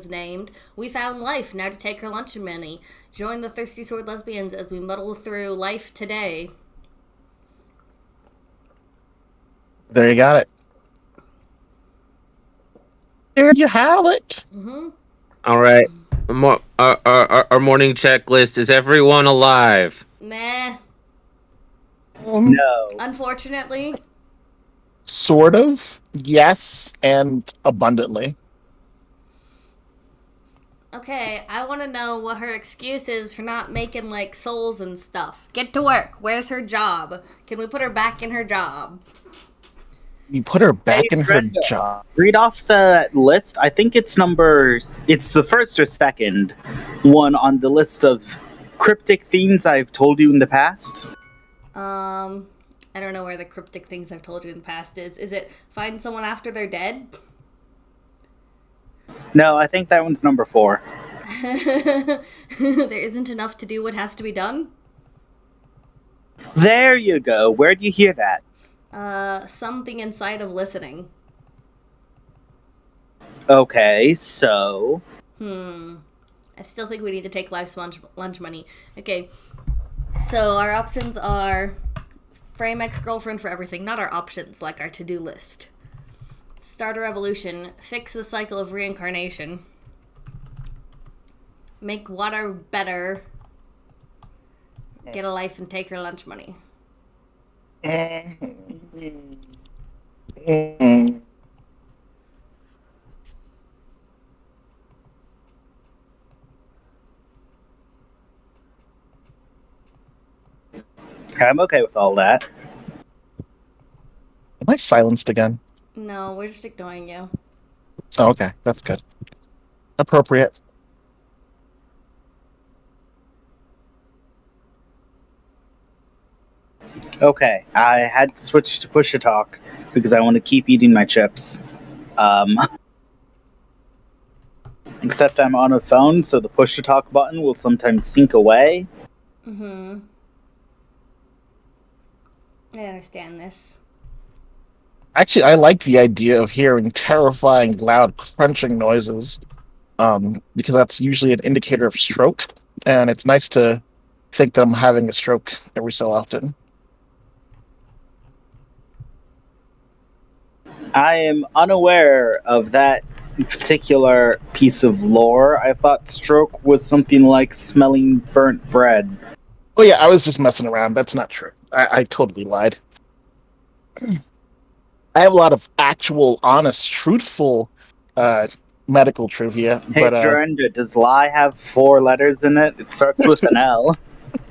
is named. We found life, now to take her lunch money. Join the Thirsty Sword Lesbians as we muddle through life today. There you got it. There you have it. Mm-hmm. All right. Our morning checklist. Is everyone alive? Meh. No. Unfortunately. Sort of. Yes, and abundantly. Okay, I want to know what her excuse is for not making, like, souls and stuff. Get to work. Where's her job? Can we put her back in her job? You put her back Hey, in her Brenda. job. Read off the list. I think it's the first or second one on the list of cryptic themes I've told you in the past. I don't know where the cryptic things I've told you in the past is. Is it find someone after they're dead? No, I think that one's number 4. There isn't enough to do what has to be done? There you go. Where'd you hear that? Something inside of listening. Okay, so I still think we need to take life's lunch money. Okay, so our options are frame ex-girlfriend for everything. Not our options, like our to-do list. Start a revolution. Fix the cycle of reincarnation. Make water better. Get a life and take her lunch money. I'm okay with all that. Am I silenced again? No, we're just ignoring you. Oh, okay. That's good. Appropriate. Okay, I had to switch to push to talk because I want to keep eating my chips. Except I'm on a phone, so the push to talk button will sometimes sink away. Mm-hmm. I understand this. Actually, I like the idea of hearing terrifying, loud, crunching noises, because that's usually an indicator of stroke, and it's nice to think that I'm having a stroke every so often. I am unaware of that particular piece of lore. I thought stroke was something like smelling burnt bread. Oh yeah, I was just messing around. That's not true. I totally lied. I have a lot of actual, honest, truthful medical trivia, Hey, but Jorenda, does lie have 4 letters in it? It starts with an L.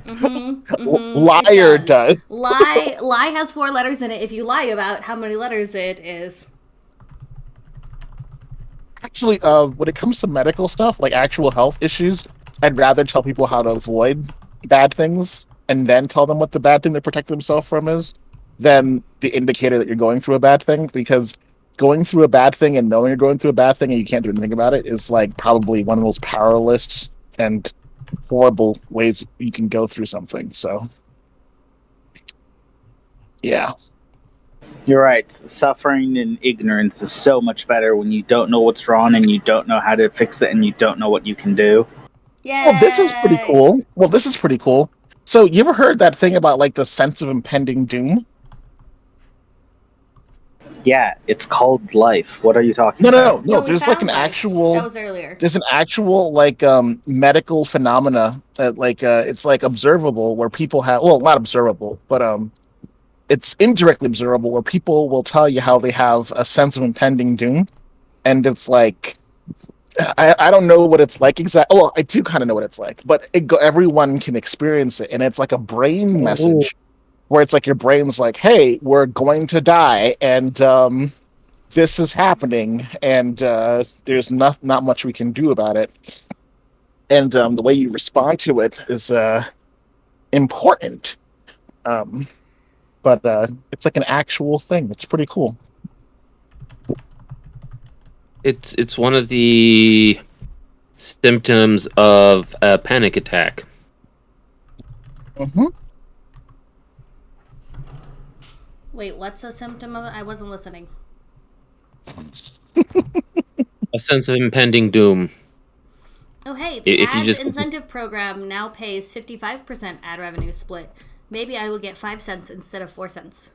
liar does. Lie has 4 letters in it if you lie about how many letters it is. Actually, when it comes to medical stuff, like actual health issues, I'd rather tell people how to avoid bad things and then tell them what the bad thing to protect themselves from is than the indicator that you're going through a bad thing, because going through a bad thing and knowing you're going through a bad thing and you can't do anything about it is like probably one of the most powerless and horrible ways you can go through something. So yeah. You're right. Suffering and ignorance is so much better when you don't know what's wrong and you don't know how to fix it and you don't know what you can do. Yeah. Well, this is pretty cool. So you ever heard that thing about like the sense of impending doom? Yeah, it's called life. What are you talking No. about? There's like an life. actual. That was earlier. There's an actual like medical phenomena that like it's like observable where people have, well, not observable, but it's indirectly observable where people will tell you how they have a sense of impending doom, and it's like I don't know what it's like exactly. Well, I do kind of know what it's like, but everyone can experience it, and it's like a brain message where it's like your brain's like, "Hey, we're going to die," and this is happening, and there's not much we can do about it. And the way you respond to it is important. But it's like an actual thing. It's pretty cool. It's one of the symptoms of a panic attack. Mm-hmm. Wait, what's a symptom of it? I wasn't listening. A sense of impending doom. Oh, hey, the If you ads just incentive program now pays 55% ad revenue split. Maybe I will get 5 cents instead of 4 cents.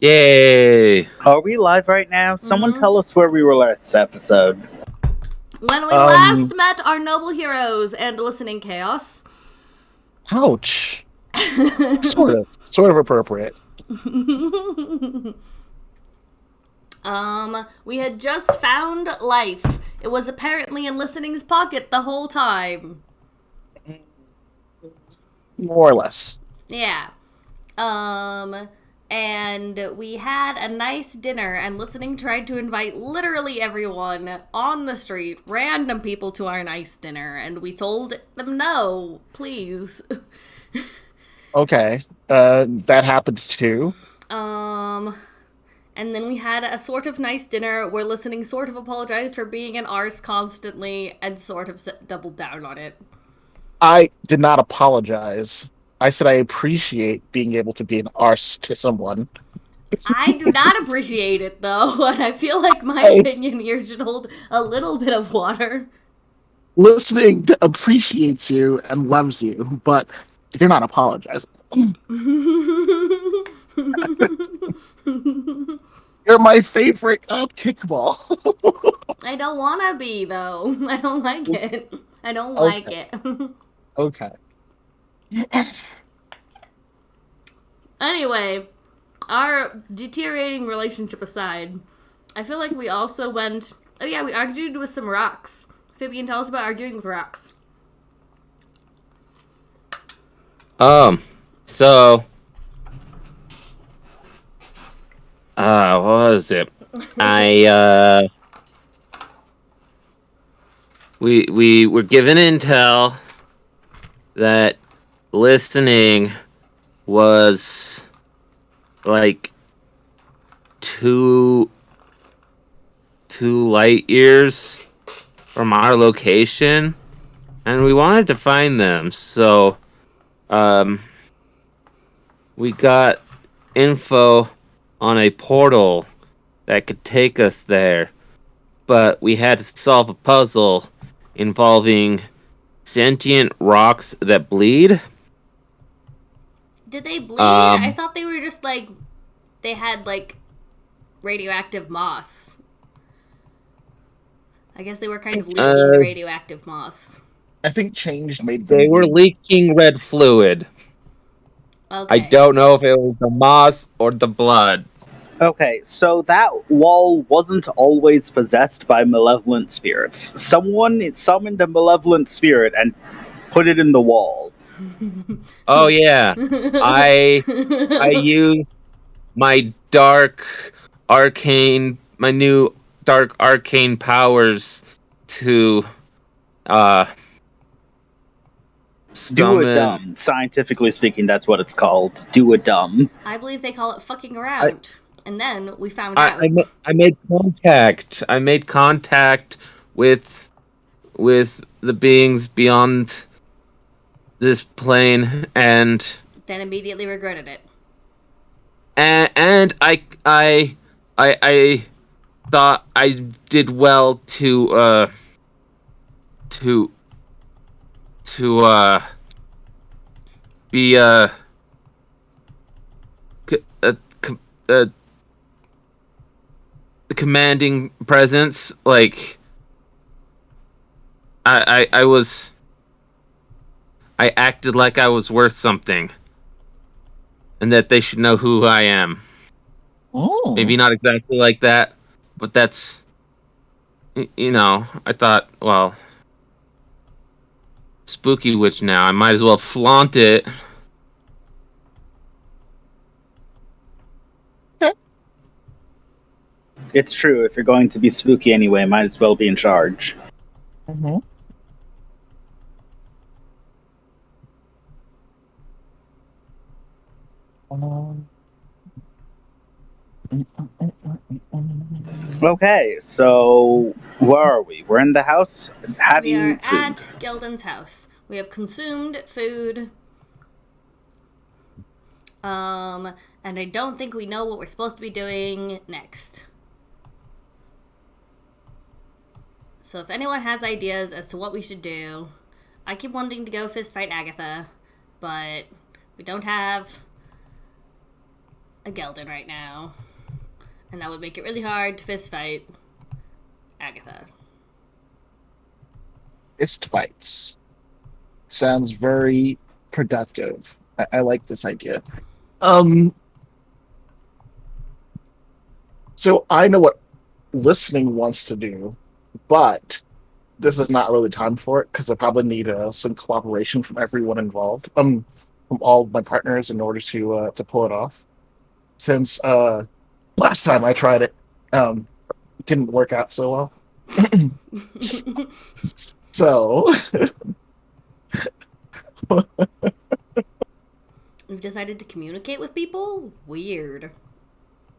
yay! Are we live right now? Someone Mhm. tell us where we were last episode. When we last met our noble heroes and listening chaos. Ouch. Sort of appropriate. We had just found life. It was apparently in listening's pocket the whole time. More or less. Yeah. And we had a nice dinner, and listening tried to invite literally everyone on the street, random people, to our nice dinner, and we told them no, please. Okay. That happened too. And then we had a sort of nice dinner where listening sort of apologized for being an arse constantly and sort of doubled down on it. I did not apologize. I said I appreciate being able to be an arse to someone. I do not appreciate it, though, and I feel like my opinion here should hold a little bit of water. Listening appreciates you and loves you, but you're not apologizing. You're my favorite kickball. I don't want to be, though. I don't like it. I don't like it. Okay. Anyway, our deteriorating relationship aside, I feel like we also went... Oh yeah, we argued with some rocks. Fabian, tell us about arguing with rocks. So, what was it? We were given intel that listening was like two light years from our location, and we wanted to find them. So, we got info on a portal that could take us there, but we had to solve a puzzle involving sentient rocks that bleed. Did they bleed? I thought they were just like... They had, like, radioactive moss. I guess they were kind of leaking the radioactive moss. I think change made them. They were leaking red fluid. Okay. I don't know if it was the moss or the blood. Okay, so that wall wasn't always possessed by malevolent spirits. Someone summoned a malevolent spirit and put it in the wall. Oh yeah, I used my new dark arcane powers to Do summon. a dumb. Scientifically speaking, that's what it's called. Do a dumb. I believe they call it fucking around. And then we found out. I made contact. I made contact with the beings beyond this plane, and Then immediately regretted it. and I thought I did well to be a commanding presence. Like I acted like I was worth something, and that they should know who I am. Oh. Maybe not exactly like that, but that's, you know, I thought, well, spooky witch now, I might as well flaunt it. It's true. If you're going to be spooky anyway, might as well be in charge. Mm-hmm. Okay, so where are we? We're in the house having We are food. at Gelden's house. We have consumed food. And I don't think we know what we're supposed to be doing next. So if anyone has ideas as to what we should do, I keep wanting to go fist fight Agatha, but we don't have a Geldin right now. And that would make it really hard to fist fight Agatha. Fist fights. Sounds very productive. I like this idea. So I know what listening wants to do, but this is not really time for it because I probably need some cooperation from everyone involved, from all of my partners in order to pull it off. Since last time I tried it, it didn't work out so well. So We've decided to communicate with people? Weird.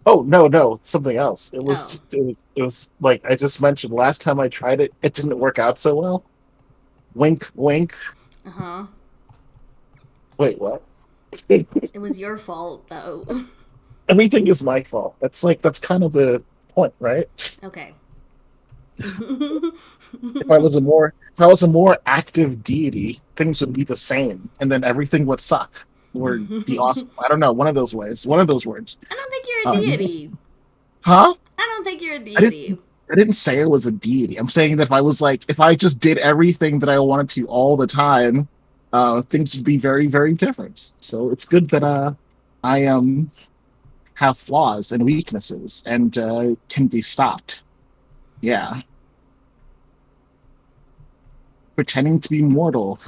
oh no, something else. It was like I just mentioned last time I tried it, it didn't work out so well. Wink, wink. Uh-huh. Wait, what? It was your fault, though. Everything is my fault. That's kind of the point, right? Okay. If I was a more active deity, things would be the same, and then everything would suck or be awesome. I don't know, one of those ways, one of those words. I don't think you're a deity. Huh? I don't think you're a deity. I didn't say it was a deity. I'm saying that if I just did everything that I wanted to all the time, things would be very, very different. So it's good that I have flaws and weaknesses and can be stopped. Yeah. Pretending to be mortal.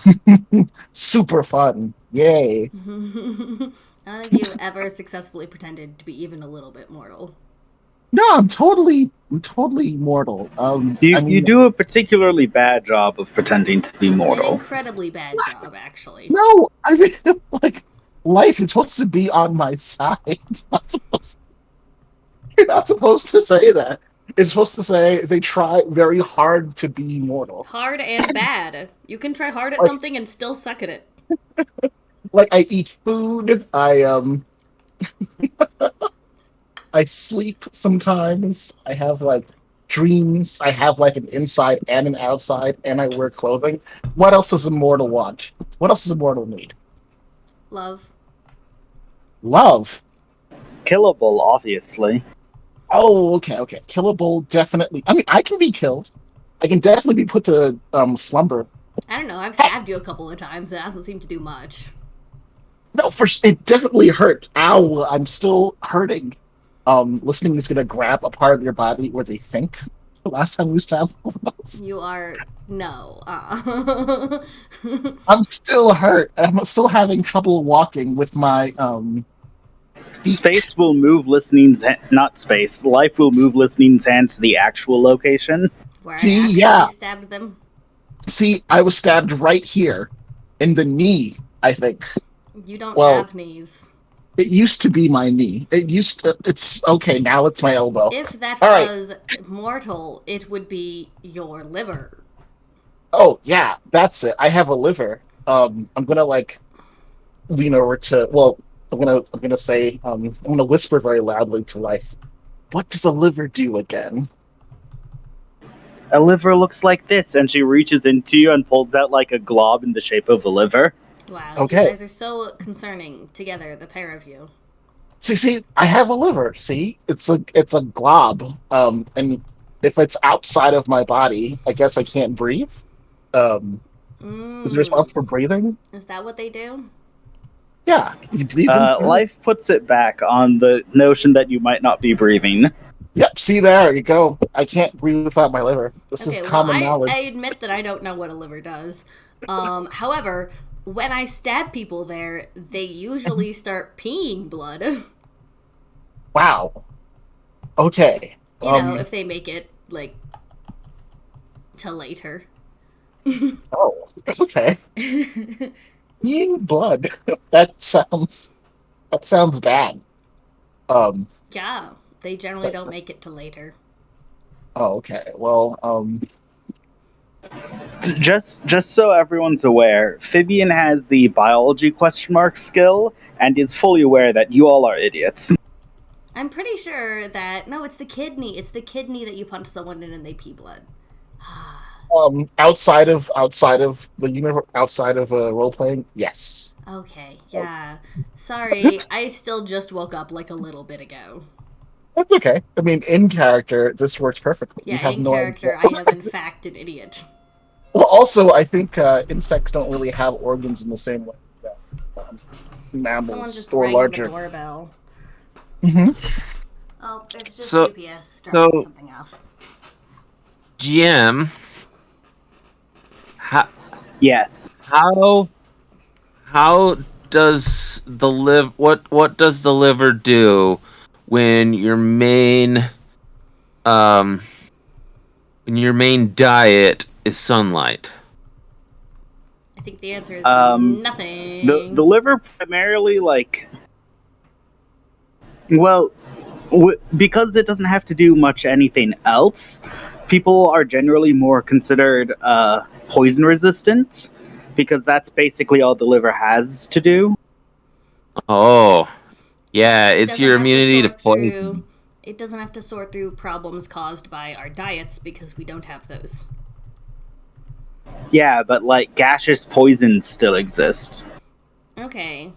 Super fun. Yay. I don't think you've ever successfully pretended to be even a little bit mortal. No, I'm totally mortal. You do a particularly bad job of pretending to be An mortal. incredibly bad job, actually. No, I mean, like, life is supposed to be on my side. You're not supposed to say that. It's supposed to say they try very hard to be mortal. Hard and bad. You can try hard at Like- something and still suck at it. Like, I eat food. I sleep sometimes. I have like dreams. I have like an inside and an outside, and I wear clothing. What else does a mortal want? What else does a mortal need? Love. Love. Killable, obviously. Oh, okay. Killable, definitely. I mean, I can be killed. I can definitely be put to slumber. I don't know, I've stabbed you a couple of times. It hasn't seemed to do much. No, it definitely hurt. Ow, I'm still hurting. Listening is gonna grab a part of your body where they think. The last time we stabbed one of us. You are... No. I'm still hurt. I'm still having trouble walking with my Space will move listening's not space. Life will move listening's hands to the actual location. Where See, I actually yeah. stabbed them. See, I was stabbed right here in the knee, I think. You don't Well- have knees. It used to be my knee. It's okay, now it's my elbow. If that All right. was mortal, it would be your liver. Oh, yeah, that's it. I have a liver. I'm gonna like lean over to I'm gonna say I'm gonna whisper very loudly to Life. What does a liver do again? A liver looks like this, and she reaches into you and pulls out like a glob in the shape of a liver. Wow, Okay. you guys are so concerning together, the pair of you. See, I have a liver. See, it's a glob. And if it's outside of my body, I guess I can't breathe. Is it responsible for breathing? Is that what they do? Yeah, you breathe. in through- Life puts it back on the notion that you might not be breathing. Yep. See, there you go. I can't breathe without my liver. This is common knowledge. I admit that I don't know what a liver does. However, when I stab people there, they usually start peeing blood. Wow. Okay. You know, if they make it, like, to later. Oh, okay. Peeing blood. That sounds bad. Yeah, they generally don't make it to later. Oh, okay. Well, Just so everyone's aware, Fibian has the biology question mark skill and is fully aware that you all are idiots. I'm pretty sure that... No, it's the kidney. It's the kidney that you punch someone in and they pee blood. Outside of the universe, outside of role playing, yes. Okay, yeah. Sorry, I still just woke up like a little bit ago. That's okay. I mean, in character, this works perfectly. You Yeah, have in no character, idea. I am in fact an idiot. Well, also, I think insects don't really have organs in the same way that Someone mammals just or rang larger. the doorbell. Hmm. Oh, it's just So- UPS dropping something off. GM, Yes. how does what does the liver do when your main diet is sunlight? I think the answer is nothing. The liver primarily, like, well, because it doesn't have to do much anything else, people are generally more considered poison resistant, because that's basically all the liver has to do. Oh, yeah, It it's doesn't your have immunity to sort poison. through- It doesn't have to sort through problems caused by our diets because we don't have those. Yeah, but like gaseous poisons still exist. Okay.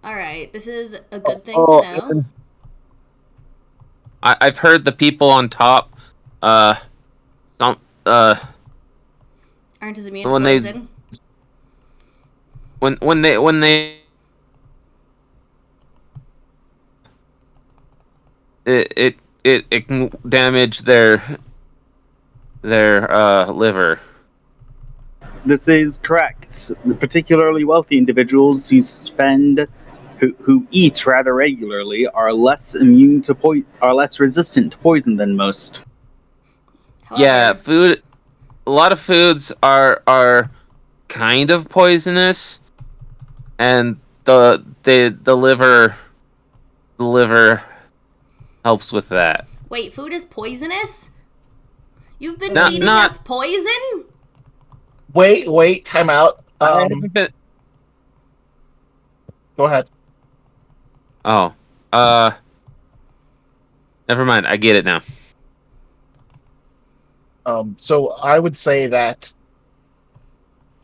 Alright, this is a good thing Oh, to know. and I've heard the people on top, some Aren't as immune to when they- poison. when they it can damage their liver. This is correct. Particularly wealthy individuals who eat rather regularly are less immune to are less resistant to poison than most. Yeah, However, food. A lot of foods are kind of poisonous, and the liver helps with that. wait, food is poisonous? You've been Not- feeding not- us poison? Wait, time out. I haven't been- Go ahead. Oh, never mind. I get it now. So I would say that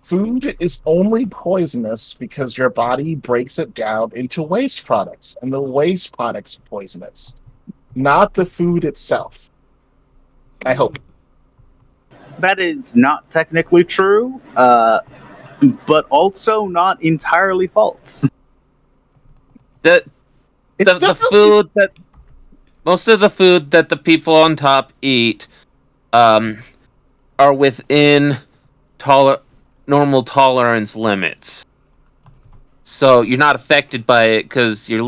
food is only poisonous because your body breaks it down into waste products, and the waste products are poisonous, not the food itself. I hope. That is not technically true, but also not entirely false. The It's the definitely- food that most of the food that the people on top eat are within normal tolerance limits. So you're not affected by it because their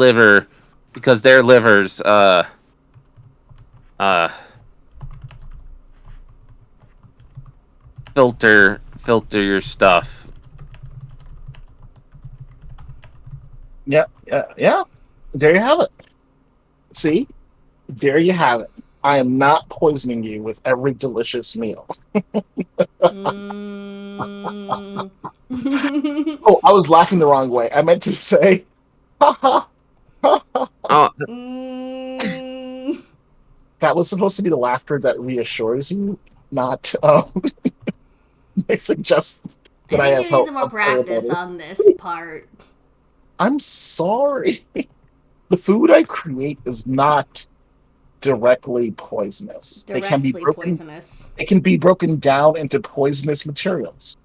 livers filter your stuff. Yeah. There you have it. See? There you have it. I am not poisoning you with every delicious meal. Mm. Oh, I was laughing the wrong way. I meant to say, haha. Oh, Mm. That was supposed to be the laughter that reassures you, not suggests that I I have think you need help. some more practice on this part. I'm sorry. The food I create is not directly poisonous. Directly broken. poisonous. It can be broken down into poisonous materials.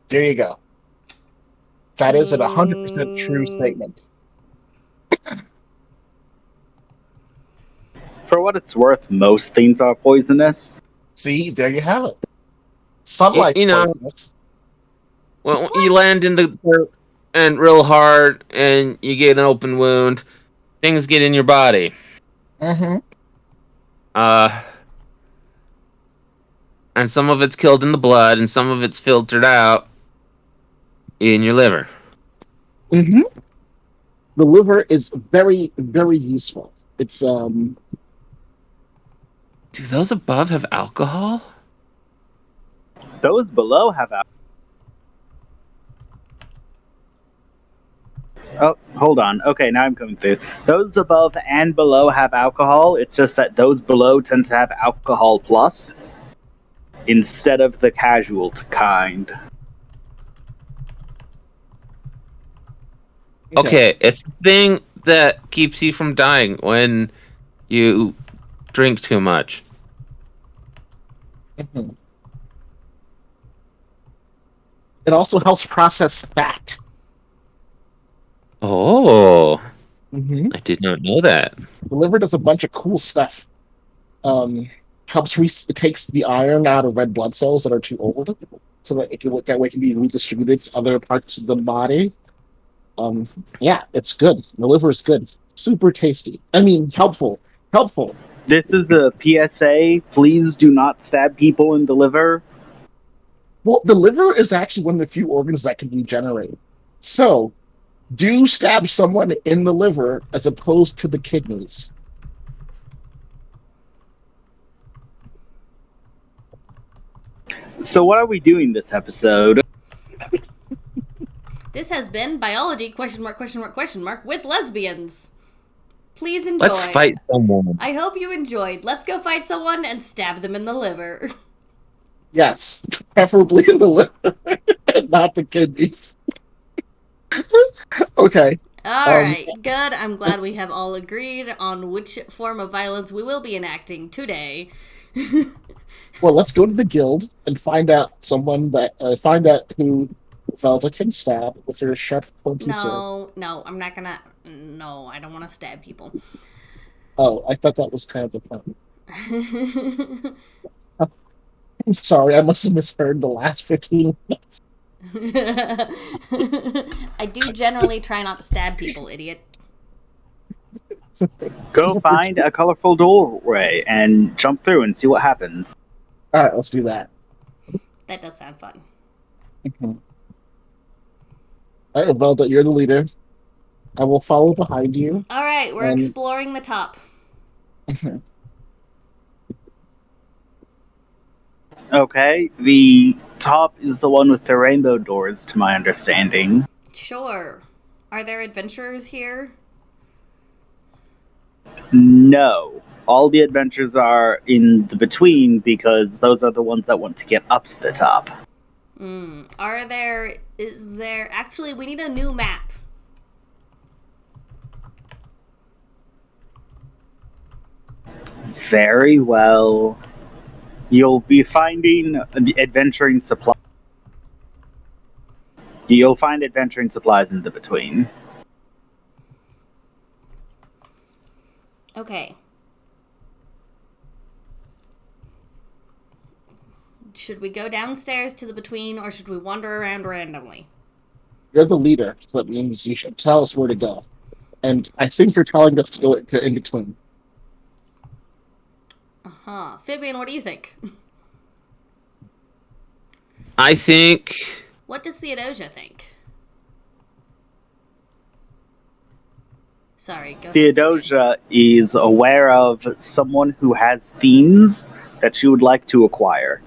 There you go. That is a 100% true statement. For what it's worth, most things are poisonous. See, there you have it. Sunlight's You know- poisonous. well, you land in the dirt and real hard, and you get an open wound. Things get in your body. Mm-hmm. And some of it's killed in the blood, and some of it's filtered out in your liver. Mm-hmm. The liver is very, very useful. It's Do those above have alcohol? Those below have Oh, hold on. Okay, now I'm coming through. Those above and below have alcohol. It's just that those below tend to have alcohol plus instead of the casual kind. Okay, it's the thing that keeps you from dying when you drink too much. Mhm. It also helps process fat. Oh, Mm-hmm. I did not know that. The liver does a bunch of cool stuff. Helps it takes the iron out of red blood cells that are too old, so that that way it can be redistributed to other parts of the body. Yeah, it's good. The liver is good. Super tasty. I mean, helpful. Helpful. This is a PSA. Please do not stab people in the liver. Well, the liver is actually one of the few organs that can regenerate. So, do stab someone in the liver as opposed to the kidneys. So what are we doing this episode? This has been biology ? With lesbians. Please enjoy. Let's fight someone. I hope you enjoyed. Let's go fight someone and stab them in the liver. Yes, preferably in the liver, and not the kidneys. Okay. Alright, good. I'm glad we have all agreed on which form of violence we will be enacting today. Well, let's go to the guild and find out find out who Velda can stab with her sharp, pointy sword. No, I'm not gonna. No, I don't want to stab people. Oh, I thought that was kind of the plan. I'm sorry, I must have misheard the last 15 minutes. I do generally try not to stab people, idiot. Go find a colorful doorway and jump through and see what happens. All right, let's do that. That does sound fun. Mm-hmm. All right, Velda, you're the leader. I will follow behind you. Alright, we're exploring the top. Okay, the top is the one with the rainbow doors, to my understanding. Sure. Are there adventurers here? No. All the adventures are in the between because those are the ones that want to get up to the top. Is there, actually, we need a new map. Very well. You'll be finding the adventuring supply. You'll find adventuring supplies in the between. Okay. Should we go downstairs to the between, or should we wander around randomly? You're the leader, so that means you should tell us where to go. And I think you're telling us to go to in between. Uh-huh. Fabian, what do you think? I think... What does Theodosia think? Sorry, go ahead. Theodosia is aware of someone who has themes that she would like to acquire.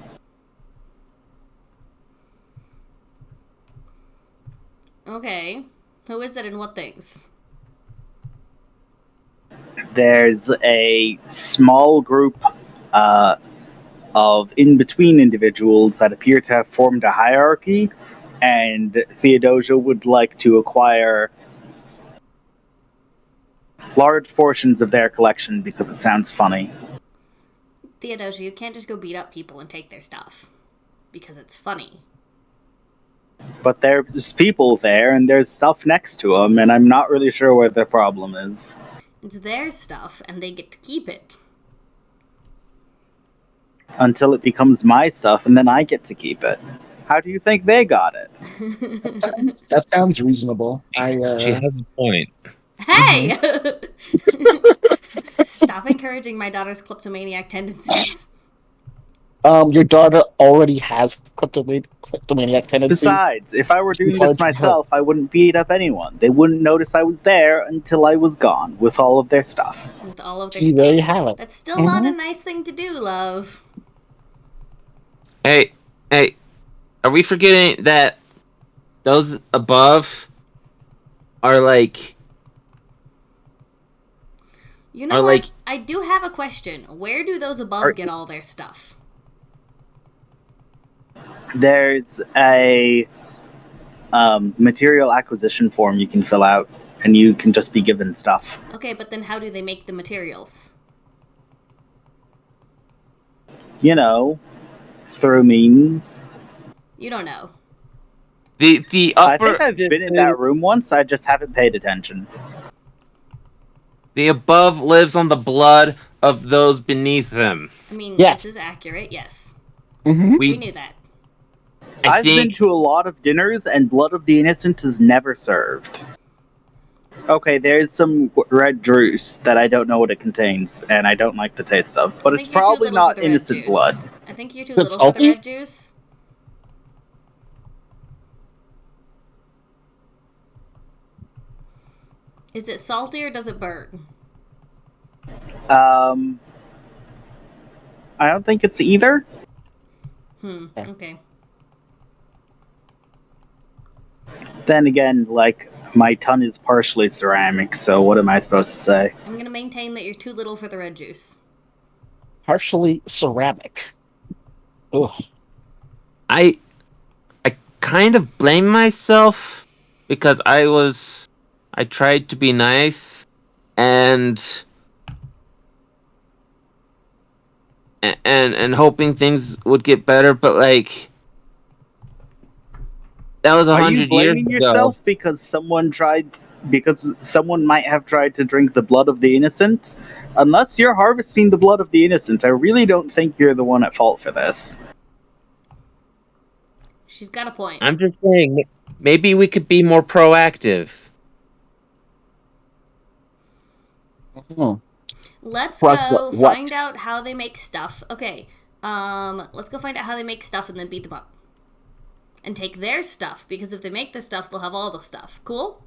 Okay. Who is it and what things? There's a small group of in-between individuals that appear to have formed a hierarchy, and Theodosia would like to acquire large portions of their collection because it sounds funny. Theodosia, you can't just go beat up people and take their stuff. Because it's funny. But there's people there, and there's stuff next to them, and I'm not really sure where the problem is. It's their stuff, and they get to keep it. Until it becomes my stuff, and then I get to keep it. How do you think they got it? That sounds reasonable. She has a point. Hey! Stop encouraging my daughter's kleptomaniac tendencies. Your daughter already has kleptomaniac tendencies. Besides, if I were doing this myself, I wouldn't beat up anyone. They wouldn't notice I was there until I was gone with all of their stuff. With all of their See, stuff. there you have it. That's still not a nice thing to do, love. Hey, are we forgetting that those above are like You know Or, what? like- I do have a question. Where do those above get all their stuff? There's a material acquisition form you can fill out, and you can just be given stuff. Okay, but then how do they make the materials? You know, through means. You don't know. the I upper think I've been in that room once. I just haven't paid attention. the above lives on the blood of those beneath them. I mean, Yes. this is accurate, yes. Mm-hmm. We We knew that. I I've been think to a lot of dinners, and blood of the innocent is never served. Okay, there's some red juice that I don't know what it contains, and I don't like the taste of. But I it's think you're too probably little for not the red innocent juice. blood. I think you're too Good little for the salty? red juice. Is it salty or does it burn? I don't think it's either. Okay. Then again, like, my tongue is partially ceramic, so what am I supposed to say? I'm gonna maintain that you're too little for the red juice. Partially ceramic. Ugh. I kind of blame myself because I tried to be nice and hoping things would get better, but like that was Are you 100 years blaming ago. yourself because someone might have tried to drink the blood of the innocent? Unless you're harvesting the blood of the innocent, I really don't think you're the one at fault for this. She's got a point. I'm just saying, maybe we could be more proactive. Hmm. Let's What- go what? find out how they make stuff. Okay. Let's go find out how they make stuff and then beat them up. And take their stuff, because if they make the stuff, they'll have all the stuff. Cool?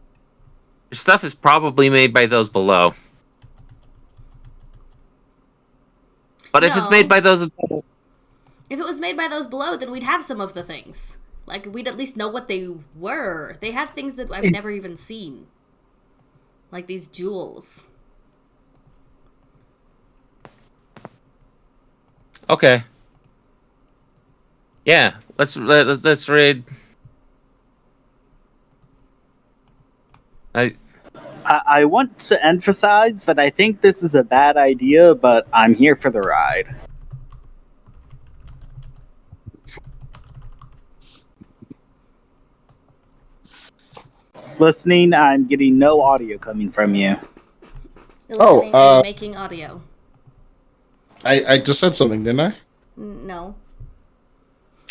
Your stuff is probably made by those below. But if it's No. made by those If it was made by those below, then we'd have some of the things. Like, we'd at least know what they were. They have things that I've never even seen. Like these jewels. Okay. Yeah, let's raid. I want to emphasize that I think this is a bad idea, but I'm here for the ride. Listening, I'm getting no audio coming from you. You're Oh, listening and making audio. I just said something, didn't I? No.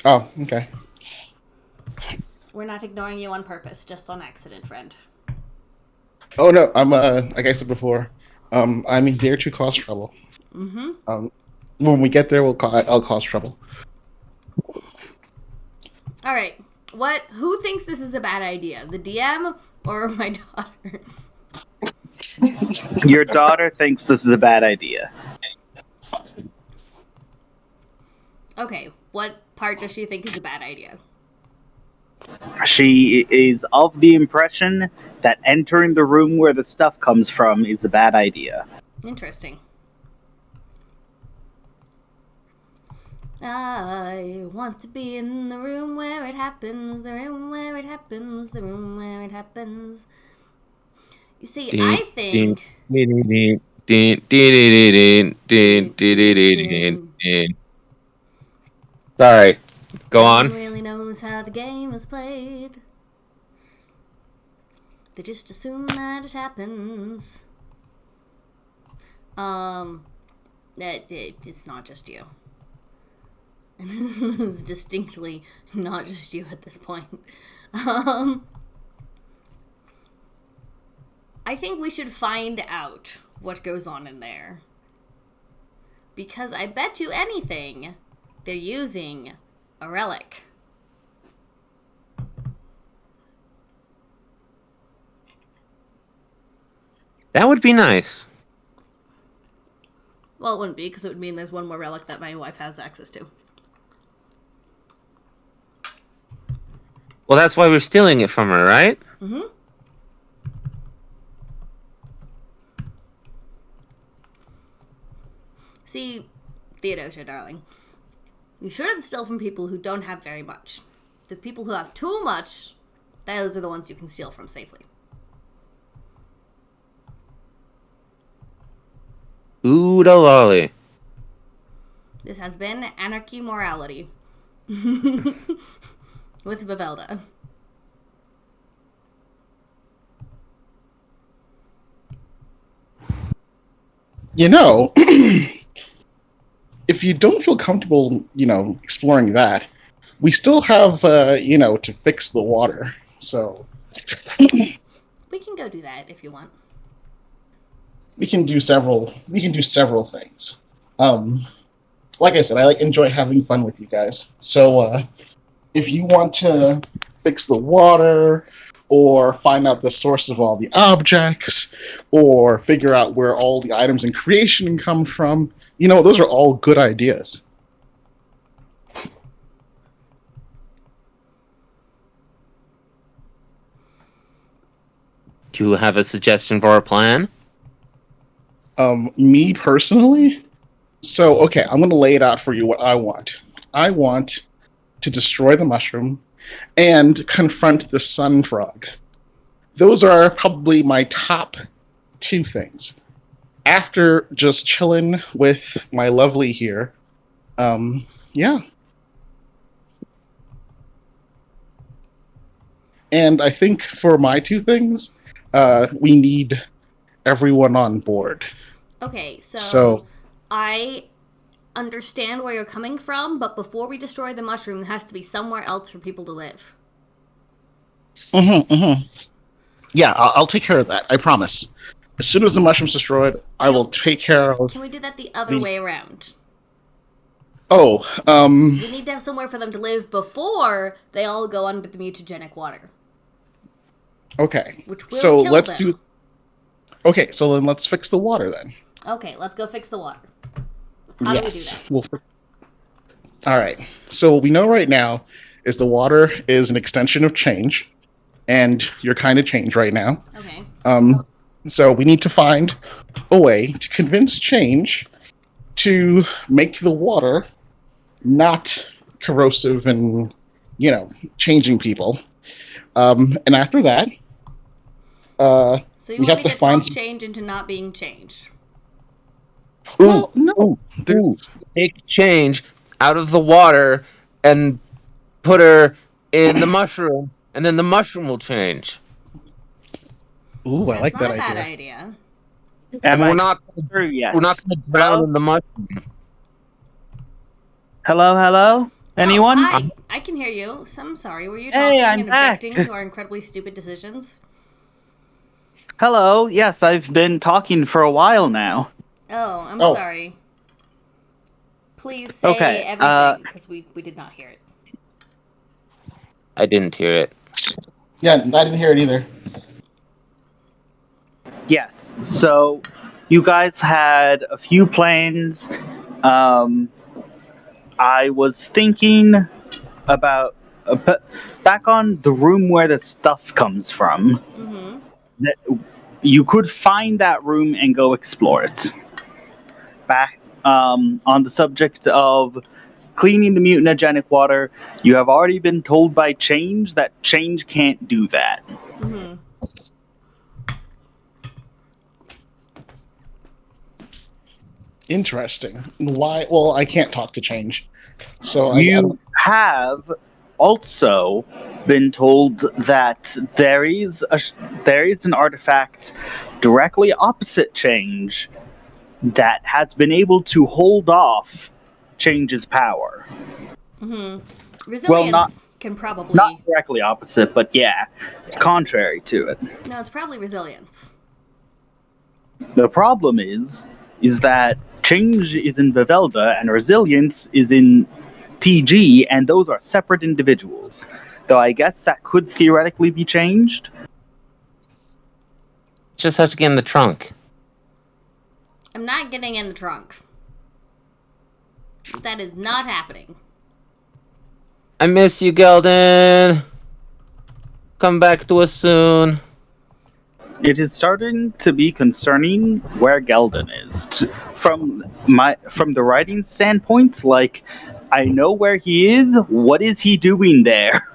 Oh, okay. We're not ignoring you on purpose, just on accident, friend. Oh no, I'm like I said before, I'm here to cause trouble. Mm-hmm. When we get there, I'll cause trouble. Alright. Who thinks this is a bad idea? The DM or my daughter? Your daughter thinks this is a bad idea. Okay, what part does she think is a bad idea? She is of the impression that entering the room where the stuff comes from is a bad idea. Interesting. I want to be in the room where it happens, the room where it happens, the room where it happens. You see, I think... Sorry, go No on. one really knows how the game is played. They just assume that it happens. It's not just you. And this is distinctly not just you at this point. I think we should find out what goes on in there. Because I bet you anything, they're using a relic. That would be nice. Well, it wouldn't be, because it would mean there's one more relic that my wife has access to. Well, that's why we're stealing it from her, right? Mm-hmm. See, Theodosia, darling, you shouldn't steal from people who don't have very much. The people who have too much, those are the ones you can steal from safely. Ooh da lolly. This has been Anarchy Morality with Vivelda. You know, if you don't feel comfortable, exploring that, we still have, to fix the water. So We can go do that if you want. we can do several. We can do several things. Like I said, I enjoy having fun with you guys. So if you want to fix the water, or find out the source of all the objects, or figure out where all the items in creation come from, those are all good ideas. Do you have a suggestion for a plan? Me personally? So, okay, I'm going to lay it out for you what I want. I want to destroy the mushroom and confront the sun frog. Those are probably my top two things. After just chilling with my lovely here, yeah. And I think for my two things, we need everyone on board. Okay, So I understand where you're coming from, but before we destroy the mushroom, there has to be somewhere else for people to live. Yeah, I'll take care of that. I promise. As soon as the mushroom's destroyed, I will take care of. Can we do that the other way around? Oh, We need to have somewhere for them to live before they all go under the mutagenic water. Okay. Which will So kill let's them. do. Okay, so then let's fix the water then. Okay, let's go fix the water. How do we do that? We'll fix. All right. So what we know right now is the water is an extension of change, and you're kind of change right now. Okay. So we need to find a way to convince change to make the water not corrosive and, changing people. And after that, So you we want have me to to find talk change into not being change? well, no, there's Take change out of the water and put her in the mushroom, and then the mushroom will change. ooh, I like That's not that a bad idea. idea. And Am we're I not through yet? we're not going to drown in the mushroom. Hello? Anyone? Oh, hi. I can hear you. So I'm sorry. Were you Hey, talking I'm and back. objecting to our incredibly stupid decisions? Hello. Yes, I've been talking for a while now. Oh, I'm Oh. sorry. Please say Okay, everything, because we did not hear it. I didn't hear it. Yeah, I didn't hear it either. Yes. So, you guys had a few plans. I was thinking about back on the room where the stuff comes from. Mm-hmm. That you could find that room and go explore it. Back on the subject of cleaning the mutagenic water, you have already been told by Change that Change can't do that. Mm-hmm. Interesting. Why? Well, I can't talk to change. So You have also been told that there is an artifact directly opposite Change that has been able to hold off Change's power. Mm-hmm. Resilience can probably... Not directly opposite, but yeah, contrary to it. No, it's probably resilience. The problem is that Change is in Vivelda and Resilience is in TG, and those are separate individuals. Though I guess that could theoretically be changed. Just have to get in the trunk. I'm not getting in the trunk. That is not happening. I miss you, Gelden. Come back to us soon. It is starting to be concerning where Gelden is. from the writing standpoint, like, I know where he is. What is he doing there?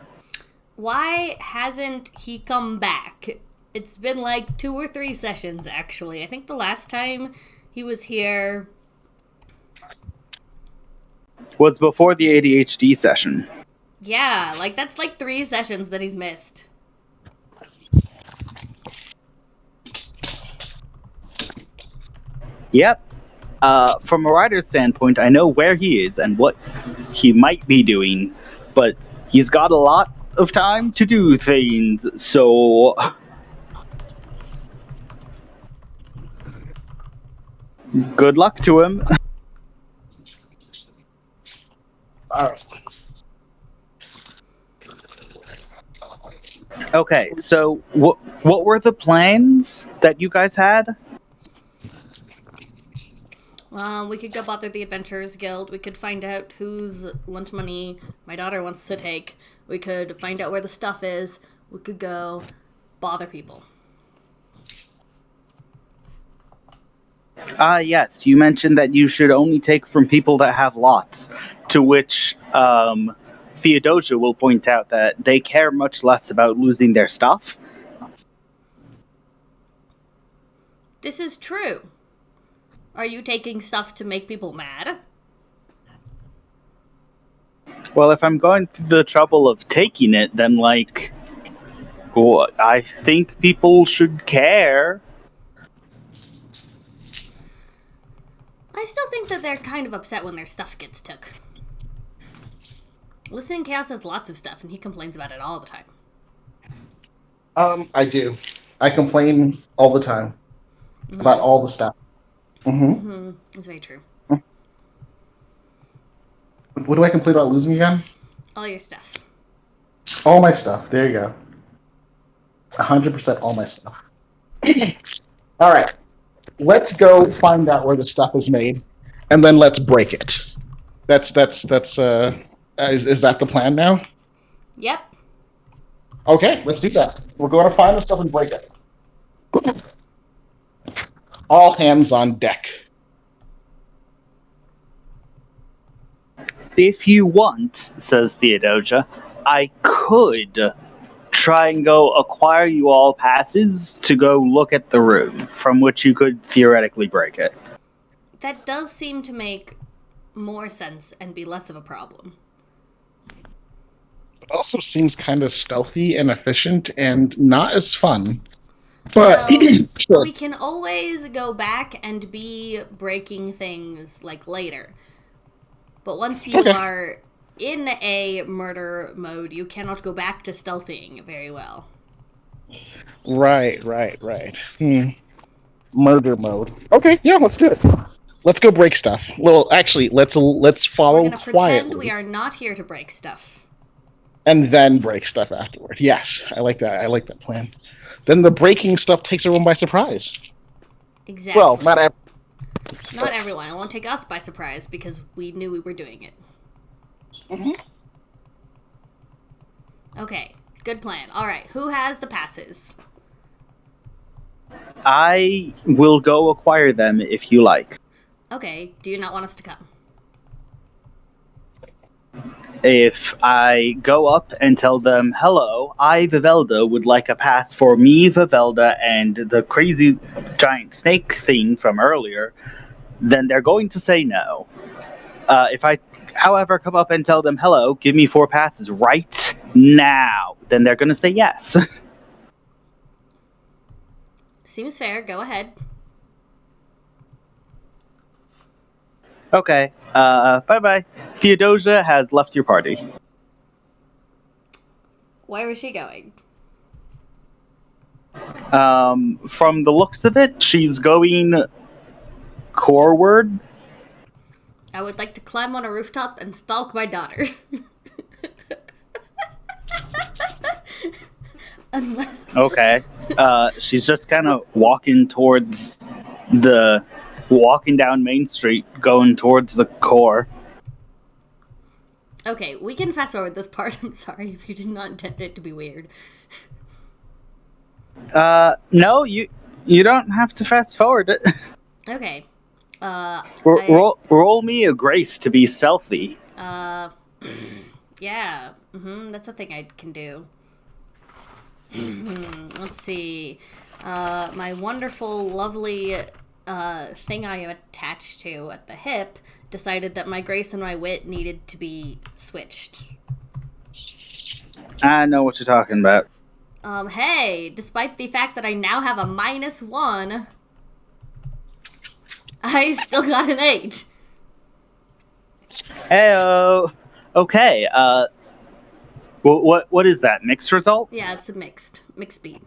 Why hasn't he come back? It's been like 2 or 3 sessions, actually. I think the last time he was here... Was before the ADHD session. Yeah, like, that's like 3 sessions that he's missed. Yep. From a writer's standpoint, I know where he is and what he might be doing, but he's got a lot of time to do things, so... Good luck to him. Alright. Okay, so what were the plans that you guys had? We could go bother the Adventurers Guild. We could find out whose lunch money my daughter wants to take. We could find out where the stuff is. We could go bother people. Yes, you mentioned that you should only take from people that have lots, to which Theodosia will point out that they care much less about losing their stuff. This is true. Are you taking stuff to make people mad? Well, if I'm going through the trouble of taking it, then, like, well, I think people should care. I still think that they're kind of upset when their stuff gets took. Listening Chaos has lots of stuff, and he complains about it all the time. I do. I complain all the time about all the stuff. That's very true. What do I complain about losing again? All your stuff. All my stuff. There you go. 100% all my stuff. All right. Let's go find out where the stuff is made, and then let's break it. Is that the plan now? Yep. Okay, let's do that. We're going to find the stuff and break it. All hands on deck. If you want, says Theodosia, I could try and go acquire you all passes to go look at the room, from which you could theoretically break it. That does seem to make more sense and be less of a problem. It also seems kind of stealthy and efficient and not as fun. But sure. We can always go back and be breaking things like later. But once you are in a murder mode, you cannot go back to stealthing very well. Right. Murder mode. Okay, yeah, let's do it. Let's go break stuff. Well, actually, let's follow We're gonna quietly. pretend we are not here to break stuff. And then break stuff afterward. Yes, I like that. I like that plan. Then the breaking stuff takes everyone by surprise. Exactly. Well, not everyone. It won't take us by surprise because we knew we were doing it. Okay, good plan. All right, who has the passes? I will go acquire them if you like. Okay, do you not want us to come? If I go up and tell them, hello, I, Vivelda, would like a pass for me, Vivelda, and the crazy giant snake thing from earlier, then they're going to say no. If I, however, come up and tell them, hello, give me 4 passes right now, then they're going to say yes. Seems fair. Go ahead. Okay, bye-bye. Theodosia has left your party. Where was she going? From the looks of it, she's going coreward. I would like to climb on a rooftop and stalk my daughter. Unless... Okay. She's just kind of walking down Main Street, going towards the core. Okay, we can fast forward this part. I'm sorry if you did not intend it to be weird. No, you don't have to fast forward it. Okay. Roll me a grace to be stealthy. Yeah, that's a thing I can do. Let's see. My wonderful, lovely thing I am attached to at the hip decided that my grace and my wit needed to be switched. I know what you're talking about. Hey, despite the fact that I now have a -1, I still got an 8. Heyo. Okay. What is that? Mixed result? Yeah, it's a mixed beat.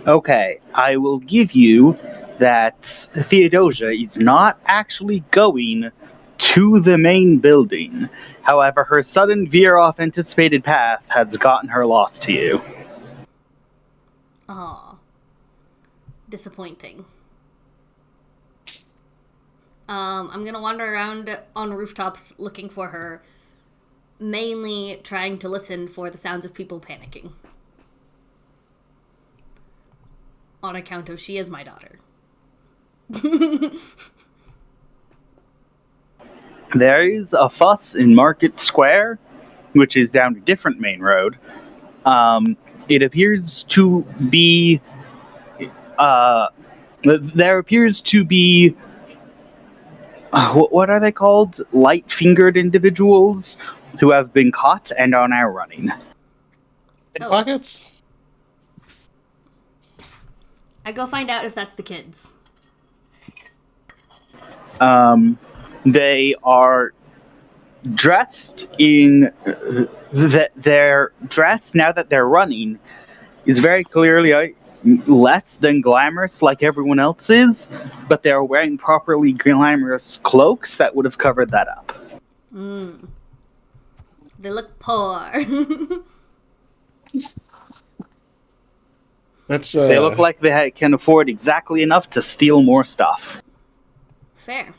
Okay, I will give you that Theodosia is not actually going to the main building. However, her sudden veer off anticipated path has gotten her lost to you. Aw. Disappointing. I'm gonna wander around on rooftops looking for her, mainly trying to listen for the sounds of people panicking. On account of she is my daughter. There is a fuss in Market Square, which is down a different main road. It appears to be... there appears to be... what are they called? Light-fingered individuals who have been caught and are now running. Pickpockets? I go find out if that's the kids. They are dressed in their dress now that they're running is very clearly less than glamorous like everyone else is, but they're wearing properly glamorous cloaks that would have covered that up. They look poor. That's They look like they can afford exactly enough to steal more stuff. Fair.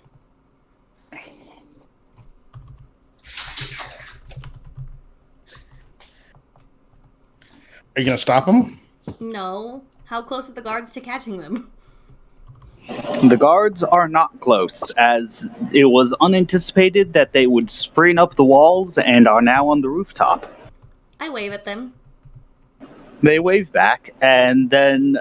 Are you gonna stop them? No. How close are the guards to catching them? The guards are not close, as it was unanticipated that they would spring up the walls and are now on the rooftop. I wave at them. They wave back and then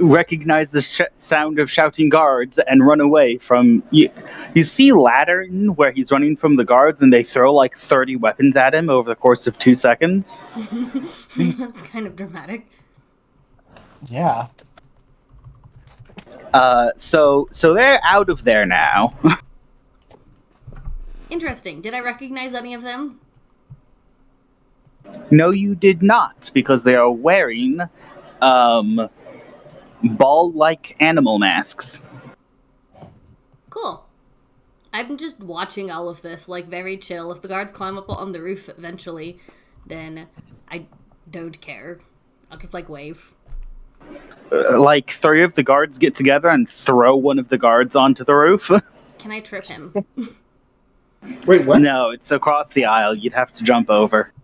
recognize the sound of shouting guards and run away from you. You see Lattern where he's running from the guards and they throw like 30 weapons at him over the course of 2 seconds. That's kind of dramatic. Yeah. So they're out of there now. Interesting. Did I recognize any of them? No, you did not, because they are wearing ball-like animal masks. Cool. I'm just watching all of this, like, very chill. If the guards climb up on the roof eventually, then I don't care. I'll just, like, wave. Like, 3 of the guards get together and throw one of the guards onto the roof. Can I trip him? Wait, what? No, it's across the aisle. You'd have to jump over.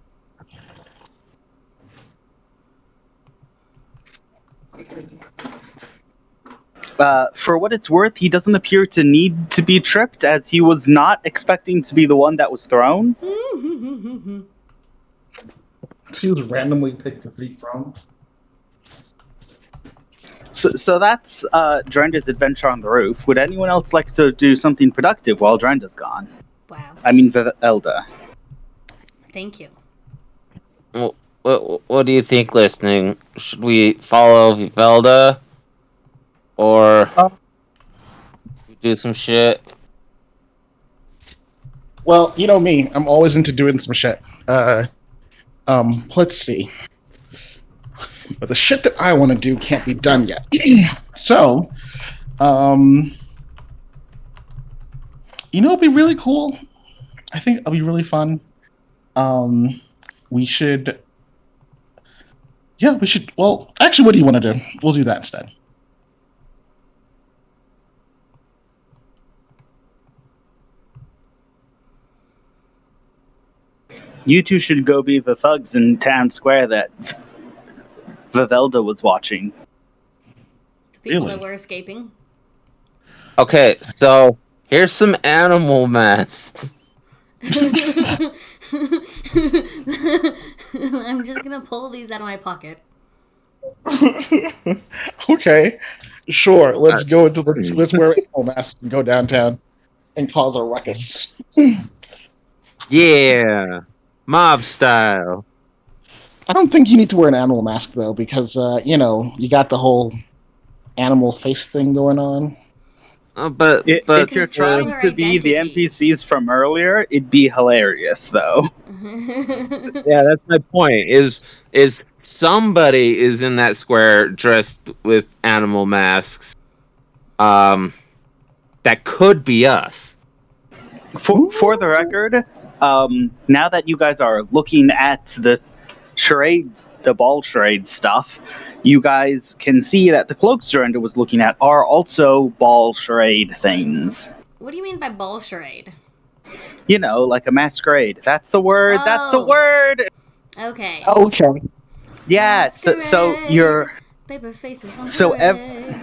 For what it's worth, he doesn't appear to need to be tripped, as he was not expecting to be the one that was thrown. She was randomly picked to be thrown. So that's Drenda's adventure on the roof. Would anyone else like to do something productive while Drenda's gone? Wow. I mean, Elda. Thank you. What do you think, listening? Should we follow Vivelda? Or do some shit? Well, you know me. I'm always into doing some shit. Let's see. But the shit that I want to do can't be done yet. So, you know, it'd be really cool. I think it'll be really fun. We should. Yeah, we should. Well, actually, what do you want to do? We'll do that instead. You two should go be the thugs in town square that Vivelda was watching. The people Really? that were escaping. Okay, so here's some animal masks. I'm just gonna pull these out of my pocket. Okay, sure. Let's go into let's wear animal masks and go downtown and cause a ruckus. Yeah, mob style. I don't think you need to wear an animal mask though, because you got the whole animal face thing going on. But If you're concealing trying our to be the identity. NPCs from earlier, it'd be hilarious, though. yeah, that's my point. Is somebody is in that square dressed with animal masks? That could be us. For the record, now that you guys are looking at the charades, the ball charade stuff, you guys can see that the cloaks Durenda was looking at are also ball charade things. What do you mean by ball charade? You know, like a masquerade. That's the word. That's the Oh. word. Okay. Okay. Yeah. So you're Paper faces on So ev- parade.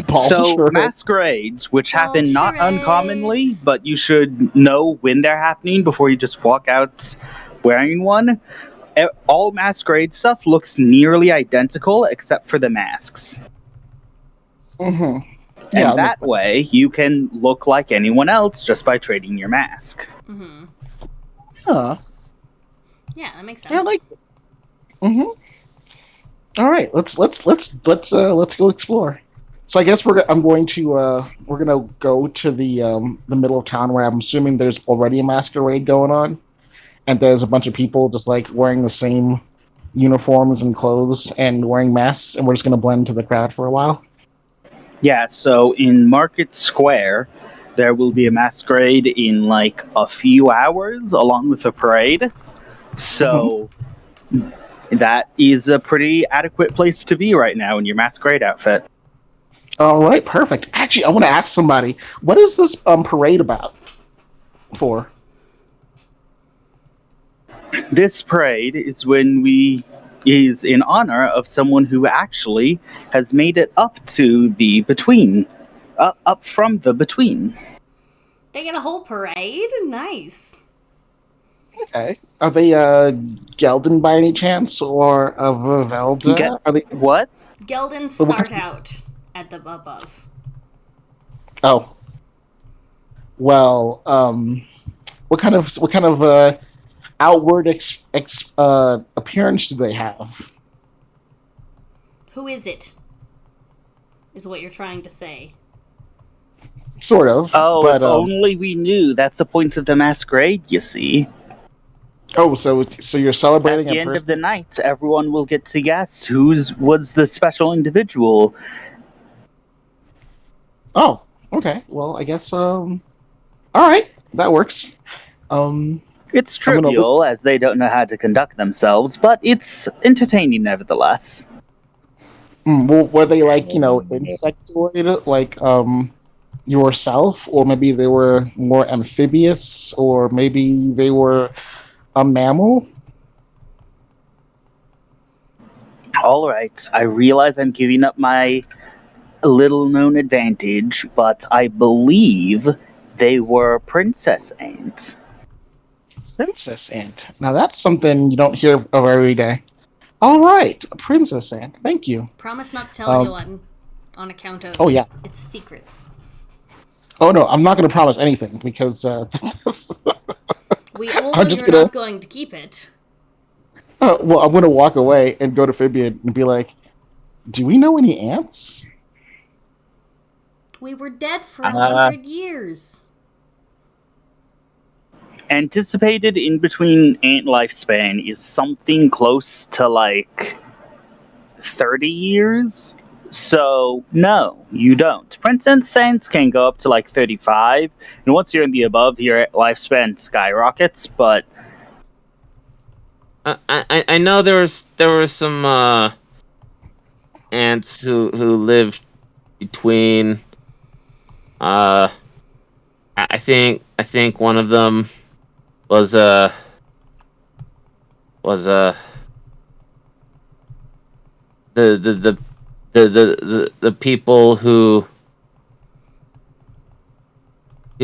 Ball so charade. masquerades, which Ball happen not charades. uncommonly, but you should know when they're happening before you just walk out wearing one. All masquerade stuff looks nearly identical except for the masks. Mm-hmm. Yeah, And that way, you can look like anyone else just by trading your mask. Mm-hmm. Yeah, Yeah, that makes sense. I like it. Mm-hmm. All right, let's go explore. So I guess we're gonna go to the middle of town where I'm assuming there's already a masquerade going on, and there's a bunch of people just like wearing the same uniforms and clothes and wearing masks, and we're just gonna blend into the crowd for a while. Yeah, so in Market Square, there will be a masquerade in like a few hours along with a parade. So that is a pretty adequate place to be right now in your masquerade outfit. All right, perfect. Actually, I want to ask somebody, what is this parade about? For? This parade is is in honor of someone who actually has made it up to the between. Up from the between. They get a whole parade? Nice. Okay. Are they Gelden by any chance, or Velda? Are they? What? Geldans But what start kind- out at the above. Oh. Well, what kind of outward appearance do they have? Who is it? Is what you're trying to say. Sort of. Oh, but if only we knew. That's the point of the masquerade, you see. oh, so you're At celebrating the a end person? of the night, everyone will get to guess whose was the special individual. Oh, okay. Well, I guess all right, that works. It's I'm gonna trivial, as they don't know how to conduct themselves, but it's entertaining nevertheless. Well, were they like insectoid, like yourself, or maybe they were more amphibious, or maybe they were a mammal? All right, I realize I'm giving up my little-known advantage, but I believe they were princess ants. Princess ant. Now that's something you don't hear of every day. All right, a princess ant. Thank you. Promise not to tell anyone on account of Oh yeah. it's secret. Oh no, I'm not going to promise anything because We all I'm know just you're gonna- not going to keep it. well, I'm going to walk away and go to Fibian and be like, "Do we know any ants?" We were dead for 100 years. Anticipated in between ant lifespan is something close to like 30 years. So, no, you don't. Princess ants can go up to like 35, and once you're in the above, your lifespan skyrockets, but I know there were some ants who lived between I think one of them was the people who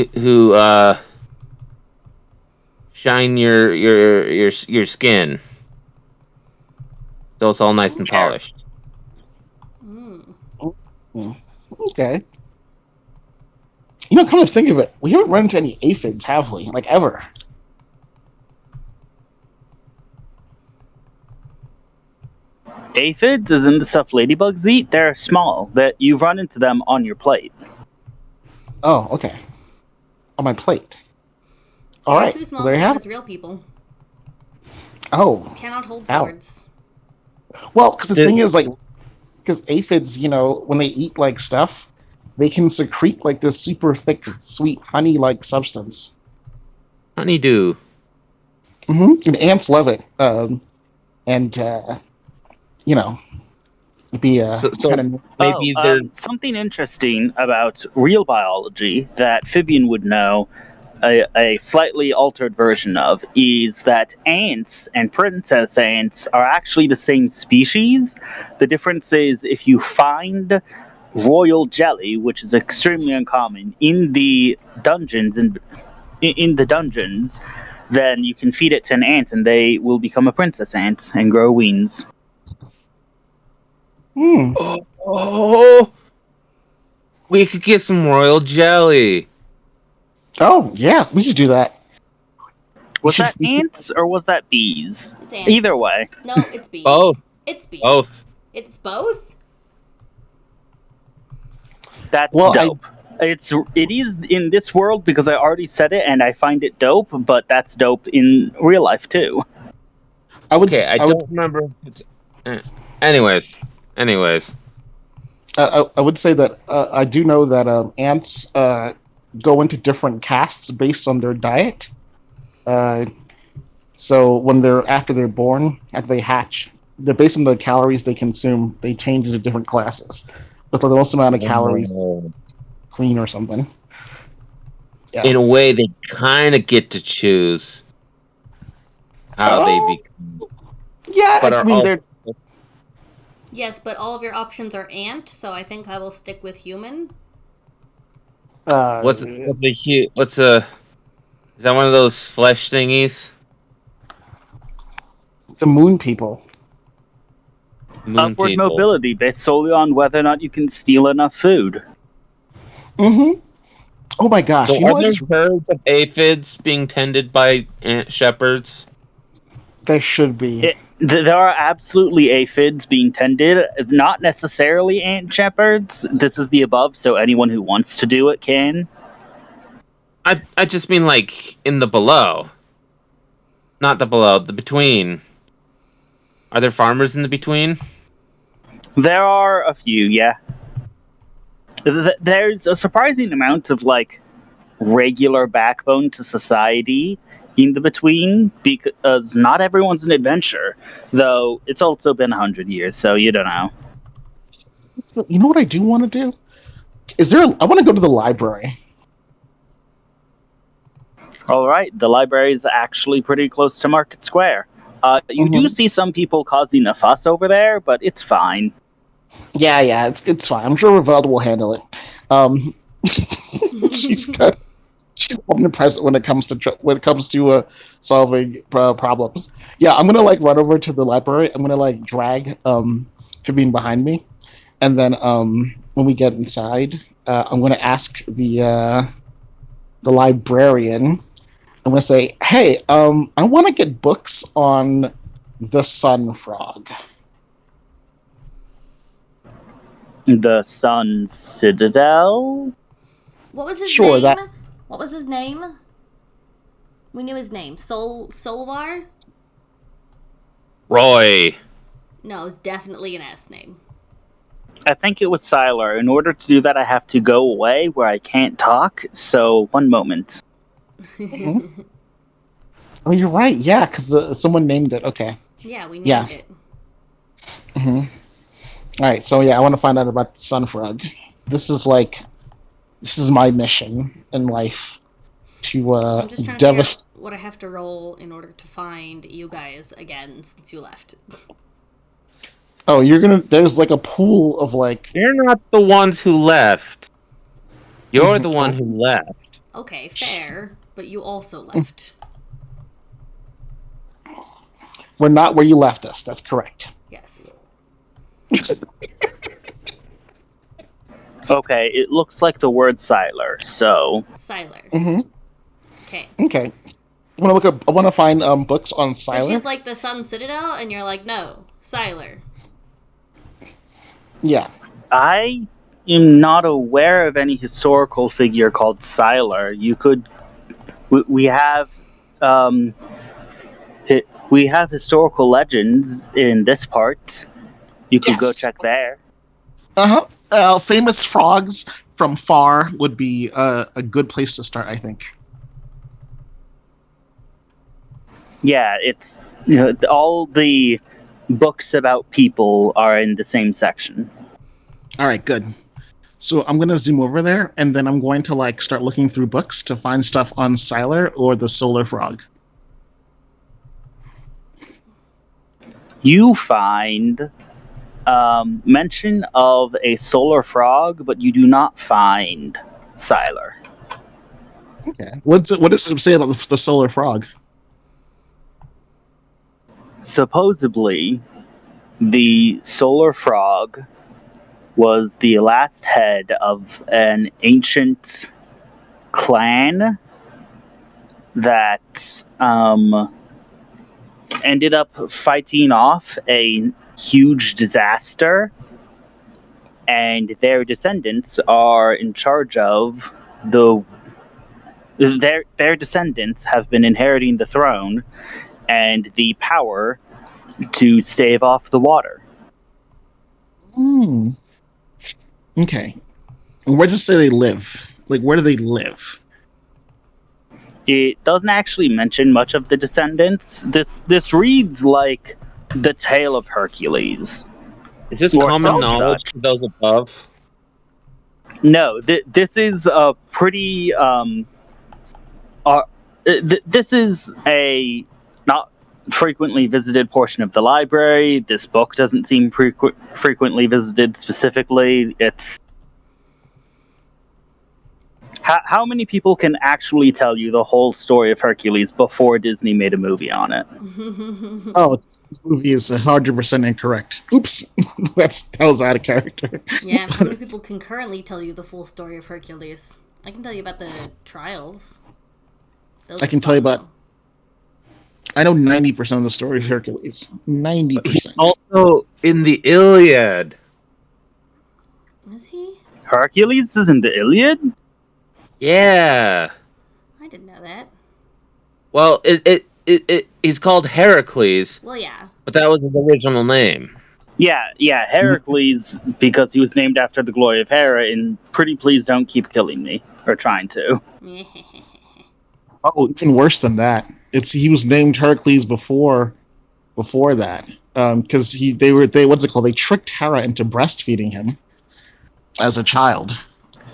who shine your skin, so it's all nice and polished. Okay. You know, come to think of it, we haven't run into any aphids, have we? Like, ever? Aphids, as in the stuff ladybugs eat, they're small. That you run into them on your plate. Oh, okay. On my plate. All They're right. too small Well, there to you live have as it. real people. Oh, Cannot hold Ow. swords. well, because the Did- thing is, like, because aphids, you know, when they eat like stuff, they can secrete like this super thick, sweet honey-like substance. Honeydew. And ants love it. And you know, it'd be So kind of maybe they're Something interesting about real biology that Fibian would know a slightly altered version of is that ants and princess ants are actually the same species. The difference is if you find royal jelly, which is extremely uncommon in the dungeons in the dungeons, then you can feed it to an ant and they will become a princess ant and grow wings. Oh, we could get some royal jelly. Oh yeah, we should do that. Was should- that ants or was that bees? It's ants. Either way. No, it's bees. Both. It's bees. Both. It's both? That's Well, dope. It is in this world because I already said it and I find it dope, but that's dope in real life too. I would. Okay, I would. don't remember. Anyways. I would say that I do know that ants go into different castes based on their diet. So when after they're born, after they hatch, they're based on the calories they consume. They change into different classes with the most amount of calories clean or something. Yeah. In a way, they kind of get to choose how they become. Yeah, But I are mean all- they're Yes, but all of your options are ant, so I think I will stick with human. What's a? Is that one of those flesh thingies? the moon people. Moon Upward people. mobility based solely on whether or not you can steal enough food. Mm-hmm. Oh my gosh! So you know are what? there herds of aphids being tended by ant shepherds? There should be. There are absolutely aphids being tended, not necessarily ant shepherds. This is the above, so anyone who wants to do it can. I just mean like in the below, not the below, the between. Are there farmers in the between? There are a few, yeah. There's a surprising amount of like regular backbone to society in the between because not everyone's an adventurer. Though it's also been 100 years, so you don't know. You know what I do want to do? I want to go to the library. All right, the library is actually pretty close to Market Square. You do see some people causing a fuss over there, but it's fine. Yeah, it's fine. I'm sure Ravelda will handle it. She's omnipresent when it comes to solving problems. Yeah, I'm gonna like run over to the library. I'm gonna like drag Fibine behind me, and then when we get inside, I'm gonna ask the librarian. I'm gonna say, "Hey, I want to get books on the Sun Frog." The Sun Citadel? What was his Sure, name? that- What was his name? We knew his name. Solvar? Roy. No, it was definitely an S name. I think it was Siler. In order to do that, I have to go away where I can't talk, so one moment. Oh, you're right. Yeah, because someone named it. Okay. Yeah, we named Yeah. it. Mm-hmm. All right. So yeah, I want to find out about the Sun Frog. This is my mission in life to I'm just trying to figure devastate. out what I have to roll in order to find you guys again since you left. Oh, there's like a pool of like. You're not the ones who left. You're the one who left. Okay, fair, but you also left. We're not where you left us. That's correct. Yes. Okay, it looks like the word Siler, so Siler. Mm-hmm. Okay. Okay. I want to find books on So Siler. she's like the Sun Citadel, and you're like, no, Siler. Yeah. I am not aware of any historical figure called Siler. You could, we have, we have historical legends in this part. You could go Yes. check there. Uh-huh. Famous frogs from far would be a good place to start, I think. Yeah, it's all the books about people are in the same section. All right, good. So I'm going to zoom over there, and then I'm going to start looking through books to find stuff on Siler or the Solar Frog. You find mention of a solar frog, but you do not find Siler. Okay. What does it say about the Solar Frog? Supposedly, the solar frog was the last head of an ancient clan that ended up fighting off a huge disaster, and their descendants are in charge of their descendants have been inheriting the throne and the power to stave off the water. Hmm. Okay. And where does it say they live? Where do they live? It doesn't actually mention much of the descendants. This reads like the tale of Hercules. Is this Or common some knowledge such. to those above? No, this is a pretty this is a not frequently visited portion of the library. This book doesn't seem frequently visited specifically. It's how many people can actually tell you the whole story of Hercules before Disney made a movie on it? Oh, this movie is 100% incorrect. Oops. that was out of character. Yeah, how many people can currently tell you the full story of Hercules? I can tell you about the trials. Those I can are tell you fun, about- I know 90% of the story of Hercules. 90%. Also in the Iliad. though. Is he? Hercules is in the Iliad? Yeah. I didn't know that. Well, he's called Heracles, Well, yeah. but that was his original name. Yeah, Heracles, because he was named after the glory of Hera in Pretty Please Don't Keep Killing Me, or trying to. Oh, even worse than that. He was named Heracles before that. Because they tricked Hera into breastfeeding him as a child.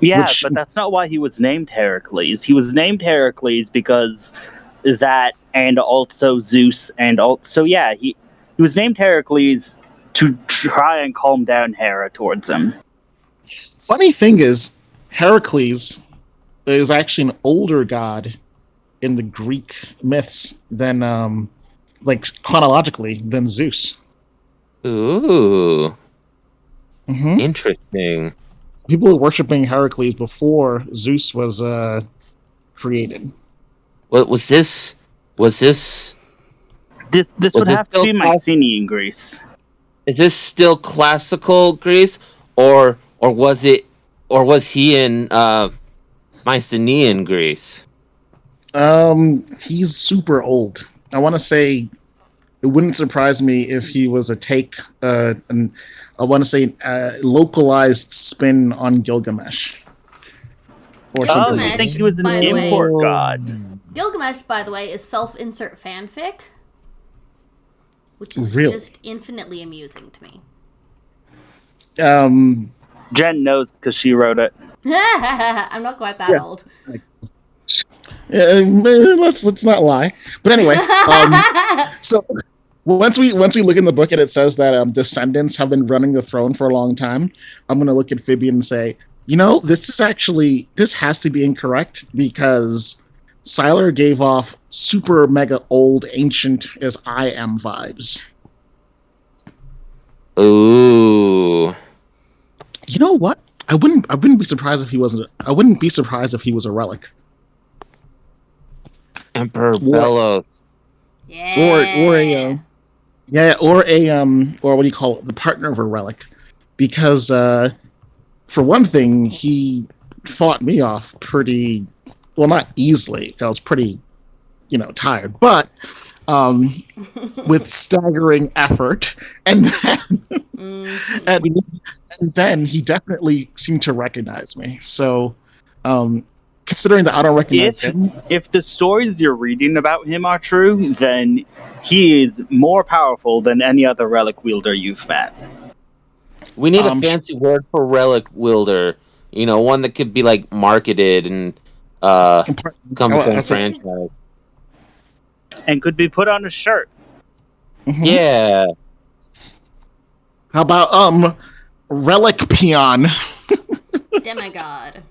Yeah, Which- but that's not why he was named Heracles. He was named Heracles because that, and also Zeus, and also he was named Heracles to try and calm down Hera towards him. Funny thing is, Heracles is actually an older god in the Greek myths than chronologically than Zeus. Ooh, Mm-hmm. interesting. People were worshiping Heracles before Zeus was created. What was this? Was this? This Was would it have to be still Mycenaean Greece. Is this still classical Greece, or was he in Mycenaean Greece? He's super old. I want to say it wouldn't surprise me if he was a localized spin on Gilgamesh. Or Oh, something. you Gilgamesh, think he was an by the way. import god? Gilgamesh, by the way, is self-insert fanfic, which is Really? just infinitely amusing to me. Jen knows because she wrote it. I'm not quite that old. Let's not lie. But anyway, so once we look in the book and it says that descendants have been running the throne for a long time, I'm gonna look at Phoebe and say, This has to be incorrect because Siler gave off super mega old ancient as I am vibes. Ooh. You know what? I wouldn't be surprised if he wasn't. I wouldn't be surprised if he was a relic. Emperor Bellos. Yeah. Or what do you call it? The partner of a relic, because for one thing, he fought me off pretty well, not easily. 'Cause I was pretty, tired, but with staggering effort, and then he definitely seemed to recognize me. So, considering that I don't recognize him, If the stories you're reading about him are true, then he is more powerful than any other relic wielder you've met. We need a fancy word for relic wielder. One that could be like marketed and come from franchise. And could be put on a shirt. Mhm. Yeah. How about relic peon? Demigod.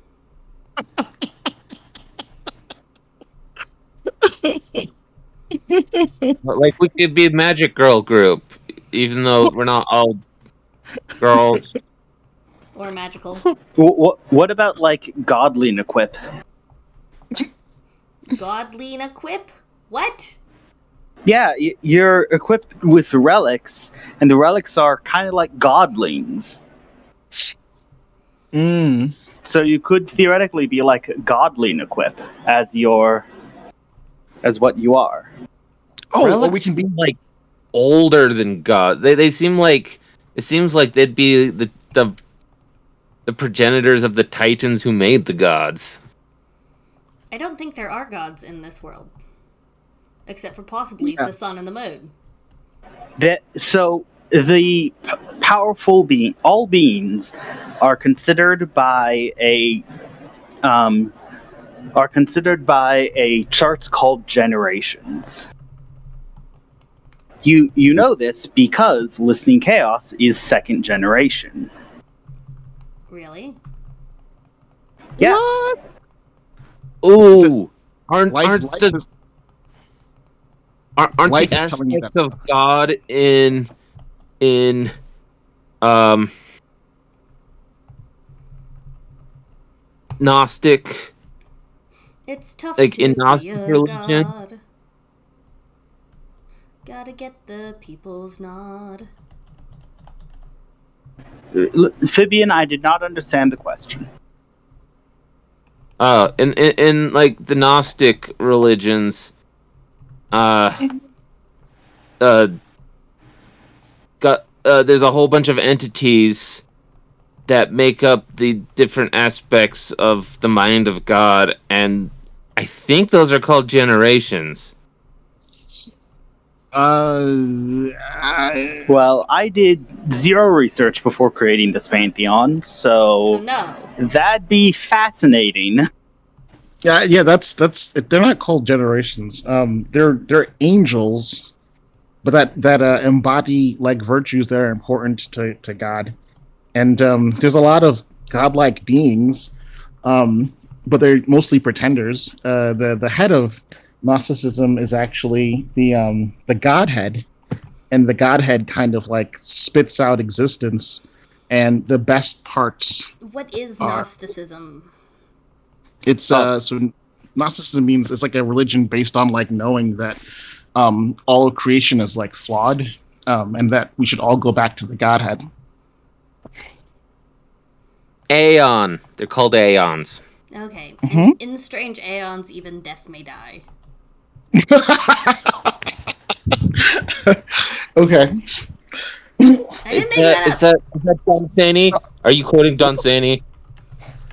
Like we could be a magic girl group, even though we're not all girls. Or magical. What about like Godling equip? Godling equip? What? Yeah, you're equipped with relics, and the relics are kind of like godlings. Mm. So you could theoretically be like Godling equip as what you are. Oh, Relics we can be like older than God. They seem like it seems like they'd be the progenitors of the Titans who made the gods. I don't think there are gods in this world. Except for possibly the sun and the moon. So the powerful all beings are considered by a chart called generations. You know this because Listening Chaos is second generation. Really? Yes. What? Ooh, aren't Life the life is telling you aspects of God in Gnostic? It's tough Like, to in be Gnostic a religion? god. Gotta get the people's nod. Phibian, I did not understand the question. In like the Gnostic religions, there's a whole bunch of entities that make up the different aspects of the mind of God, and I think those are called generations. Well, I did zero research before creating this pantheon, So so no. that'd be fascinating. Yeah. That's they're not called generations. They're angels, but that embody like virtues that are important to God. And there's a lot of godlike beings, but they're mostly pretenders. The head of Gnosticism is actually the Godhead, and the Godhead kind of like spits out existence, and the best parts. What is are- Gnosticism? It's so Gnosticism means it's like a religion based on like knowing that all of creation is like flawed, and that we should all go back to the Godhead. Aeon. They're called aeons. Okay. Mhm. In strange aeons, even death may die. Okay. I didn't make that up. Is that Don Sani? Are you quoting Don Sani?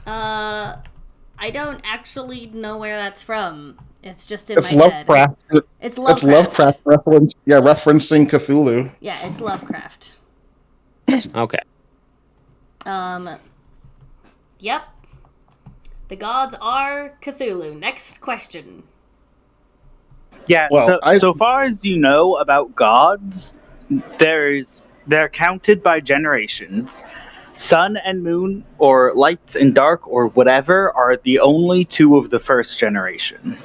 I don't actually know where that's from. It's just in It's my head. Lovecraft. It's It's Lovecraft. Lovecraft reference. Yeah, referencing Cthulhu. Yeah, it's Lovecraft. Okay. Yep. The gods are Cthulhu. Next question. Yeah, Well, so far as you know about gods, they're counted by generations, Sun and moon, or light and dark, or whatever, are the only two of the first generation.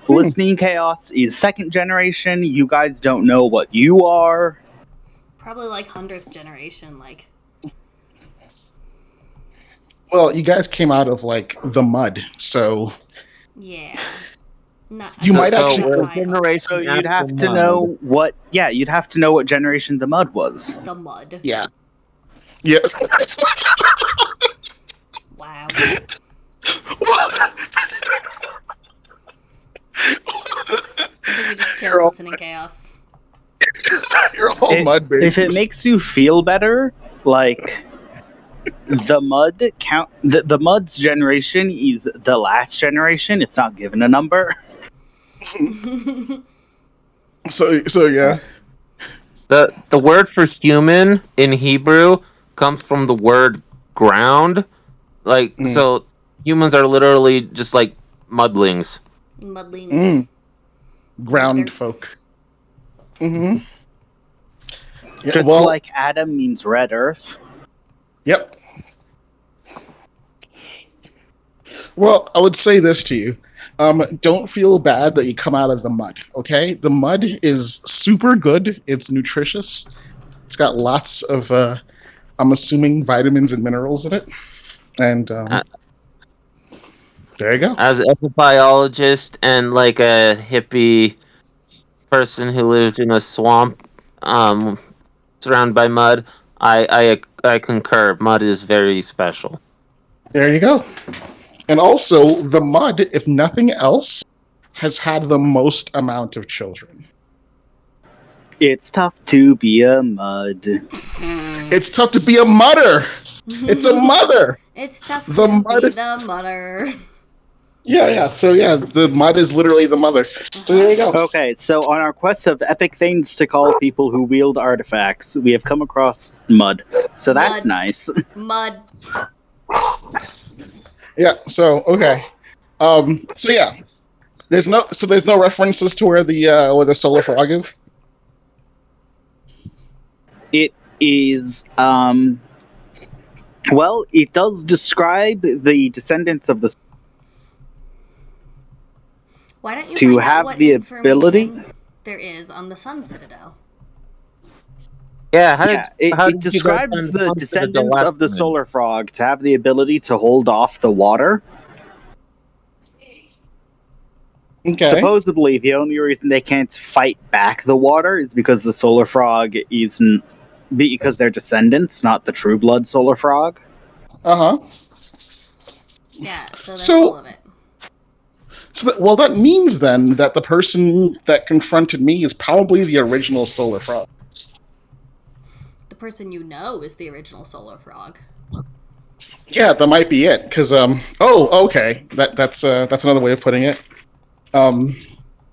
Listening Chaos is second generation. You guys don't know what you are. Probably like 100th generation, like. Well, you guys came out of like the mud, so Yeah. Not, You might not actually- that we're high up. generation So you'd after have to mud. know what. Yeah, you'd have to know what generation the mud was. The mud. yeah. Yes. Wow. I think we just You're killed all- Listening Chaos. You're all mud babies. If it makes you feel better, like the mud count, the mud's generation is the last generation. It's not given a number. So yeah. The word for human in Hebrew comes from the word ground. Like so humans are literally just like mudlings. Mudlings. Ground Muddards. folk. Mm-hmm. Yeah, Just well, like Adam means red earth. yep. Well, I would say this to you. Don't feel bad that you come out of the mud, okay? The mud is super good. It's nutritious. It's got lots of, I'm assuming, vitamins and minerals in it. And there you go. As a biologist and like a hippie person who lived in a swamp, surrounded by mud, I concur. Mud is very special. There you go. And also, the mud, if nothing else, has had the most amount of children. It's tough to be a mud. It's tough to be a mudder. It's a mother. It's tough The to mud be is- the mudder. Yeah. So yeah, the mud is literally the mother. So there you go. Okay, so on our quest of epic things to call people who wield artifacts, we have come across mud. So that's Mud. nice. Mud. Yeah. So okay. So yeah, there's no references to where the solar frog is. It is, well, it does describe the descendants of the. Why don't you To find out have what the information ability- there is on the Sun Citadel? Yeah, Yeah, it describes the descendants of the solar frog to have the ability to hold off the water. Okay. Supposedly, the only reason they can't fight back the water is because the solar frog isn't. Because they're descendants, not the true blood solar frog. Uh huh. Yeah, so they're So- full of it. So that means then that the person that confronted me is probably the original solar frog. The person you know is the original Solar Frog. Yeah, that might be it. Because okay, that's another way of putting it.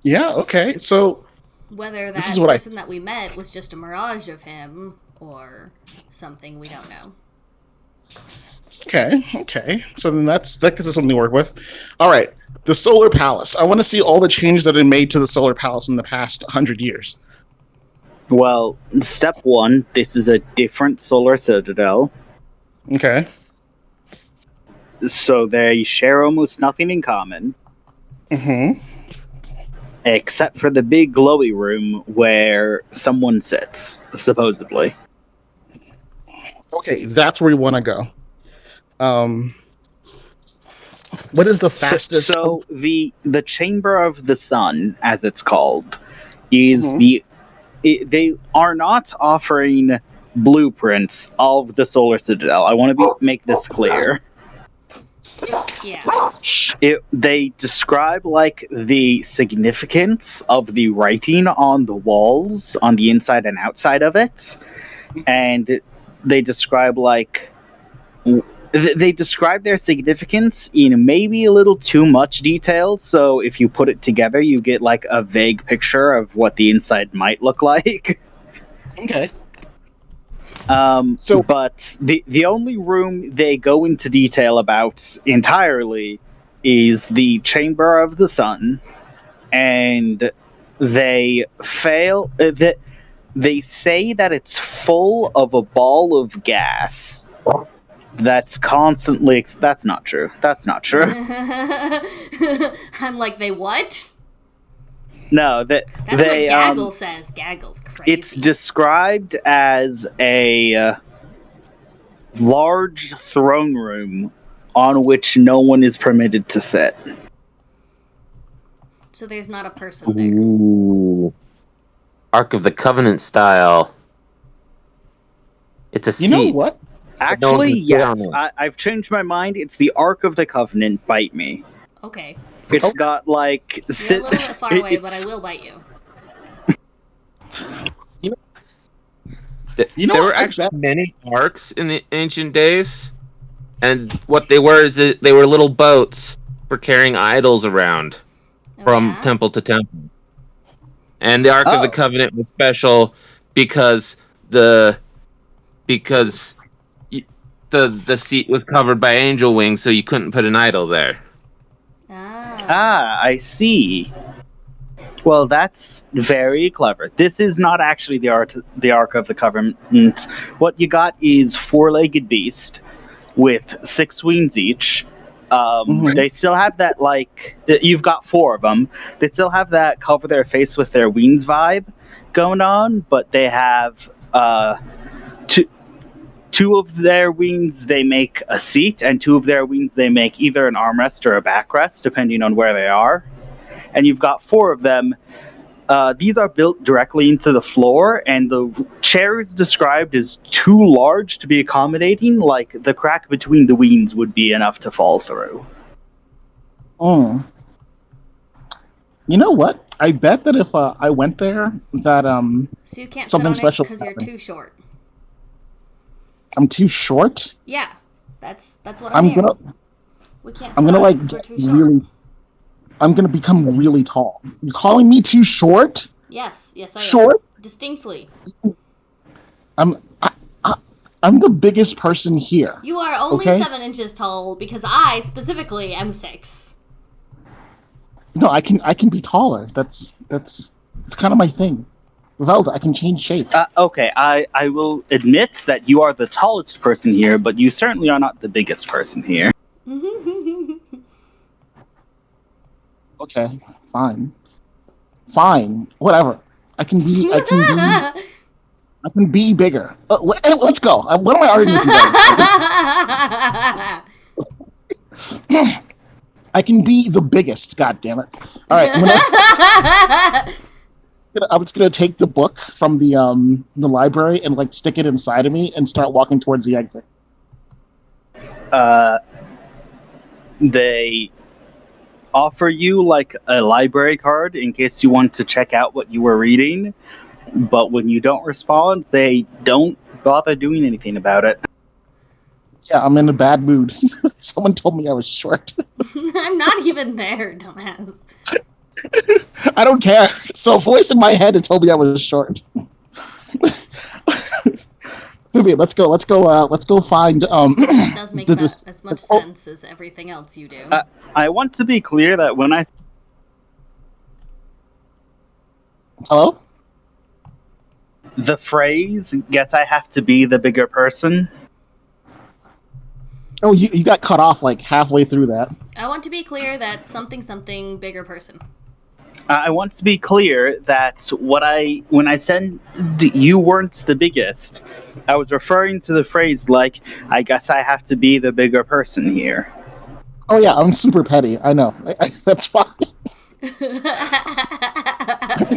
Yeah, okay. So Whether that This is what I- person that we met was just a mirage of him or something, we don't know. okay. So then that gives us something to work with. All right, the Solar Palace. I want to see all the changes that have been made to the Solar Palace in the past 100 years. Well, step one, this is a different solar citadel, Okay. so they share almost nothing in common, Mm-hmm. except for the big glowy room where someone sits, supposedly. Okay, that's where we want to go. What is the fastest? So the Chamber of the Sun, as it's called, is Mhm. they are not offering blueprints of the solar citadel. I want to make this clear. Yeah. They describe like the significance of the writing on the walls on the inside and outside of it, and they describe like they describe their significance in maybe a little too much detail. So if you put it together, you get like a vague picture of what the inside might look like. Okay. So, but the only room they go into detail about entirely is the Chamber of the Sun, and they fail. They say that it's full of a ball of gas that's constantly. That's not true. That's not true. I'm like, they what? No, that That's they. what Gaggle says. Gaggle's crazy. It's described as a large throne room on which no one is permitted to sit. So there's not a person there. Ooh. Ark of the Covenant style. It's a You know seat. what? But no one Actually, can sit on yes, it. I've changed my mind. It's the Ark of the Covenant. Bite me. Okay. It's got like You're a little bit far away, but I it's- will bite you. You know There what? were I actually bet- many arcs in the ancient days, and what they were is that they were little boats for carrying idols around Oh, from yeah? temple to temple. And the Ark of the Oh. Covenant was special because the seat was covered by angel wings, so you couldn't put an idol there. Ah. I see. Well, that's very clever. This is not actually the Ark of the Covenant. What you got is four-legged beast with 6 wings each. Mhm. They still have that, like, you've got 4 of them. They still have that cover their face with their wings vibe going on, but they have two of their wings they make a seat, and 2 of their wings they make either an armrest or a backrest, depending on where they are. And you've got 4 of them. These are built directly into the floor, and the chair is described as too large to be accommodating. Like, the crack between the wings would be enough to fall through. Mm. You know what? I bet that if I went there, that So you can't Something sit on special it because you're happened. too short. I'm too short. Yeah, that's what I'm I'm hearing. gonna We can't. I'm sit gonna on it like 'cause we're get too short. really. I'm gonna become really tall. You're calling me too short? Yes, I am. Short? Distinctly. I'm I'm the biggest person here. You are only Okay. 7 inches tall because I specifically am 6. No, I can be taller. That's kind of my thing. Velda, I can change shape. Okay, I will admit that you are the tallest person here, but you certainly are not the biggest person here. Okay, fine, whatever. I can be bigger. Let's go. What am I arguing with you guys? I can be the biggest. God damn it! All right, I'm just gonna take the book from the library and like stick it inside of me and start walking towards the exit. They offer you like a library card in case you want to check out what you were reading, but when you don't respond, they don't bother doing anything about it. Yeah, I'm in a bad mood. Someone told me I was short. I'm not even there, dumbass. I don't care. So a voice in my head had told me I was short. Vivian, let's go. Let's go find It does make this- as much sense as everything else you do. I want to be clear that when I Hello? the phrase "guess I have to be the bigger person," Oh, you got cut off like halfway through that. I want to be clear that something bigger person. I want to be clear that when I said you weren't the biggest, I was referring to the phrase like, I guess I have to be the bigger person here. Oh yeah, I'm super petty. I know. That's fine.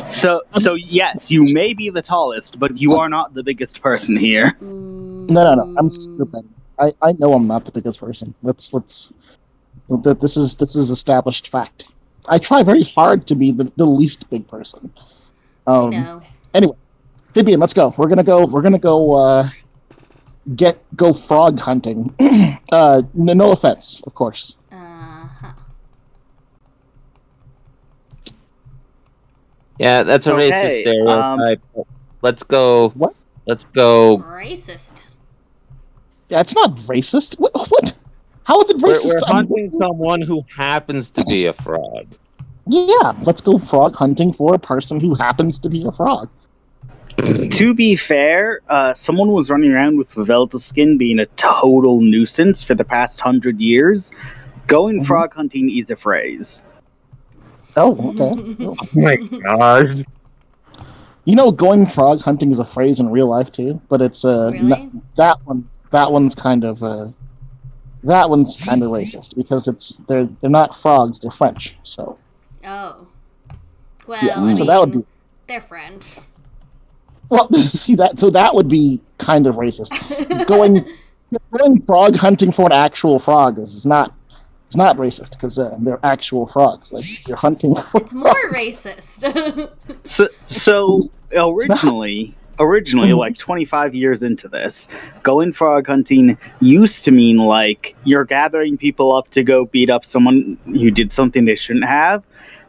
So yes, you may be the tallest, but you are not the biggest person here. No. I'm super petty. I know I'm not the biggest person. Let's this is established fact. I try very hard to be the least big person. No. Anyway, Vivian, let's go. We're gonna go go frog hunting. No offense, of course. Uh-huh. Yeah, that's a Okay, racist stereotype. Let's go. What? Let's go. Racist. Yeah, it's not racist. What? How is it We're racist? hunting someone who happens to be a frog. Yeah, let's go frog hunting for a person who happens to be a frog. To be fair, someone was running around with Velta skin being a total nuisance for the past 100 years. Going frog hunting is a phrase. Oh, okay. Oh my gosh. You know, going frog hunting is a phrase in real life too, but it's Really? that one's kind of racist because they're not frogs, they're French. So Oh. Well, yeah, I so mean, that would be they're French. well. See that, so that would be kind of racist. Going frog hunting for an actual frog is not. It's not racist because they're actual frogs. Like you're hunting. It's more racist. So originally, like 25 years into this, going frog hunting used to mean like you're gathering people up to go beat up someone who did something they shouldn't have.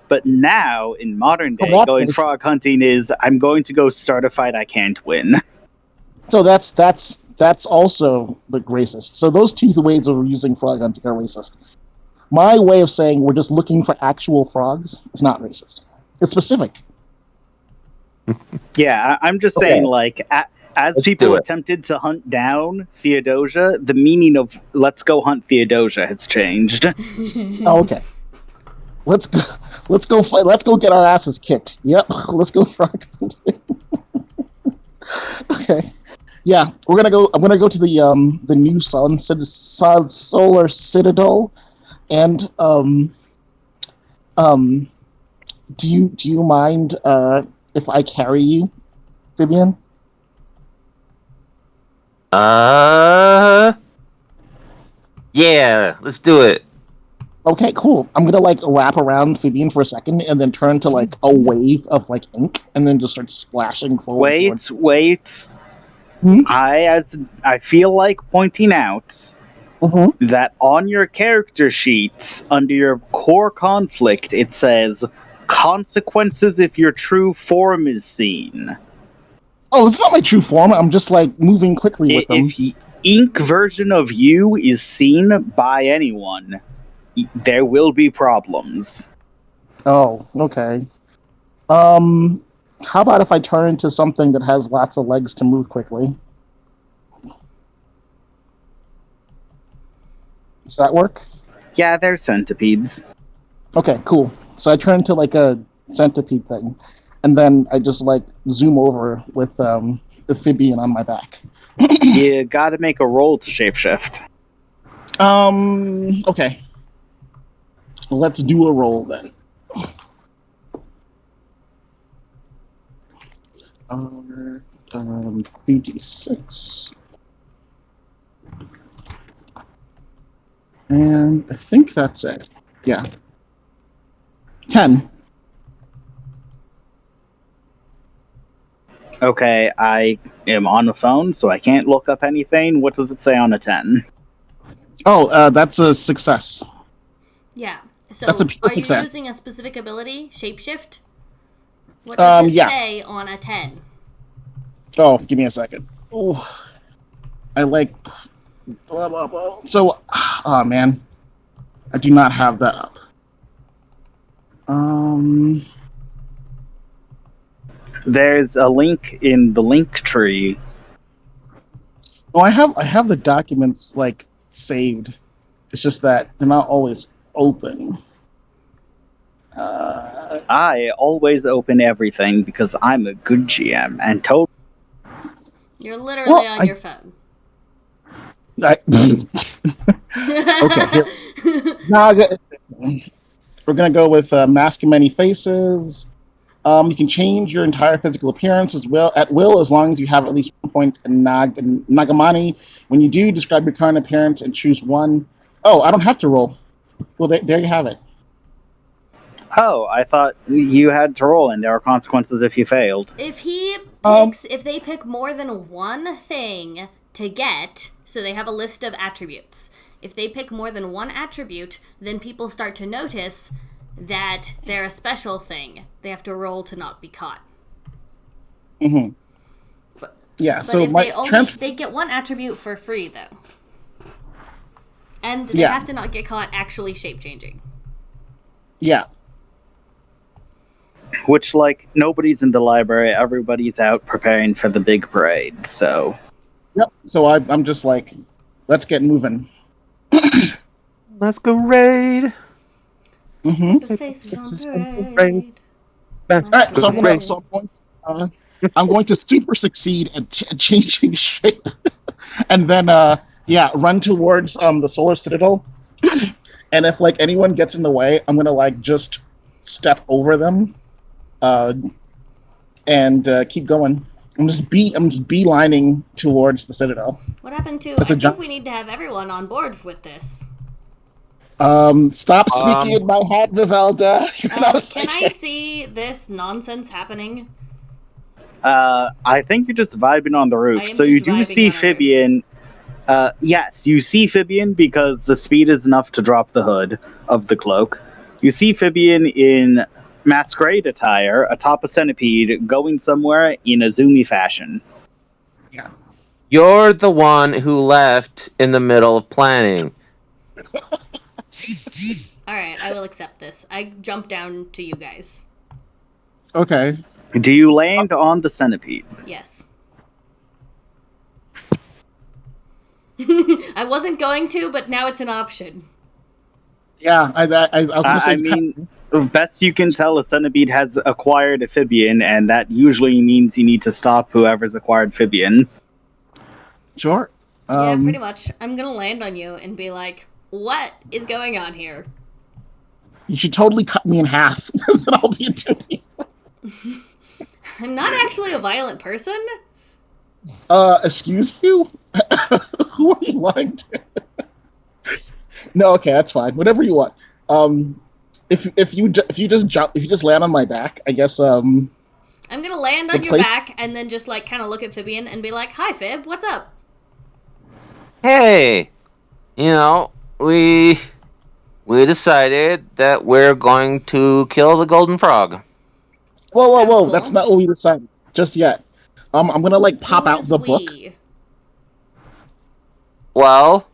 But now, in modern day, that's going racist. frog hunting is I'm going to go start a fight I can't win. So that's also like racist. So those two ways of using frog hunting are racist. My way of saying we're just looking for actual frogs is not racist. It's specific. Yeah, I'm just Okay. saying, like, as Let's people do it. attempted to hunt down Theodosia, the meaning of "let's go hunt Theodosia" has changed. Oh, okay. Let's go fight. Let's go get our asses kicked. Yep. Let's go frog hunting. Okay. Yeah, I'm gonna go to the new solar citadel, and do you mind if I carry you, Vivian? Yeah, let's do it. Okay, cool. I'm gonna like wrap around Vivian for a second, and then turn to like a wave of like ink, and then just start splashing forward. Wait. Hmm? I feel like pointing out Mm-hmm. that on your character sheets, under your core conflict, it says consequences if your true form is seen. Oh, it's not my true form. I'm just like moving quickly with them. If ink version of you is seen by anyone, there will be problems. Oh, okay. How about if I turn into something that has lots of legs to move quickly? Does that work? Yeah, they're centipedes. Okay, cool. So I turn into like a centipede thing, and then I just like zoom over with the Phibian on my back. You gotta make a roll to shapeshift. Okay. Let's do a roll then. 3d6. And I think that's it. Yeah. 10. Okay, I am on the phone, so I can't look up anything. What does it say on a 10? Oh, that's a success. Yeah. So That's a pure are you success. using a specific ability, shapeshift? What does it yeah. say on a 10? Oh, give me a second. Oh, I like. Blah, blah, blah. So, oh man, I do not have that up. There's a link in the link tree. Oh, I have the documents like saved. It's just that they're not always open. I always open everything because I'm a good GM and totally. You're literally on I- your phone. Okay, here. Now we're gonna go with Mask of Many Faces. You can change your entire physical appearance at will as long as you have at least 1 point in Nagamani. When you do, describe your current appearance and choose one. Oh, I don't have to roll. Well, there you have it. Oh, I thought you had to roll and there are consequences if you failed. If they pick more than one thing to get, so they have a list of attributes. If they pick more than one attribute, then people start to notice that they're a special thing. They have to roll to not be caught. Mm-hmm. But Yeah. So if my they get one attribute for free though, and they Yeah. have to not get caught actually shape changing. Yeah. Which, like, nobody's in the library. Everybody's out preparing for the big parade. So, Yep. So I'm just like, let's get moving. Let's go raid. Mm-hmm. The faces on Right. parade. Let's All right. So go raid. I'm going to super succeed at changing shape, and then run towards the Solar Citadel. And if like anyone gets in the way, I'm gonna like just step over them, and keep going. I'm just beelining towards the Citadel. What happened to? That's I a think jump. we need to have everyone on board with this. Stop speaking in my head, Vivalda. You're not a Can I psychic. see this nonsense happening? I think you're just vibing on the I roof. am So you just do vibing see on a roof. Fibian. Yes, you see Fibian because the speed is enough to drop the hood of the cloak. You see Fibian in masquerade attire atop a centipede going somewhere in a zoomy fashion. You're the one who left in the middle of planning. Alright, I will accept this. I jump down to you guys. Okay. Do you land on the centipede? Yes. I wasn't going to, but now it's an option. Yeah, I was gonna say. I mean, best you can tell, a centipede has acquired a Fibian, and that usually means you need to stop whoever's acquired Fibian. Sure. Yeah, pretty much. I'm gonna land on you and be like, what is going on here? You should totally cut me in half. Then I'll be a duty. I'm not actually a violent person. Excuse you? Who are you lying to? No, okay, that's fine. Whatever you want. If you just land on my back, I guess. I'm gonna land on The your place- back and then just like kind of look at Fibian and be like, hi Fib, what's up? Hey, we decided that we're going to kill the golden frog. Whoa! Sounds cool. That's not what we decided just yet. I'm gonna like pop Who out is the book. we? Well,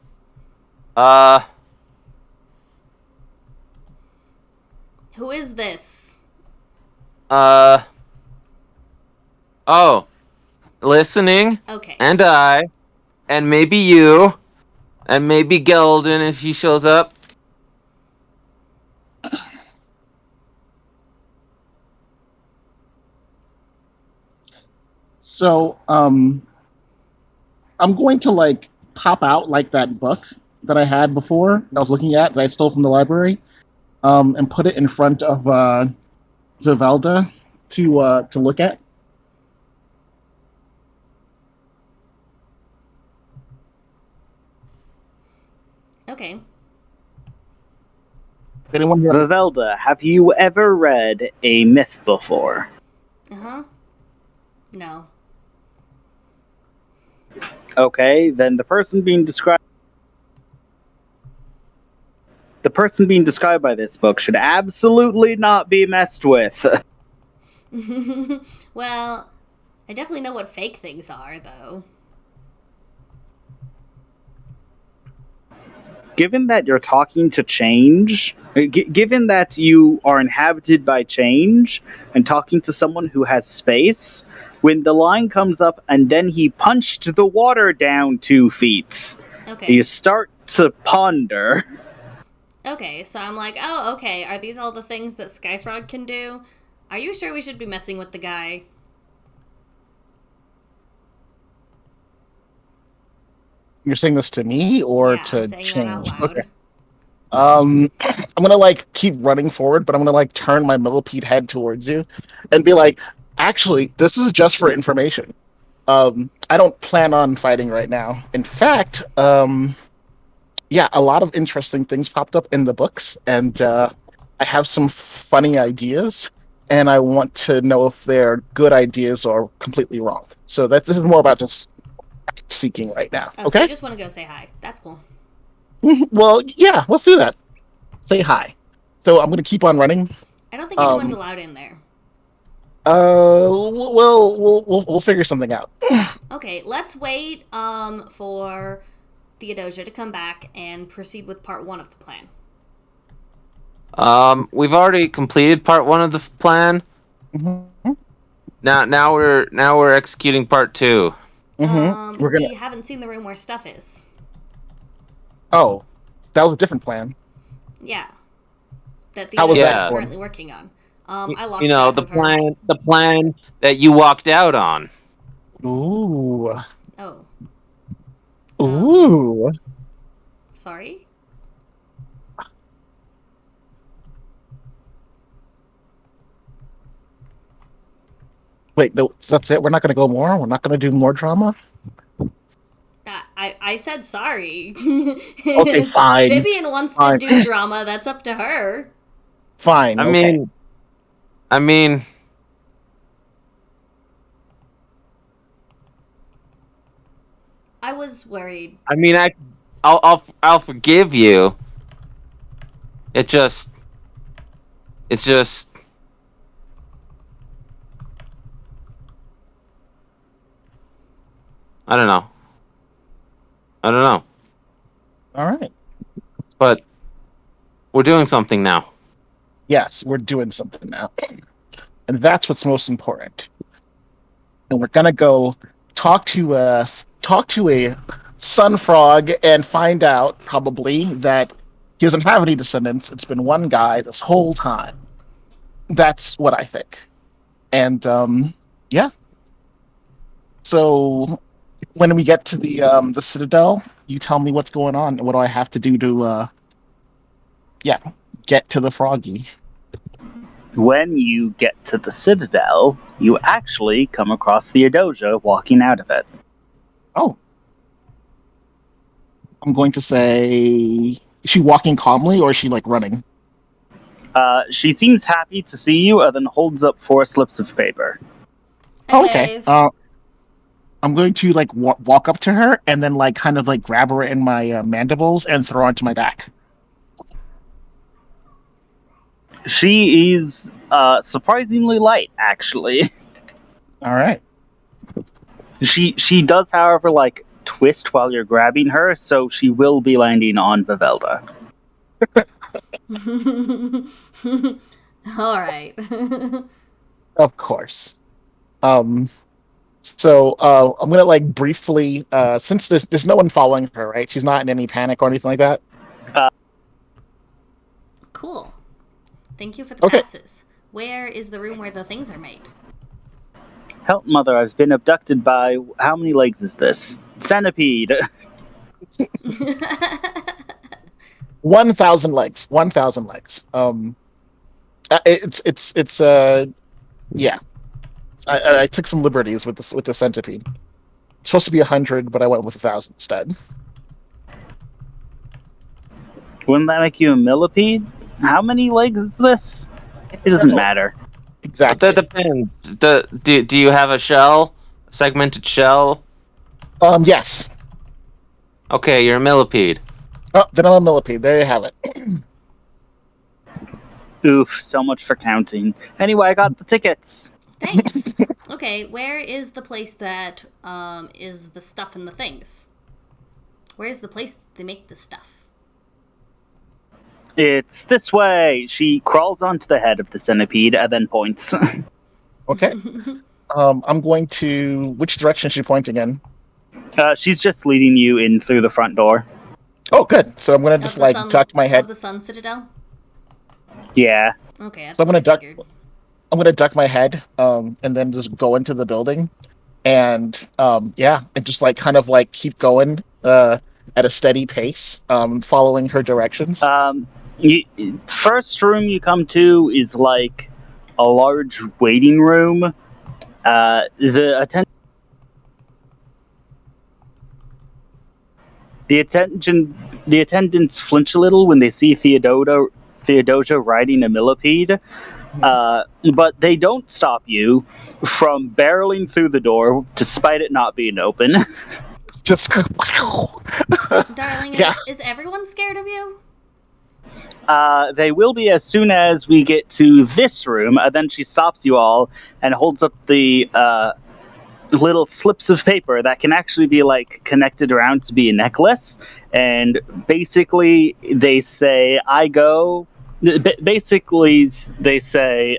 Who is this? oh, listening, Okay. and I, and maybe you, and maybe Gelden if he shows up. So, I'm going to like pop out like that book that I had before that I was looking at that I stole from the library, and put it in front of Vivalda to look at. Okay. Anyone here? Vivelda, have you ever read a myth before? Uh-huh. No. Okay, then the person being described by this book should absolutely not be messed with. Well, I definitely know what fake things are, though. Given that you're talking to change, given that you are inhabited by change and talking to someone who has space, when the line comes up and then he punched the water down 2 feet, Okay. you start to ponder. Okay, so I'm like, oh, okay, are these all the things that Skyfrog can do? Are you sure we should be messing with the guy? You're saying this to me or Yeah, to I'm saying that out change? loud. Okay. I'm gonna like keep running forward, but I'm gonna like turn my millipede head towards you and be like, actually, this is just for information. I don't plan on fighting right now. In fact, yeah, a lot of interesting things popped up in the books, and I have some funny ideas, and I want to know if they're good ideas or completely wrong. So this is more about just seeking right now. Oh, so Okay. you just want to go say hi. That's cool. Well, yeah, let's do that. Say hi. So I'm gonna keep on running. I don't think anyone's allowed in there. We'll figure something out. Okay, let's wait for Theodosia to come back and proceed with part 1 of the plan. We've already completed part 1 of the plan. Mm-hmm. Now we're executing part 2. Mm-hmm. We're gonna. We haven't seen the room where stuff is. Oh, that was a different plan. Yeah. That the How was editor that is for? currently working on. I lost You know, track the of her. plan that you walked out on. Ooh. Oh, Ooh. sorry? Wait, no, that's it. We're not gonna go more. We're not gonna do more drama. I said sorry. Okay, fine. Vivian wants Fine. to do drama. That's up to her. Fine. I Okay. mean, I was worried. I'll forgive you. It's just I don't know. All right. But we're doing something now. Yes, we're doing something now, and that's what's most important. And we're gonna go talk to a sun frog and find out probably that he doesn't have any descendants. It's been one guy this whole time. That's what I think. And yeah. So when we get to the Citadel, you tell me what's going on. What do I have to do to get to the froggy? When you get to the Citadel, you actually come across Theodosia walking out of it. Oh. I'm going to say, is she walking calmly or is she like running? She seems happy to see you and then holds up 4 slips of paper. Oh, okay. I'm going to like walk up to her and then like kind of like grab her in my mandibles and throw her onto my back. She is surprisingly light, actually. All right. She does, however, like twist while you're grabbing her, so she will be landing on Vivelda. All right. Of course. So I'm gonna like briefly since there's no one following her, right? She's not in any panic or anything like that. Cool. Thank you for the Okay. passes. Where is the room where the things are made? Help, mother, I've been abducted by... How many legs is this? Centipede! 1,000 legs. 1,000 legs. It's yeah. I took some liberties with the centipede. It's supposed to be 100, but I went with 1,000 instead. Wouldn't that make you a millipede? How many legs is this? It doesn't matter. Exactly. That depends. Do you have a shell? A segmented shell? Yes. Okay, you're a millipede. Oh, then I'm a millipede. There you have it. Oof, so much for counting. Anyway, I got the tickets. Thanks. Okay, where is the place that is the stuff and the things? Where's the place they make the stuff? It's this way. She crawls onto the head of the centipede and then points. Okay. I'm going to. Which direction is she pointing in? She's just leading you in through the front door. Oh, good. So I'm gonna just like duck my Of head. the Sun Citadel? Yeah. Okay, that's So I'm what gonna I duck. figured. I'm gonna duck my head, and then just go into the building, and yeah, and just like kind of like keep going at a steady pace, following her directions. First room you come to is like a large waiting room. The attendants flinch a little when they see Theodosia riding a millipede, but they don't stop you from barreling through the door despite it not being open. Just wow. Darling, Yeah. is everyone scared of you? They will be as soon as we get to this room, and then she stops you all and holds up the little slips of paper that can actually be like connected around to be a necklace, and basically they say, I go... Basically, they say,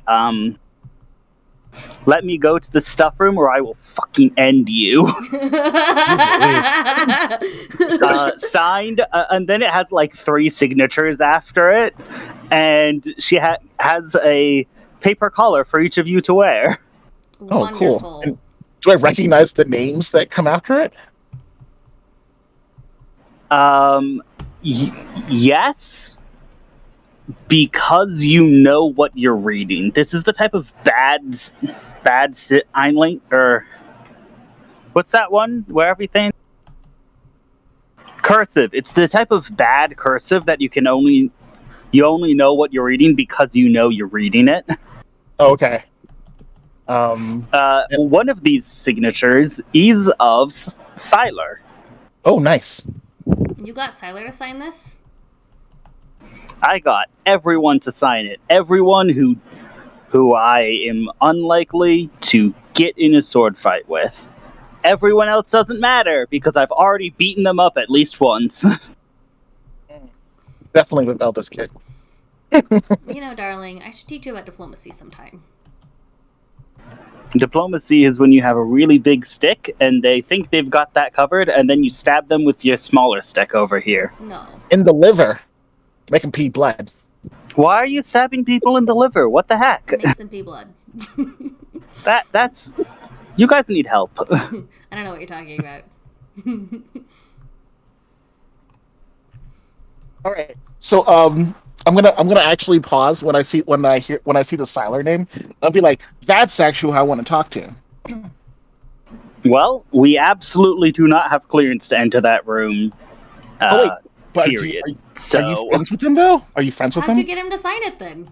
Let me go to the stuff room or I will fucking end you. Signed, and then it has like 3 signatures after it, and she has a paper collar for each of you to wear. Oh, Wonderful. cool. And do I recognize the names that come after it? Yes, because you know what you're reading. This is the type of bad Einling, or what's that one where everything cursive. It's the type of bad cursive that you only know what you're reading because you know you're reading it. Oh, okay. One of these signatures is of Siler. Oh, nice. You got Siler to sign this? I got everyone to sign it. Everyone who I am unlikely to get in a sword fight with. Everyone else doesn't matter because I've already beaten them up at least once. Definitely with Eldest Kid. You know, darling, I should teach you about diplomacy sometime. Diplomacy is when you have a really big stick and they think they've got that covered, and then you stab them with your smaller stick over here. No. In the liver. Make them pee blood. Why are you stabbing people in the liver? What the heck? Makes them pee blood. That's... You guys need help. I don't know what you're talking about. All right. So I'm gonna actually pause when I see the Siler name. I'll be like, that's actually who I want to talk to. Well, we absolutely do not have clearance to enter that room. But period. Are you friends with him though? Are you friends with How'd him? you get him to sign it then?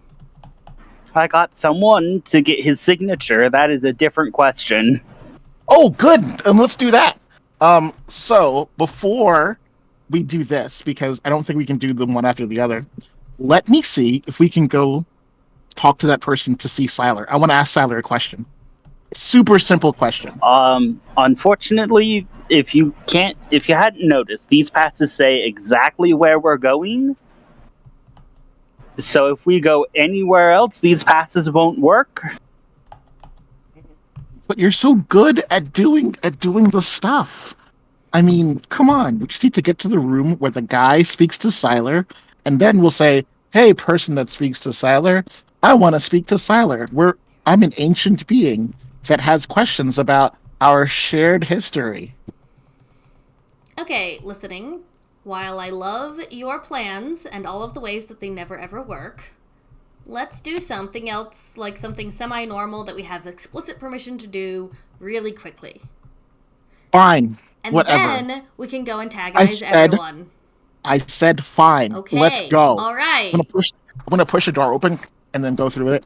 I got someone to get his signature. That is a different question. Oh, good. And let's do that. So before we do this, because I don't think we can do them one after the other, let me see if we can go talk to that person to see Siler. I want to ask Siler a question. Super simple question. Unfortunately, if you hadn't noticed, these passes say exactly where we're going. So if we go anywhere else, these passes won't work. But you're so good at doing the stuff. I mean, come on. We just need to get to the room where the guy speaks to Siler, and then we'll say, "Hey, person that speaks to Siler, I want to speak to Siler. I'm an ancient being that has questions about our shared history." Okay, listening. While I love your plans and all of the ways that they never ever work, let's do something else, like something semi-normal that we have explicit permission to do really quickly. Fine. And Whatever. then we can go antagonize said- everyone. I said fine. Okay. Let's go. All right. I'm gonna push the door open and then go through it.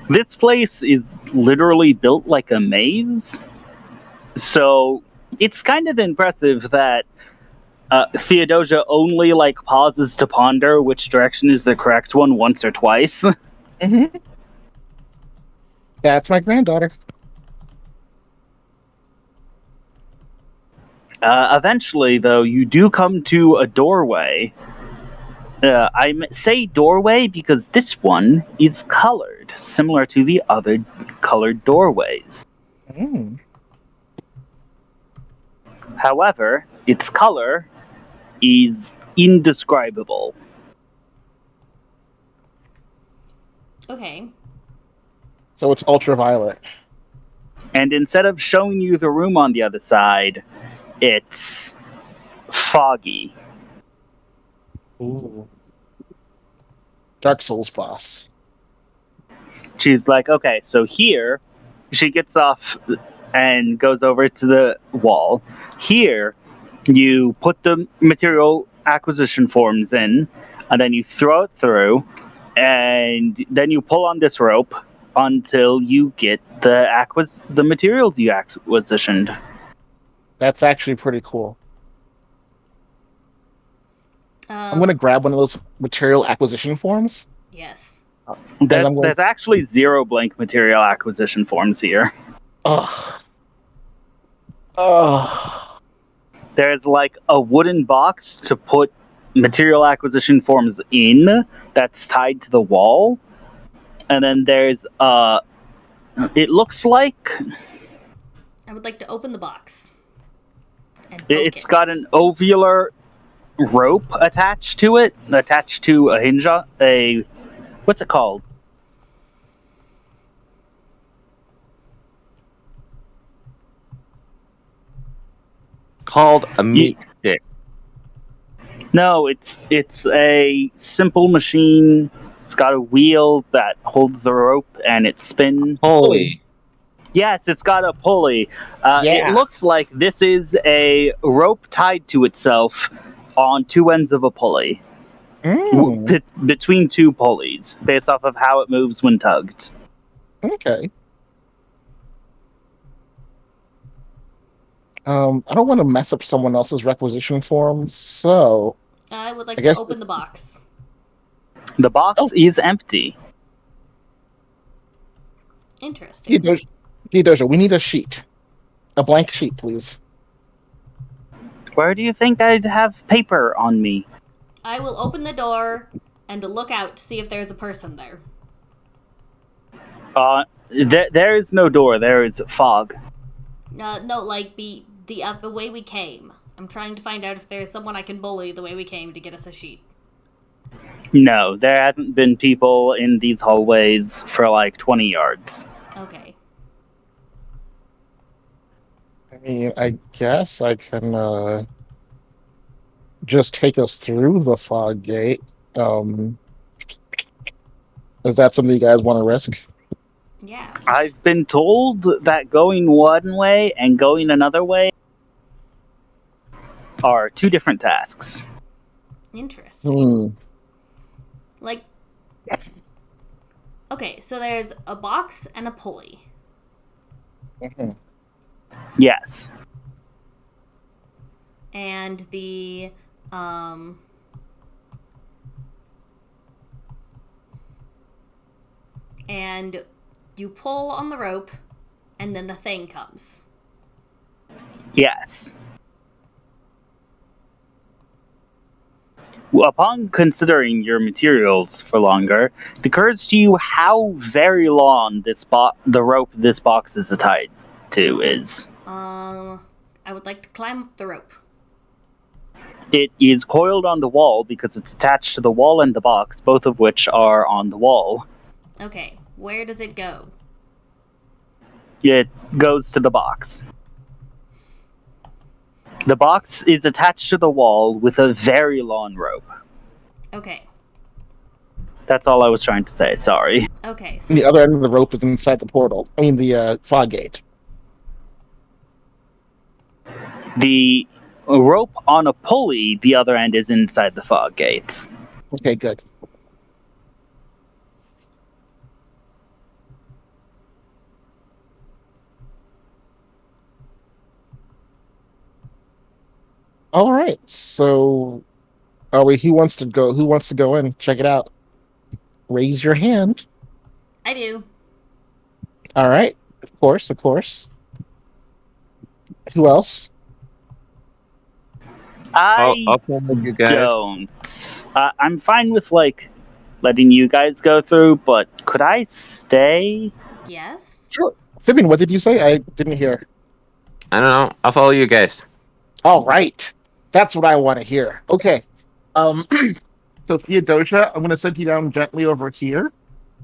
This place is literally built like a maze. So it's kind of impressive that Theodosia only pauses to ponder which direction is the correct one once or twice. Mm-hmm. That's my granddaughter. Eventually, though, you do come to a doorway. I say doorway because this one is colored, similar to the other colored doorways. Mm. However, its color is indescribable. Okay. So it's ultraviolet. And instead of showing you the room on the other side, it's foggy. Ooh. Dark Souls boss. She's like, okay, so here, she gets off and goes over to the wall. Here, you put the material acquisition forms in, and then you throw it through, and then you pull on this rope until you get the materials you acquisitioned. That's actually pretty cool. I'm gonna grab one of those material acquisition forms. Yes. There's actually 0 blank material acquisition forms here. Ugh. There's a wooden box to put material acquisition forms in that's tied to the wall. And then there's it looks like I would like to open the box. And poke it's it. got an ovular rope attached to it, attached to a hinge. What's it called? Called a meat stick. No, it's a simple machine. It's got a wheel that holds the rope and it spins. Holy. Yes, it's got a pulley. Yeah. It looks like this is a rope tied to itself on two ends of a pulley. Between two pulleys, based off of how it moves when tugged. Okay. I don't want to mess up someone else's requisition form, so I would like I guess- to open the box. The box is empty. Interesting. Theodosia, we need a sheet. A blank sheet, please. Where do you think I'd have paper on me? I will open the door and look out to see if there's a person there. There is no door. There is fog. No, like the way we came. I'm trying to find out if there's someone I can bully the way we came to get us a sheet. No, there hasn't been people in these hallways for like 20 yards. Okay. I mean, I guess I can just take us through the fog gate. Is that something you guys want to risk? Yeah. I've been told that going one way and going another way are two different tasks. Interesting. Like, okay, so there's a box and a pulley. Mhm. Yes. And the, and you pull on the rope, and then the thing comes. Yes. Well, upon considering your materials for longer, it occurs to you how very long the rope this box is tied to is. I would like to climb up the rope. It is coiled on the wall because it's attached to the wall and the box, both of which are on the wall. Okay, where does it go? It goes to the box. The box is attached to the wall with a very long rope. Okay. That's all I was trying to say, sorry. Okay, so The other end of the rope is inside the portal. I mean, the fog gate. The rope on a pulley, the other end is inside the fog gate. Okay, good. All right. So, who wants to go? Who wants to go in? Check it out. Raise your hand. I do. All right. Of course. Who else? I'll come with you guys. don't. I'm fine with, letting you guys go through, but could I stay? Yes? Sure. Vivian, what did you say? I didn't hear. I don't know. I'll follow you guys. All right. That's what I want to hear. Okay. So Theodosia, I'm going to send you down gently over here.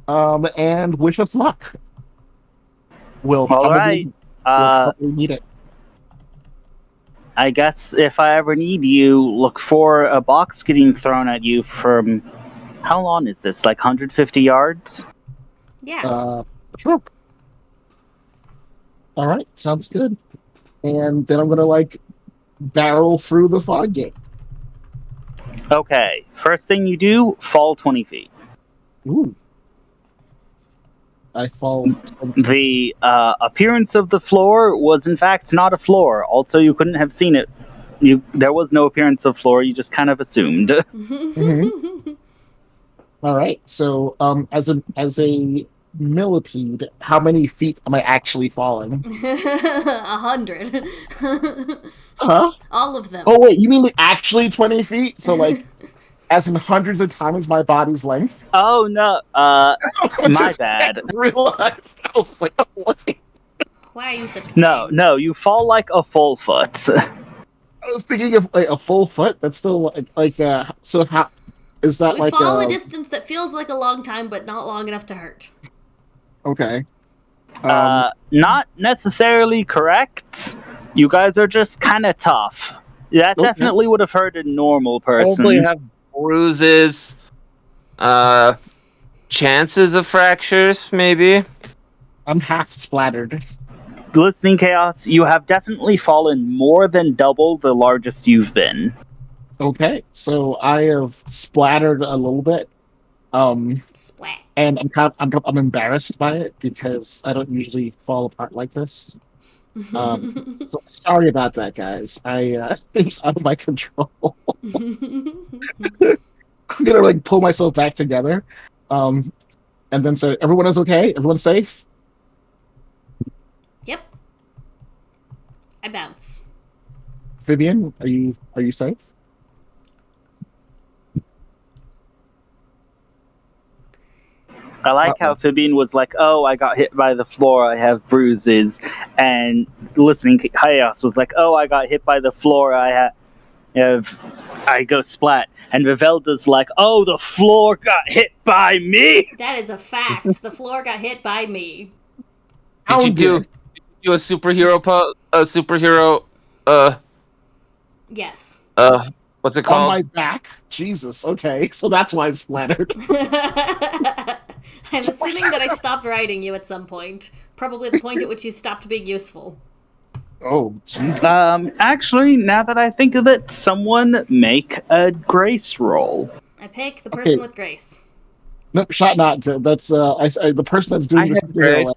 And wish us luck. We'll All right. probably need it. I guess if I ever need you, look for a box getting thrown at you from... How long is this? 150 yards? Yeah. Sure. All right. Sounds good. And then I'm going to, barrel through the fog gate. Okay. First thing you do, fall 20 feet. Ooh. I fall. The appearance of the floor was in fact not a floor. Also, you couldn't have seen it. There was no appearance of floor. You just kind of assumed. All right. So, as a millipede, how many feet am I actually falling? 100. Huh? All of them. Oh wait, you mean actually 20 feet? So As in hundreds of times my body's length. Oh no, I my bad. Realized. I was just like, oh, wait. Why are you such a No, pain? no, you fall like a full foot. I was thinking of like a full foot. That's still so how is that We like fall a distance that feels like a long time, but not long enough to hurt. okay? Not necessarily correct. You guys are just kind of tough. That Okay. definitely would have hurt a normal Probably person. have bruises, chances of fractures, maybe. I'm half splattered. Glistening Chaos, you have definitely fallen more than double the largest you've been. Okay, so I have splattered a little bit, Splat. and I'm embarrassed by it because I don't usually fall apart like this. So sorry about that, guys. It was out of my control. I'm gonna like pull myself back together, and then so everyone is okay. Everyone's safe. Yep. I bounce. Vivian, are you safe? I like how Fabian was like, "Oh, I got hit by the floor. I have bruises," and Listening Chaos was like, "Oh, I got hit by the floor. I go splat." And Vivelda's like, "Oh, the floor got hit by me." That is a fact. The floor got hit by me. Did you do a superhero Yes. what's it On called? my back? Jesus. Okay, so that's why it's splattered. I'm assuming that I stopped riding you at some point. Probably the point at which you stopped being useful. Oh, Jesus. Actually, now that I think of it, someone make a grace roll. I pick the person Okay. with grace. No, shot not. That's the person that's doing I the have superhero. grace.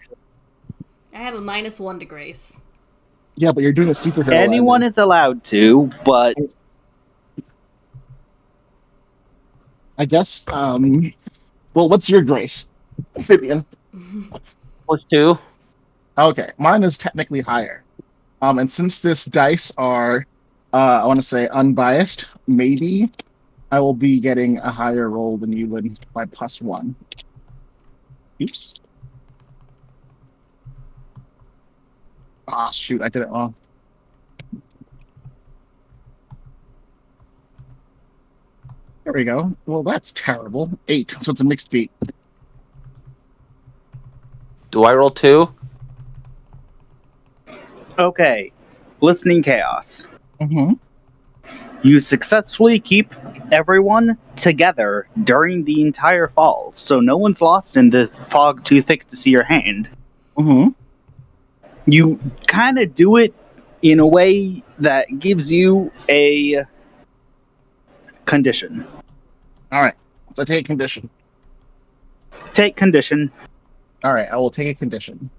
I have a -1 to grace. Yeah, but you're doing a superhero. Anyone is allowed to, but I guess. Well, what's your grace, Vivian? +2. Okay, mine is technically higher. And since this dice are, I want to say unbiased, maybe I will be getting a higher roll than you would by +1. Oops. Ah, shoot! I did it wrong. There we go. Well, that's terrible. 8, so it's a mixed beat. Do I roll 2? okay. Listening Chaos. Mm-hmm. You successfully keep everyone together during the entire fall, so no one's lost in the fog too thick to see your hand. Mm-hmm. You kind of do it in a way that gives you a condition. All right. So take a condition. Take condition. All right, I will take a condition.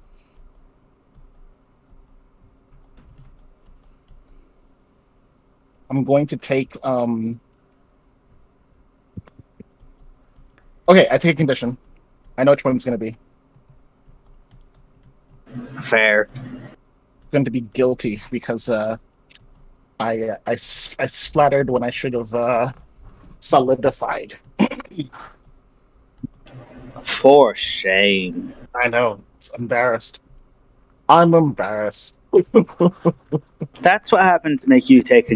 I'm going to take Okay, I take a condition. I know which one it's going to be. Fair. It's going to be guilty because I splattered when I should have solidified. For shame. I know. It's embarrassed. I'm embarrassed. That's what happened to make you take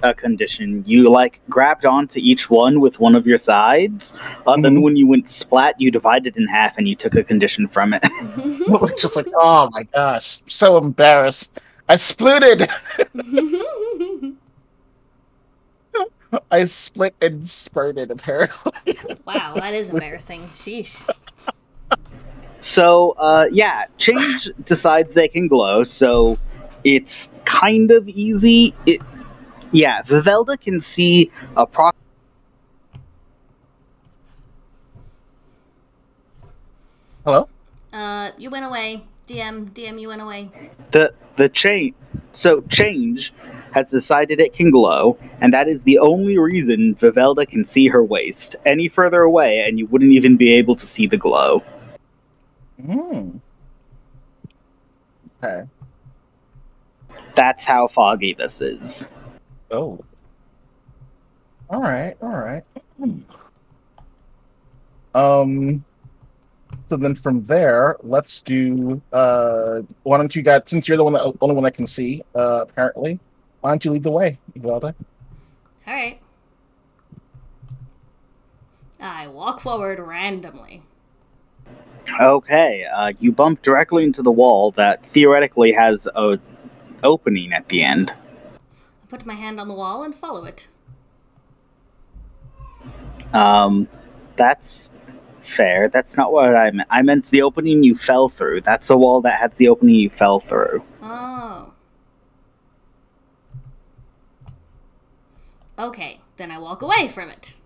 a condition. You like grabbed onto each one with one of your sides. Then Mhm. when you went splat, you divided in half and you took a condition from it. Just like, oh my gosh, I'm so embarrassed. I splooted. I split and spurted, apparently. Wow, that is embarrassing. Sheesh. So, yeah, Change decides they can glow, so it's kind of easy. Yeah, Vivelda can see Hello? You went away. DM, you went away. the change. So Change has decided it can glow, and that is the only reason Vivelda can see her waist. Any further away, and you wouldn't even be able to see the glow. Okay. That's how foggy this is. Oh. All right. So then from there, let's do. Why don't you guys, since you're the only one that can see, apparently, why don't you lead the way, Evalda? All right. I walk forward randomly. Okay, you bump directly into the wall that theoretically has a opening at the end. I put my hand on the wall and follow it. That's fair. That's not what I meant. I meant the opening you fell through. That's the wall that has the opening you fell through. Oh. Okay, then I walk away from it.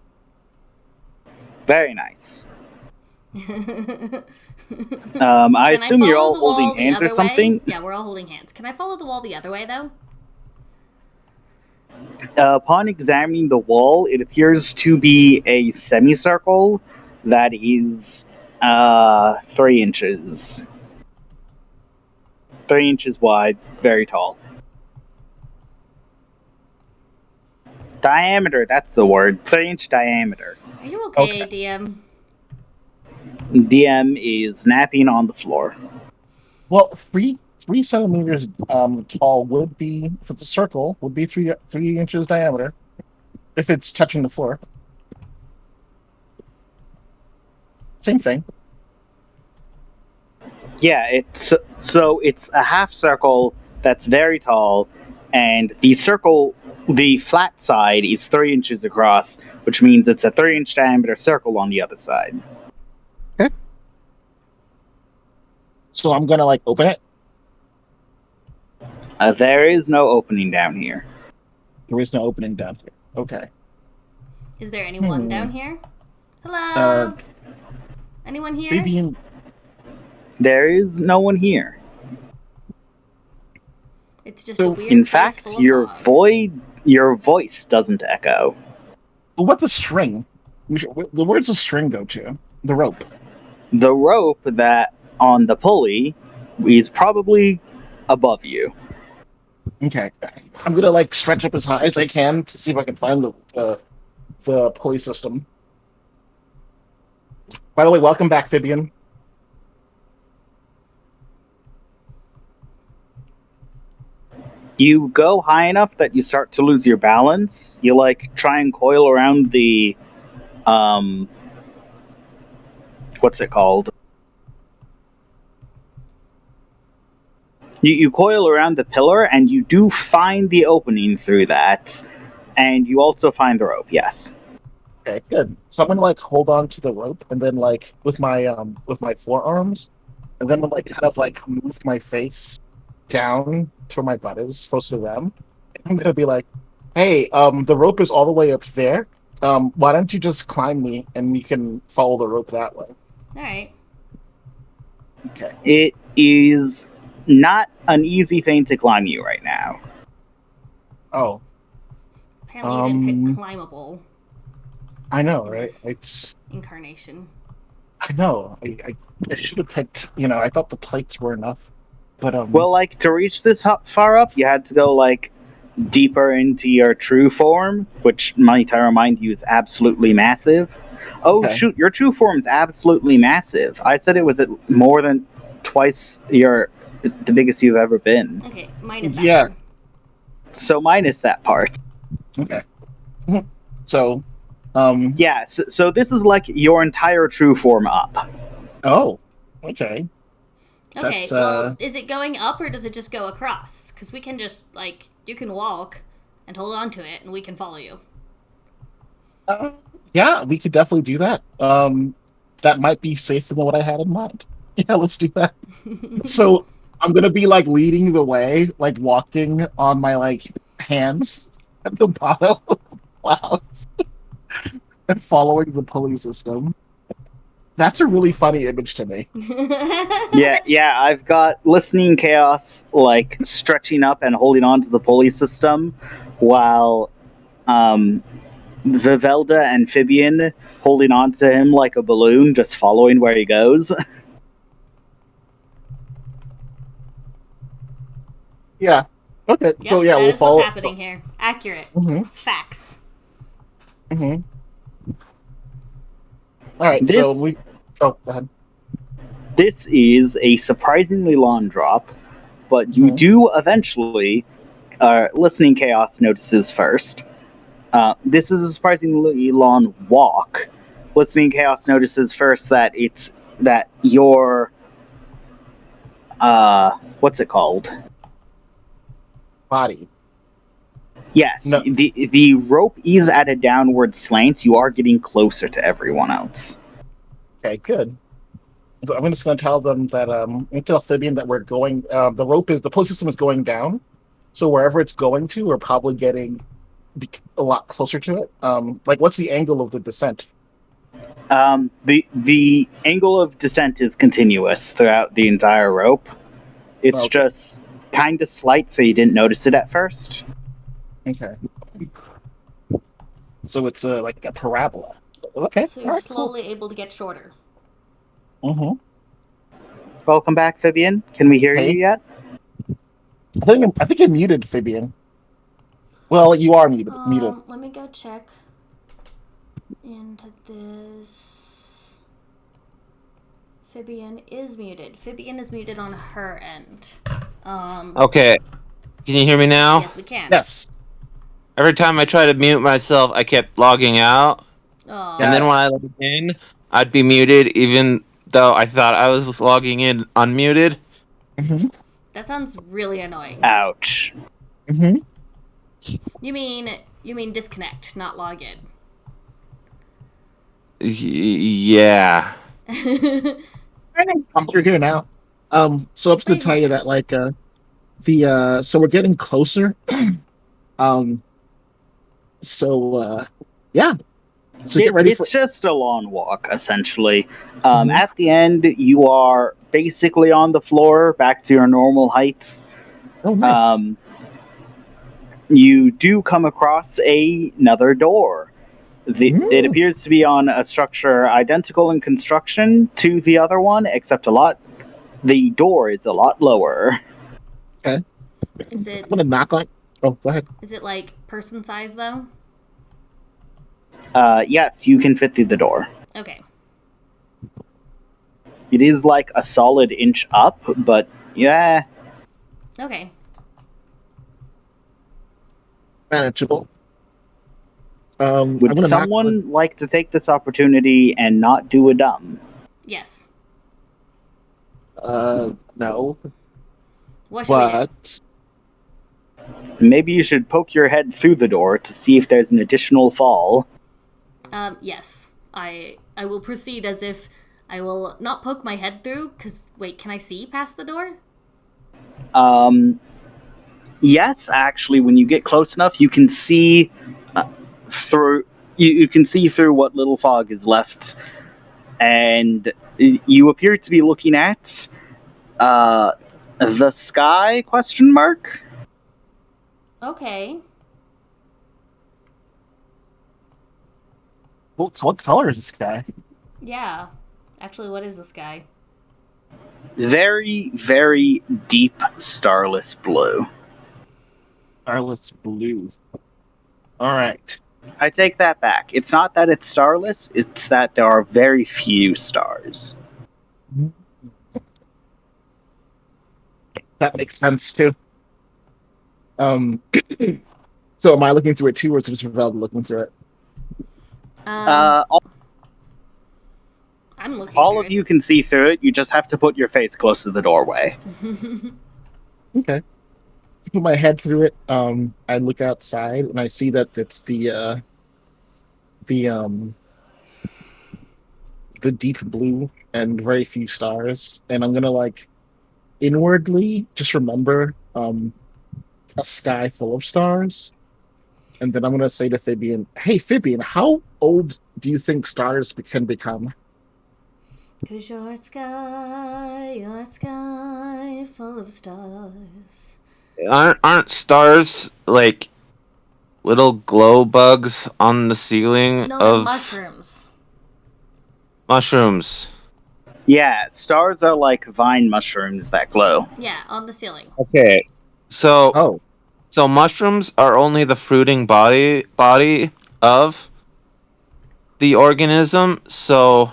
Very nice. I Can assume you're follow all the wall holding the hands or other something. way? Yeah, we're all holding hands. Can I follow the wall the other way, though? Upon examining the wall, it appears to be a semicircle that is 3 inches. 3 inches wide, very tall. Diameter, that's the word. 3-inch diameter. Are you okay, Okay. DM? DM is napping on the floor. Well, 3 centimeters tall would be, if it's a circle, would be 3 inches diameter. If it's touching the floor. Same thing. Yeah, it's a half circle that's very tall, and the flat side is 3 inches across, which means it's a 3-inch diameter circle on the other side. So I'm gonna like open it. There is no opening down here. There is no opening down here. Okay. Is there anyone down here? Hello? Uh, Anyone here? Fabian, There is no one here. It's just So, a weird In place fact, full of fog. your voice doesn't echo. what's a string? Where's the string go to? The rope. The rope that on the pulley is probably above you. Okay. I'm gonna like stretch up as high as I can to see if I can find the pulley system. By the way, welcome back, Fabian. You go high enough that you start to lose your balance. You like try and coil around the what's it called? You coil around the pillar and you do find the opening through that, and you also find the rope. Yes. Okay, good. So I'm gonna like hold on to the rope and then like with my forearms, and then like kind of like move my face down to where my butt is, close to them. I'm gonna be like, "Hey, the rope is all the way up there. Why don't you just climb me and we can follow the rope that way?" Alright. Okay. It is not an easy thing to climb you right now. Oh, Apparently you didn't pick climbable I know, in right? this It's incarnation. I know. I should have picked. I thought the plates were enough, but Well, like to reach this far up, you had to go like deeper into your true form, which might I remind you is absolutely massive. Oh Okay. shoot, your true form is absolutely massive. I said it was at more than twice the biggest you've ever been. Okay, minus that. Yeah. one. So minus that part. okay. So, Yeah, so this is like your entire true form up. oh, okay. Okay, That's, well, is it going up or does it just go across? Because we can just, like, you can walk and hold on to it and we can follow you. Yeah, we could definitely do that. That might be safer than what I had in mind. Yeah, let's do that. So I'm gonna be like leading the way, like walking on my like hands at the bottom of the clouds and following the pulley system. That's a really funny image to me. Yeah, I've got listening chaos like stretching up and holding on to the pulley system, while Vivelda and Fibian holding on to him like a balloon, just following where he goes. Yeah. Okay. Yep, So yeah, that we'll is follow. what's happening here. Accurate. Mhm. Facts. Mhm. All right, This- so we. Oh, go ahead. This is a surprisingly long drop, but you Mhm. do eventually. Listening Chaos notices first. This is a surprisingly long walk. Listening Chaos notices first that your what's it called? Body. Yes, No. the rope is at a downward slant. You are getting closer to everyone else. Okay, good. So I'm just going to tell them that tell Fibian that we're going. The pulley system is going down, so wherever it's going to, we're probably getting a lot closer to it. Like, what's the angle of the descent? The angle of descent is continuous throughout the entire rope. It's Okay. just kind of slight, so you didn't notice it at first. Okay. So it's like a parabola. Okay. So you're all right, slowly able to get shorter. Cool. Mm-hmm. Welcome back, Vivian. Can we hear Hey. you yet? I think you're muted, Fibian. Well, you are muted. Let me go check into this. Fibian is muted. Fibian is muted on her end. Okay. Can you hear me now? Yes, we can. Yes. Every time I try to mute myself, I kept logging out. Aw. And then when I logged in, I'd be muted even though I thought I was logging in unmuted. Mm-hmm. That sounds really annoying. Ouch. Mm-hmm. You mean disconnect, not log in. Yeah. I'm through here now. So I'm just gonna tell you that so we're getting closer. Yeah. So get ready It's just a long walk, essentially. At the end, you are basically on the floor, back to your normal heights. Oh, nice. You do come across another door. It appears to be on a structure identical in construction to the other one, except the door is a lot lower. Is it I'm gonna knock on. Oh, go ahead. is it like person size though? Yes, you can fit through the door. Okay. It is like a solid inch up, but yeah. Okay. Manageable. Would I'm gonna knock someone like to take this opportunity and not do a dumb? Yes. No, What should we do? but Maybe you should poke your head through the door to see if there's an additional fall. Yes. I will proceed as if I will not poke my head through, because, wait, can I see past the door? Yes, actually, when you get close enough, you can see through. You can see through what little fog is left, and you appear to be looking at the sky? Question mark. Okay. what color is this guy? Yeah. Actually, what is this guy? Very, very deep starless blue. Starless blue. All right. I take that back. It's not that it's starless, it's that there are very few stars. That makes sense too. So am I looking through it too, or is it just Velda looking through it? All I'm looking all through of you can see through it, you just have to put your face close to the doorway. it. Okay. I put my head through it. I look outside and I see that it's the deep blue and very few stars. And I'm gonna inwardly just remember a sky full of stars. And then I'm gonna say to Fibian, "Hey, Fibian, how old do you think stars can become?" 'Cause your sky full of stars. Aren't stars like little glow bugs on the ceiling No, they're of mushrooms. mushrooms? Yeah, stars are like vine mushrooms that glow. Yeah, on the ceiling. Okay. So Oh, mushrooms are only the fruiting body of the organism, so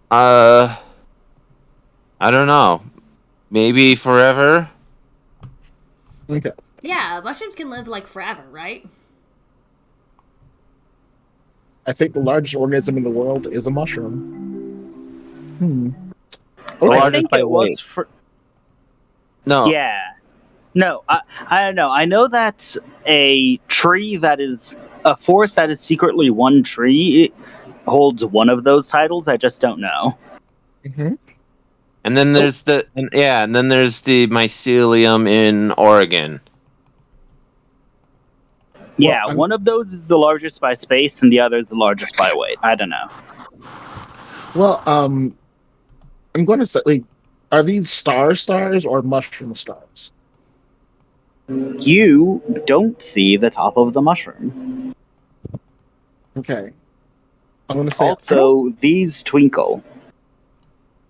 I don't know. Maybe forever? Okay. Yeah, mushrooms can live like forever, right? I think the largest organism in the world is a mushroom. I Okay. Largest think by it was weight. for. No. Yeah. No, I don't know. I know that a tree that is a forest that is secretly one tree holds one of those titles. I just don't know. Mhm. And then there's the mycelium in Oregon. Yeah, I'm- one of those is the largest by space, and the other is the largest by weight. I don't know. Well, I'm going to say, like, are these stars or mushroom stars? You don't see the top of the mushroom. Okay. I'm going to say, Also, these twinkle.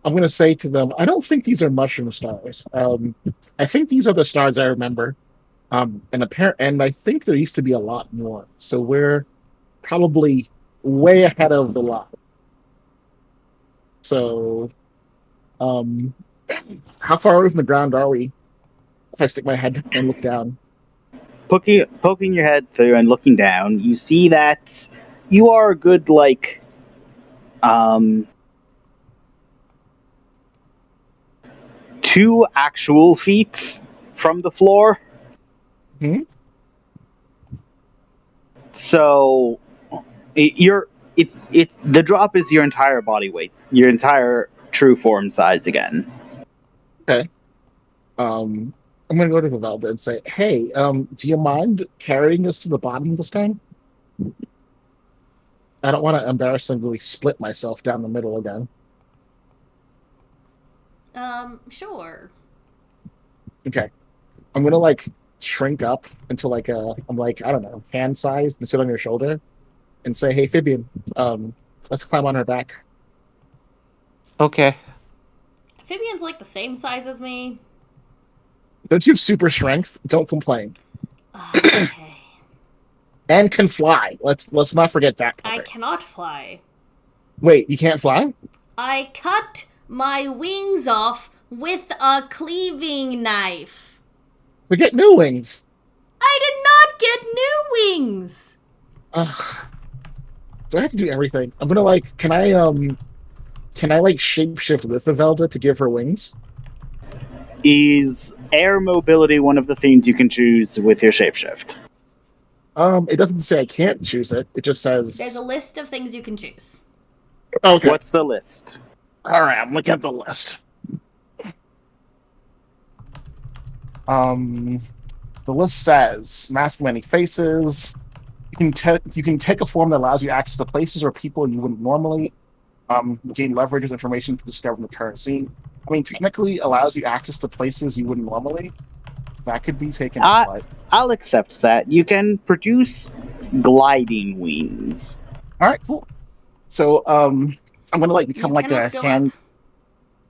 I'm going to say to them, I don't think these are mushroom stars. I think these are the stars I remember. And I think there used to be a lot more. So we're probably way ahead of the line. So, how far away from the ground are we? If I stick my head and look down. Poking your head through and looking down, you see that you are a good, like, 2 actual feet from the floor. Hmm? So the drop is your entire body weight, your entire true form size again. Okay. I'm gonna go to Vivalda and say, "Hey, do you mind carrying us to the bottom this time? I don't want to embarrassingly split myself down the middle again." Sure. Okay. I'm gonna like shrink up until like I'm like I don't know hand sized and sit on your shoulder and say, "Hey, Fibian, let's climb on her back." Okay. Amphibian's like the same size as me. Don't you have super strength? Don't complain. Okay. And can fly. Let's not forget that I part. cannot fly. Wait, you can't fly? I cut my wings off with a cleaving knife. So get new wings. I did not get new wings. Ugh. Do I have to do everything? I'm gonna like. Can I like shapeshift with Vivalda to give her wings? Is air mobility one of the things you can choose with your shapeshift? It doesn't say I can't choose it. It just says. There's a list of things you can choose. Okay. What's the list? All right. I'm looking at the list. The list says mask many faces. You can take a form that allows you access to places or people you wouldn't normally. Gain leverage with information to discover the current scene. I mean, technically allows you access to places you wouldn't normally. That could be taken as slight. I'll accept that. You can produce gliding wings. All right, cool. So, I'm gonna like become You like a cannot go hand.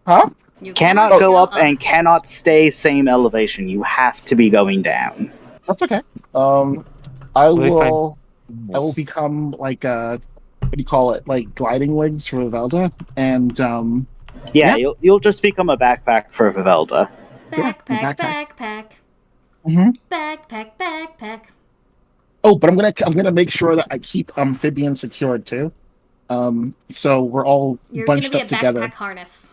up. Huh? You Cannot go up and cannot stay same elevation. You have to be going down. That's okay. I will become like what do you call it? Like gliding wings for Vivalda, and Yeah, Yeah. you'll just become a backpack for Vivalda. Backpack, backpack. backpack. Mhm. Backpack, backpack. Oh, but I'm gonna make sure that I keep amphibian secured too. So we're all You're gonna bunched be a up together. backpack harness.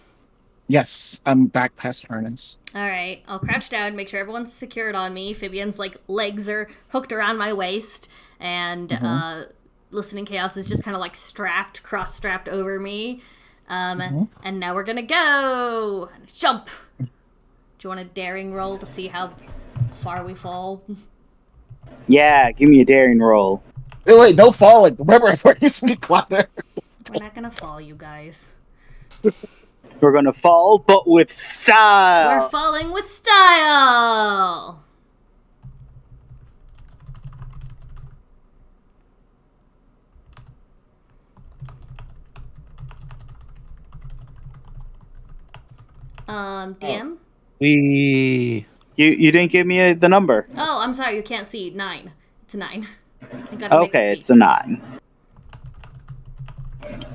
Yes, I'm back past harness. Alright, I'll crouch down, make sure everyone's secured on me. Fibian's like legs are hooked around my waist, and Listening Chaos is just kind of like cross-strapped over me. And now we're gonna go! Jump! Do you want a daring roll to see how far we fall? Yeah, give me a daring roll. Hey, wait, no falling. Remember, we're using a climber. We're not gonna fall, you guys. We're gonna fall, but with We're style. falling with style! DM? We You didn't give me the number. Oh, I'm sorry, you can't see. 9. It's a 9. I got a mixed Okay, beat. it's a 9.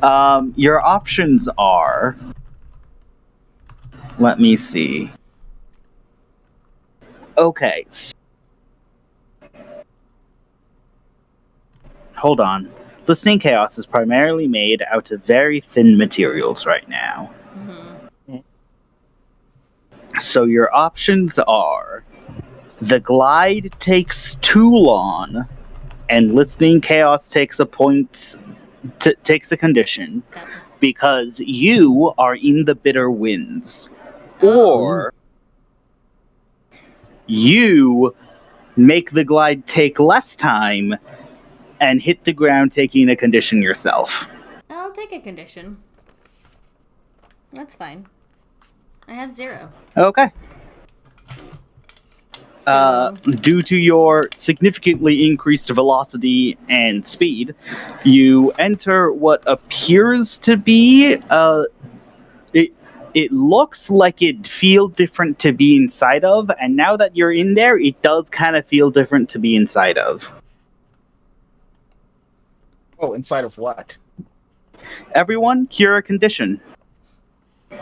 Your options are. Let me see. Okay. Hold on. Listening Chaos is primarily made out of very thin materials right now. Mm-hmm. So your options are the glide takes too long, and listening chaos takes a point, takes a condition That one. because you are in the bitter winds, Oh. or you make the glide take less time and hit the ground taking a condition yourself. I'll take a condition. That's fine. I have 0. Okay. So, Due to your significantly increased velocity and speed, you enter what appears to be it looks like it'd feel different to be inside of, and now that you're in there, it does kind of feel different to be inside of. Oh, inside of what? Everyone, cure a condition.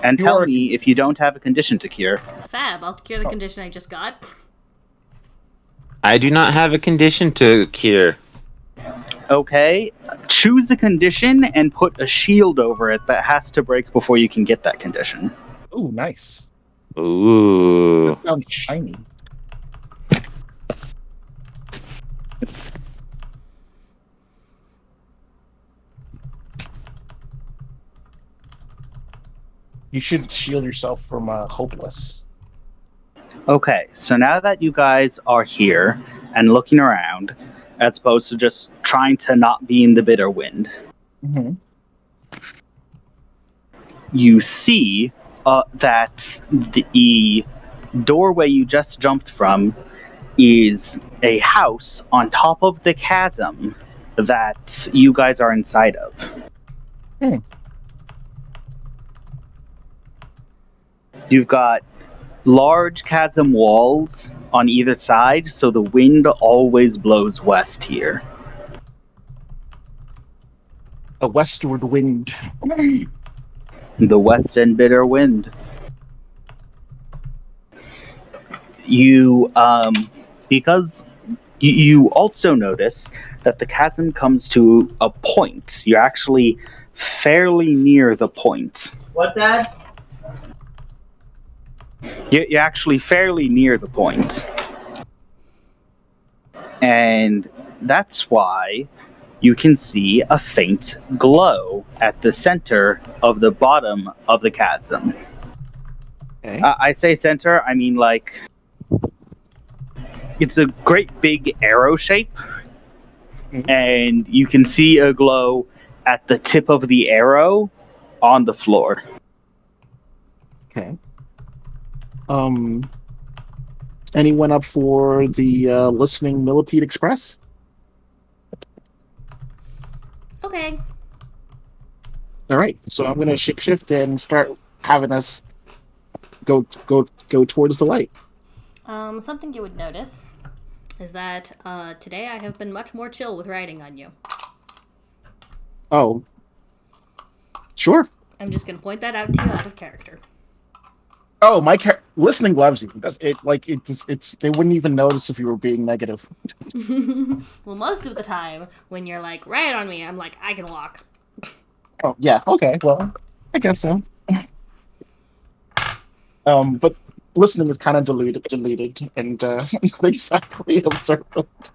And tell Cure- me if you don't have a condition to cure. fab. I'll cure the condition I just got. I do not have a condition to cure. Okay, choose a condition and put a shield over it that has to break before you can get that condition. Ooh, nice. Ooh. That sounds shiny. You should shield yourself from hopeless. Okay, so now that you guys are here and looking around, as opposed to just trying to not be in the bitter wind, Mm-hmm. you see that the doorway you just jumped from is a house on top of the chasm that you guys are inside of. Hmm. You've got large chasm walls on either side, so the wind always blows west here. A westward wind. The west and bitter wind. You, because you also notice that the chasm comes to a point. You're actually fairly near the point. What, Dad? You're actually fairly near the point. And that's why you can see a faint glow at the center of the bottom of the chasm. Okay. I say center, I mean like it's a great big arrow shape, and you can see a glow at the tip of the arrow on the floor. Okay. Anyone up for the listening Millipede Express? Okay. All right. So I'm gonna shift and start having us go towards the light. Something you would notice is that today I have been much more chill with riding on you. Oh. Sure. I'm just gonna point that out to you out of character. Oh, my listening loves you. It's they wouldn't even notice if you were being negative. Well, most of the time when you're like, ride on me, I'm like, I can walk. Oh yeah. Okay. Well, I guess so. But listening is kind of deleted, and not exactly observant.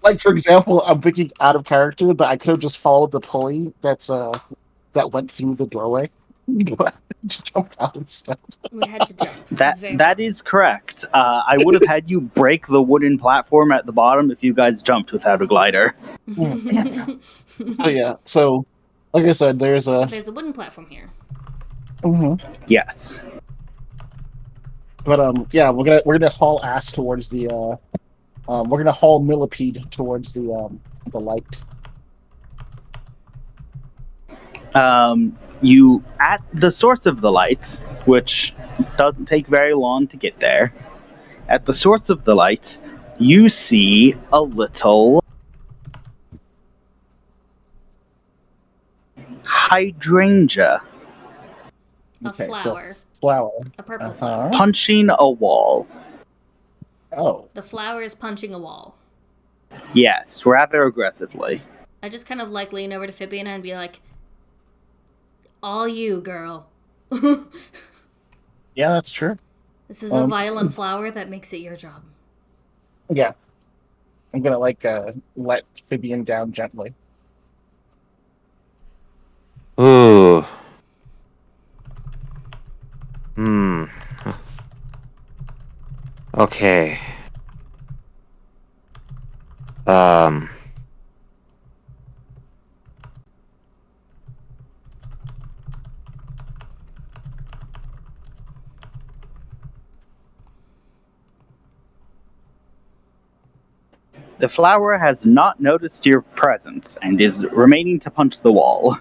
Like for example, I'm thinking out of character, but I could have just followed the pulley that went through the doorway. Jumped out instead. We had to jump. It was very That is correct. I would have had you break the wooden platform at the bottom if you guys jumped without a glider. So yeah. So, like I said, there's So a. there's a wooden platform here. Mhm. Yes. But yeah, we're gonna haul ass towards the. We're gonna haul Millipede towards the light. You at the source of the light, which doesn't take very long to get there. At the source of the light, you see a little hydrangea. A Okay, flower. so flower. A purple Uh-huh. flower. Punching a wall. Oh. The flower is punching a wall. Yes, rather aggressively. I just kind of like lean over to Phoebe and be like, all you, girl. Yeah, that's true. This is a violent flower that makes it your job. Yeah. I'm gonna let Fabian down gently. Ooh. Okay. The flower has not noticed your presence and is remaining to punch the wall.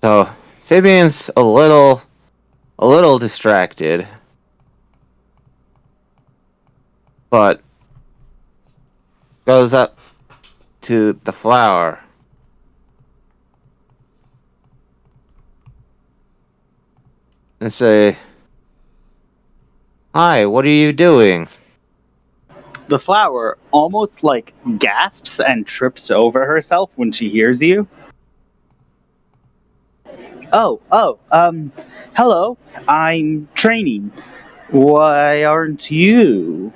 So Fabian's a little distracted, but goes up to the flower and say, "Hi, what are you doing?" The flower almost gasps and trips over herself when she hears you. Hello, I'm training. Why aren't you?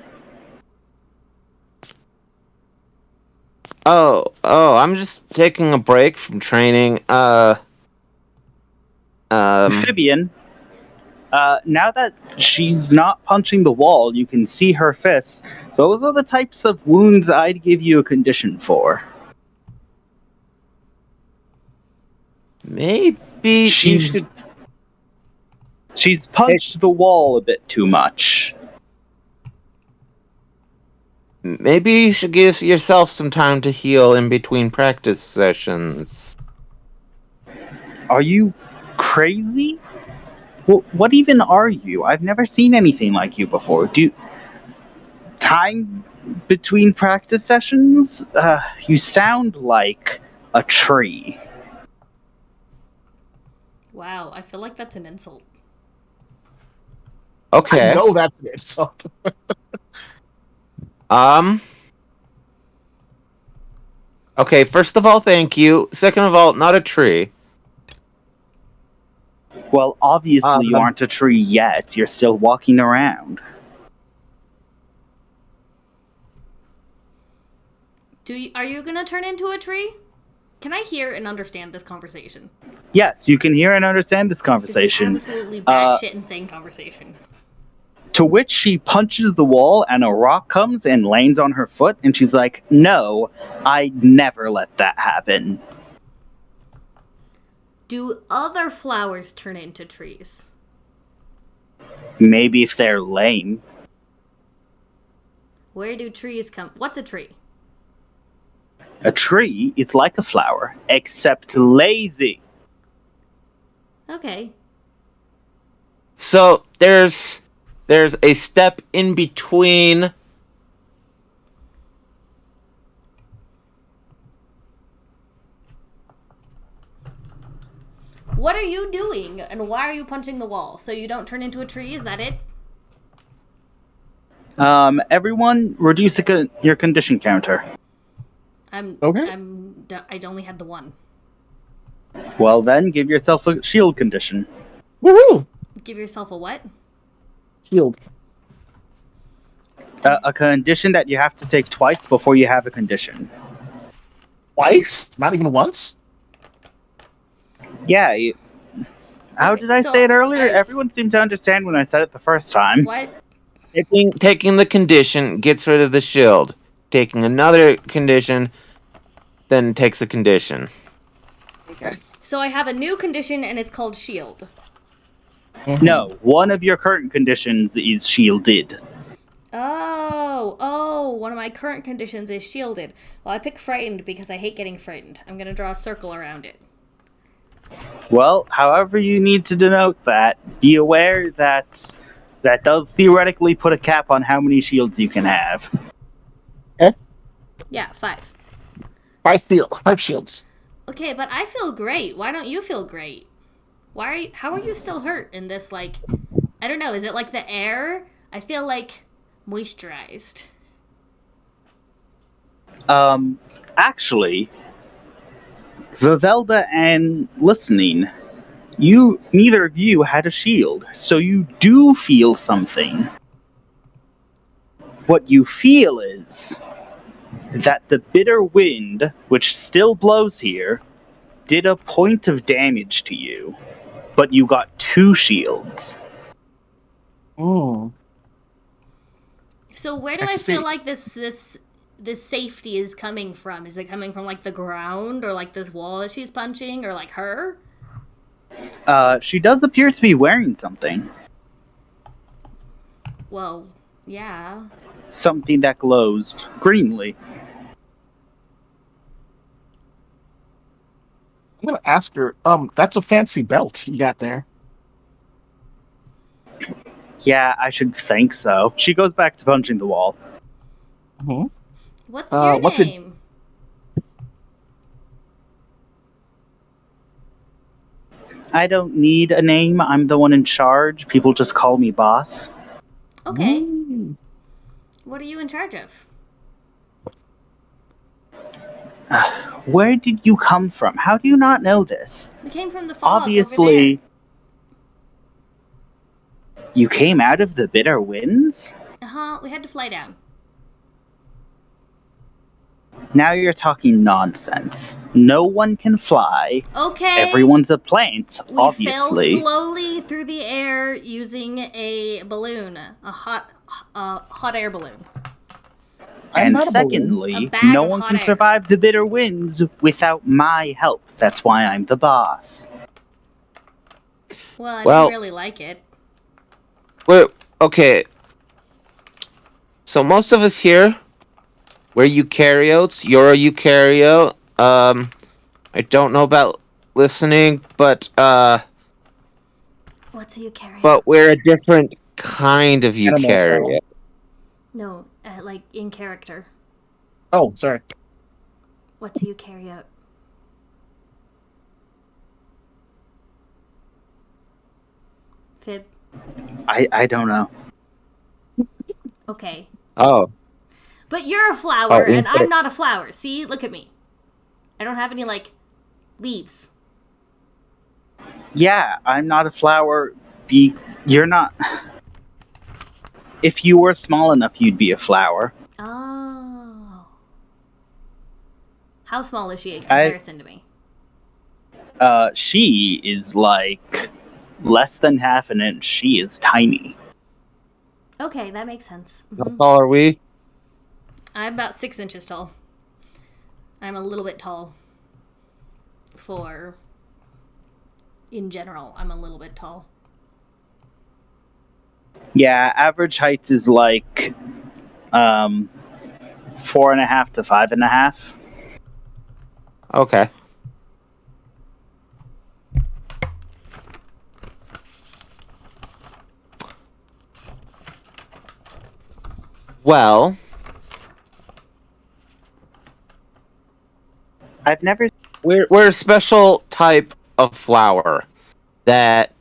Oh, I'm just taking a break from training. Amphibian, now that she's not punching the wall, you can see her fists. Those are the types of wounds I'd give you a condition for. Maybe you should. She's punched the wall a bit too much. Maybe you should give yourself some time to heal in between practice sessions. Are you crazy? What even are you? I've never seen anything like you before. Time between practice sessions? You sound like a tree. Wow, I feel like that's an insult. Okay. I know that's an insult. Okay, first of all, thank you. Second of all, not a tree. Well, obviously you aren't a tree yet. You're still walking around. Are you gonna turn into a tree? Can I hear and understand this conversation? Yes, you can hear and understand this conversation. This is absolutely batshit insane conversation. To which she punches the wall and a rock comes and lands on her foot, and she's like, "No, I'd never let that happen." Do other flowers turn into trees? Maybe if they're lame. Where do trees come? What's a tree? A tree is like a flower, except lazy. Okay. So there's a step in between. What are you doing, and why are you punching the wall? So you don't turn into a tree? Is that it? Everyone, reduce your condition counter. Okay. I only had the one. Well, then, give yourself a shield condition. Woohoo! Give yourself a what? Shield. A condition that you have to take twice before you have a condition. Twice? Not even once? Yeah. How Okay, did I so say it earlier? Everyone seemed to understand when I said it the first time. What? Taking the condition gets rid of the shield. Taking another condition then takes a condition. Okay. So I have a new condition, and it's called shield. No, one of your current conditions is shielded. Oh, one of my current conditions is shielded. Well, I pick frightened because I hate getting frightened. I'm gonna draw a circle around it. Well, however you need to denote that, be aware that does theoretically put a cap on how many shields you can have. Yeah, 5. 5 shields. Okay, but I feel great. Why don't you feel great? How are you still hurt in this, like, I don't know, is it like the air? I feel like moisturized. Actually, Vivelda and listening, neither of you had a shield, so you do feel something. What you feel is that the bitter wind, which still blows here, did a point of damage to you, but you got 2 shields. Oh. So where do I see. feel like this safety is coming from? Is it coming from, like, the ground, or like this wall that she's punching, or like her? She does appear to be wearing something. Well, yeah. Something that glows greenly. I'm gonna ask her. That's a fancy belt you got there. Yeah, I should think so. She goes back to punching the wall. Mm-hmm. What's your what's it- name? I don't need a name. I'm the one in charge. People just call me boss. Okay. Mm. What are you in charge of? Where did you come from? How do you not know this? We came from the fog over Obviously, you came out of the bitter winds? there. Uh-huh, we had to fly down. Now you're talking nonsense. No one can fly. Okay. Everyone's a plant, We obviously. fell slowly through the air using a balloon, a hot air balloon. I'm And not a balloon. secondly, A bag no of one hot can air. survive the bitter winds without my help. That's why I'm the boss. Well, I Well- didn't really like it. Okay. So most of us here, we're eukaryotes. You're a eukaryote. I don't know about listening, but What's a eukaryote? but we're a different kind of Animal eukaryote. No, like in character. Oh, sorry. What's a eukaryote? Fib. I don't know. Okay. Oh, But you're a flower, Oh, and okay. I'm not a flower. See? Look at me. I don't have any, like, leaves. Yeah, I'm not a flower. You're not. If you were small enough, you'd be a flower. Oh. How small is she in comparison to me? She is like less than half an inch. She is tiny. Okay, that makes sense. how Mhm. tall are we? I'm about 6 inches tall. I'm a little bit tall. In general, I'm a little bit tall. Yeah, average height is like 4.5 to 5.5. Okay. Well, I've never. we're a special type of flower that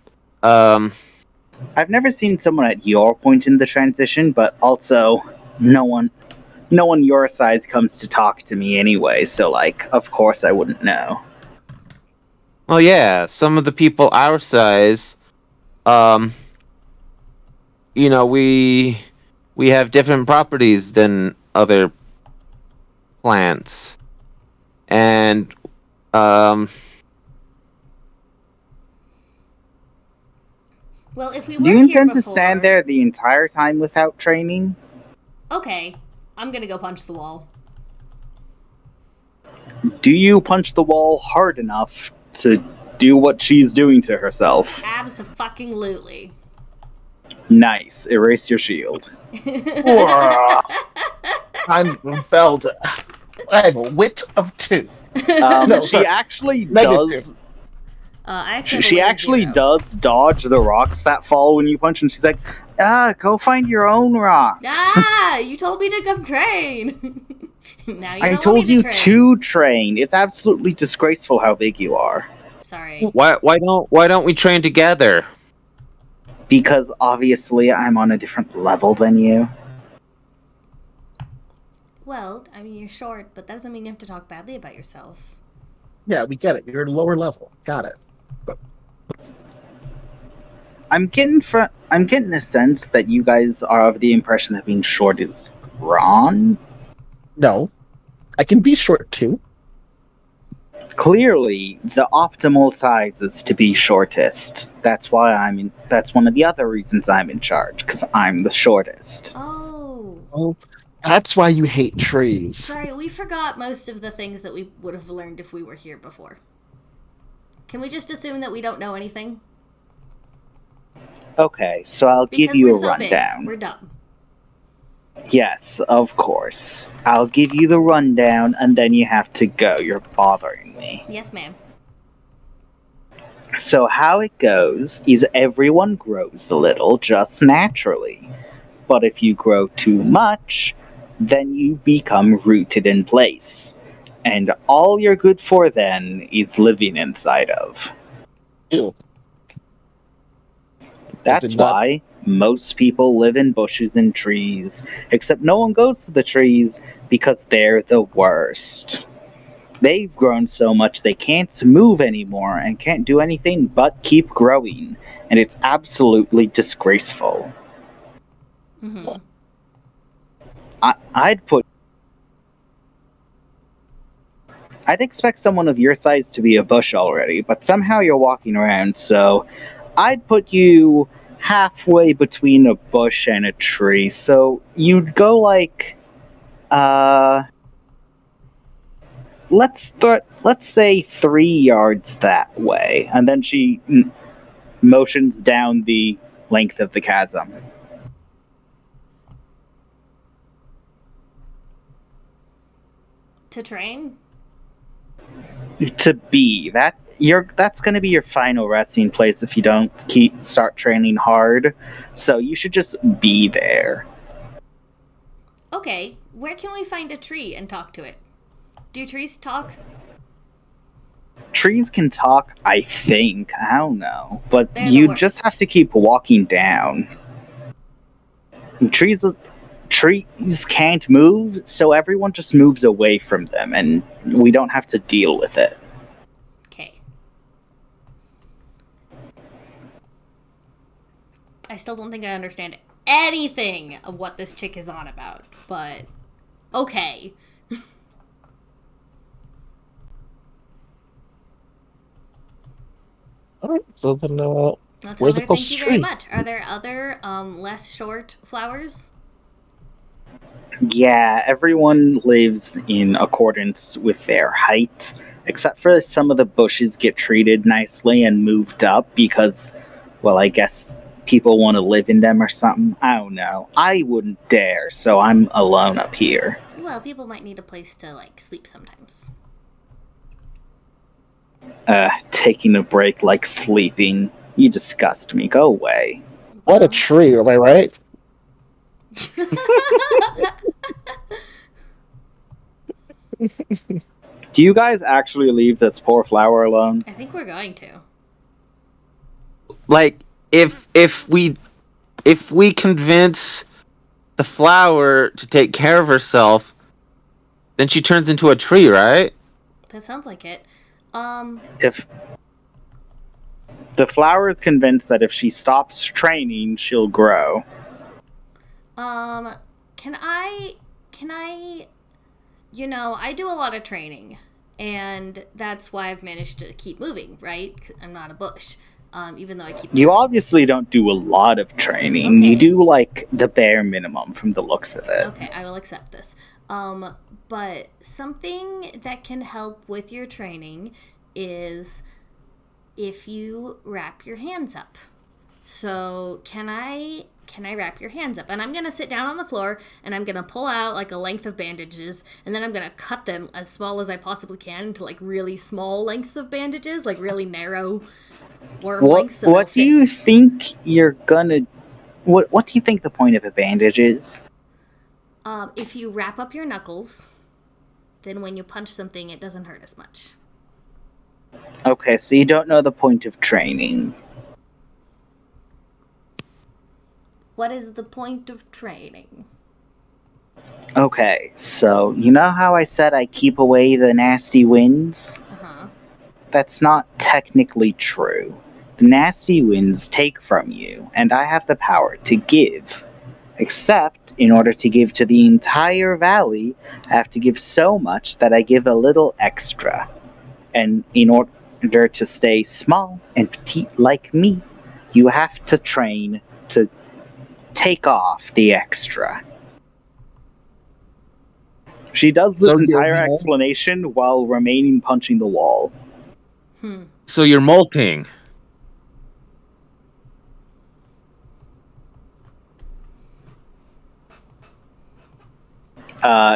I've never seen someone at your point in the transition, but also no one your size comes to talk to me anyway, so like of course I wouldn't know. well, yeah, some of the people our size, we have different properties than other plants, and Well, if we were Do you here intend to before- stand there the entire time without training? Okay, I'm gonna go punch the wall. Do you punch the wall hard enough to do what she's doing to herself? Abso-fucking-lutely. Nice. Erase your shield. I'm Velda. I have a wit of 2. No, She sorry. actually Negative does. I actually have a She weight of actually 0. does dodge the rocks that fall when you punch, and she's like, "Go find your own rocks." Ah, you told me to come train. Now you I don't told want me you to train. to train. It's absolutely disgraceful how big you are. Sorry. Why don't we train together? Because obviously I'm on a different level than you. Well, I mean, you're short, but that doesn't mean you have to talk badly about yourself. Yeah, we get it. You're at a lower level. Got it. I'm getting a sense that you guys are of the impression that being short is wrong. No, I can be short too. Clearly, the optimal size is to be shortest. That's one of the other reasons I'm in charge, because I'm the shortest. Oh. Oh, that's why you hate trees. Sorry, we forgot most of the things that we would have learned if we were here before. Can we just assume that we don't know anything? Okay, so I'll give Because you we're a so big. rundown. We're dumb. Yes, of course. I'll give you the rundown, and then you have to go. You're bothering me. Yes, ma'am. So how it goes is everyone grows a little just naturally. But if you grow too much, then you become rooted in place. And all you're good for then is living inside of. Ew. That's did not- why most people live in bushes and trees, except no one goes to the trees because they're the worst. They've grown so much they can't move anymore and can't do anything but keep growing, and it's absolutely disgraceful. Mm-hmm. I'd expect someone of your size to be a bush already, but somehow you're walking around, so I'd put you halfway between a bush and a tree. So you'd go like let's say 3 yards that way, and then she motions down the length of the chasm. To train? To be that's going to be your final resting place if you don't start training hard. So you should just be there. Okay, where can we find a tree and talk to it? Do trees talk? Trees can talk, I think. I don't know, but They're the you just worst. have to keep walking down. Trees can't move, so everyone just moves away from them, and we don't have to deal with it. Okay. I still don't think I understand anything of what this chick is on about, but okay. All right. So then, I'll tell where's her the thank closest you very tree? much. Are there other less short flowers? Yeah, everyone lives in accordance with their height, except for some of the bushes get treated nicely and moved up because, well, I guess people want to live in them or something. I don't know. I wouldn't dare, so I'm alone up here. Well, people might need a place to like sleep sometimes. Taking a break like sleeping. You disgust me. Go away. What a tree, am I right? Do you guys actually leave this poor flower alone? I think we're going to. Like if we convince the flower to take care of herself, then she turns into a tree, right? That sounds like it. If the flower is convinced that if she stops training, she'll grow. Can I, I do a lot of training, and that's why I've managed to keep moving, right? 'Cause I'm not a bush, even though I keep... You obviously don't do a lot of training. Okay. You do, like, the bare minimum from the looks of it. Okay, I will accept this. But something that can help with your training is if you wrap your hands up. So can I wrap your hands up? And I'm gonna sit down on the floor and I'm gonna pull out like a length of bandages, and then I'm gonna cut them as small as I possibly can into like really small lengths of bandages, like really narrow worm lengths. So What do you think you're gonna... What do you think the point of a bandage is? If you wrap up your knuckles then when you punch something, it doesn't hurt as much. Okay, so you don't know the point of training. What is the point of training? Okay, so you know how I said I keep away the nasty winds? Uh-huh. That's not technically true. The nasty winds take from you, and I have the power to give. Except, in order to give to the entire valley, I have to give so much that I give a little extra. And in order to stay small and petite like me, you have to train to take off the extra. She does this So entire you're- explanation while remaining punching the wall. So you're molting. Uh,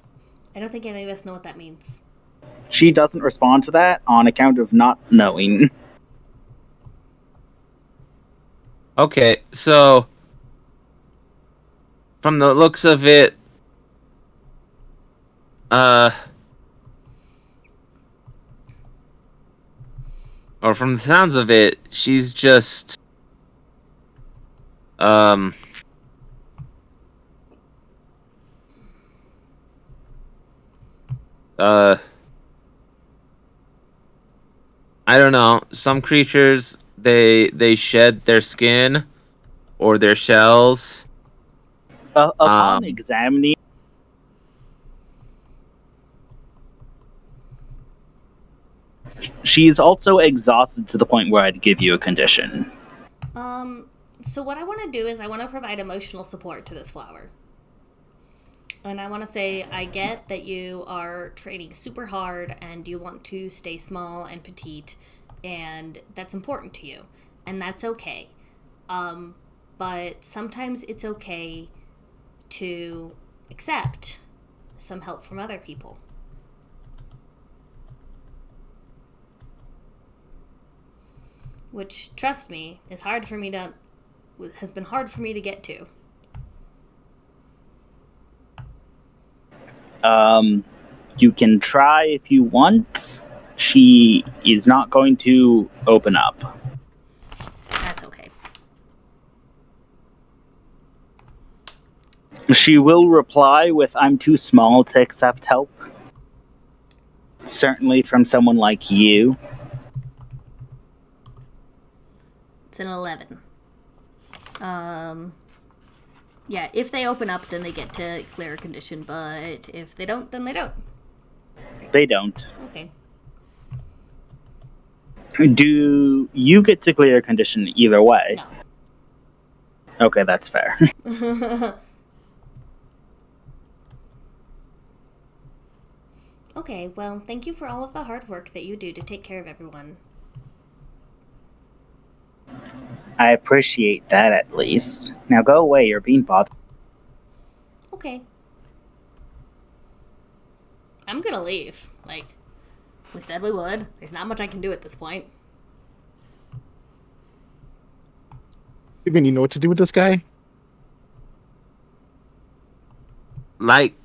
I don't think any of us know what that means. she doesn't respond to that on account of not knowing. Okay, so from the looks of it, or from the sounds of it, she's just I don't know. Some creatures they shed their skin or their shells. Upon examining, she's also exhausted to the point where I'd give you a condition. So what I want to do is I want to provide emotional support to this flower. And I want to say, I get that you are training super hard and you want to stay small and petite, and that's important to you, and that's okay. But sometimes it's okay to accept some help from other people. Which, trust me, has been hard for me to get to. You can try if you want. She is not going to open up. That's okay. She will reply with, "I'm too small to accept help." Certainly from someone like you. It's an 11. Yeah, if they open up, then they get to clear a condition, but if they don't, then they don't. They don't. Okay. Do you get to clear a condition either way? No. Okay, that's fair. Okay, well, thank you for all of the hard work that you do to take care of everyone. I appreciate that at least. Now go away, you're being bothered. Okay. I'm gonna leave. Like, we said we would. There's not much I can do at this point. You mean you know what to do with this guy? Like,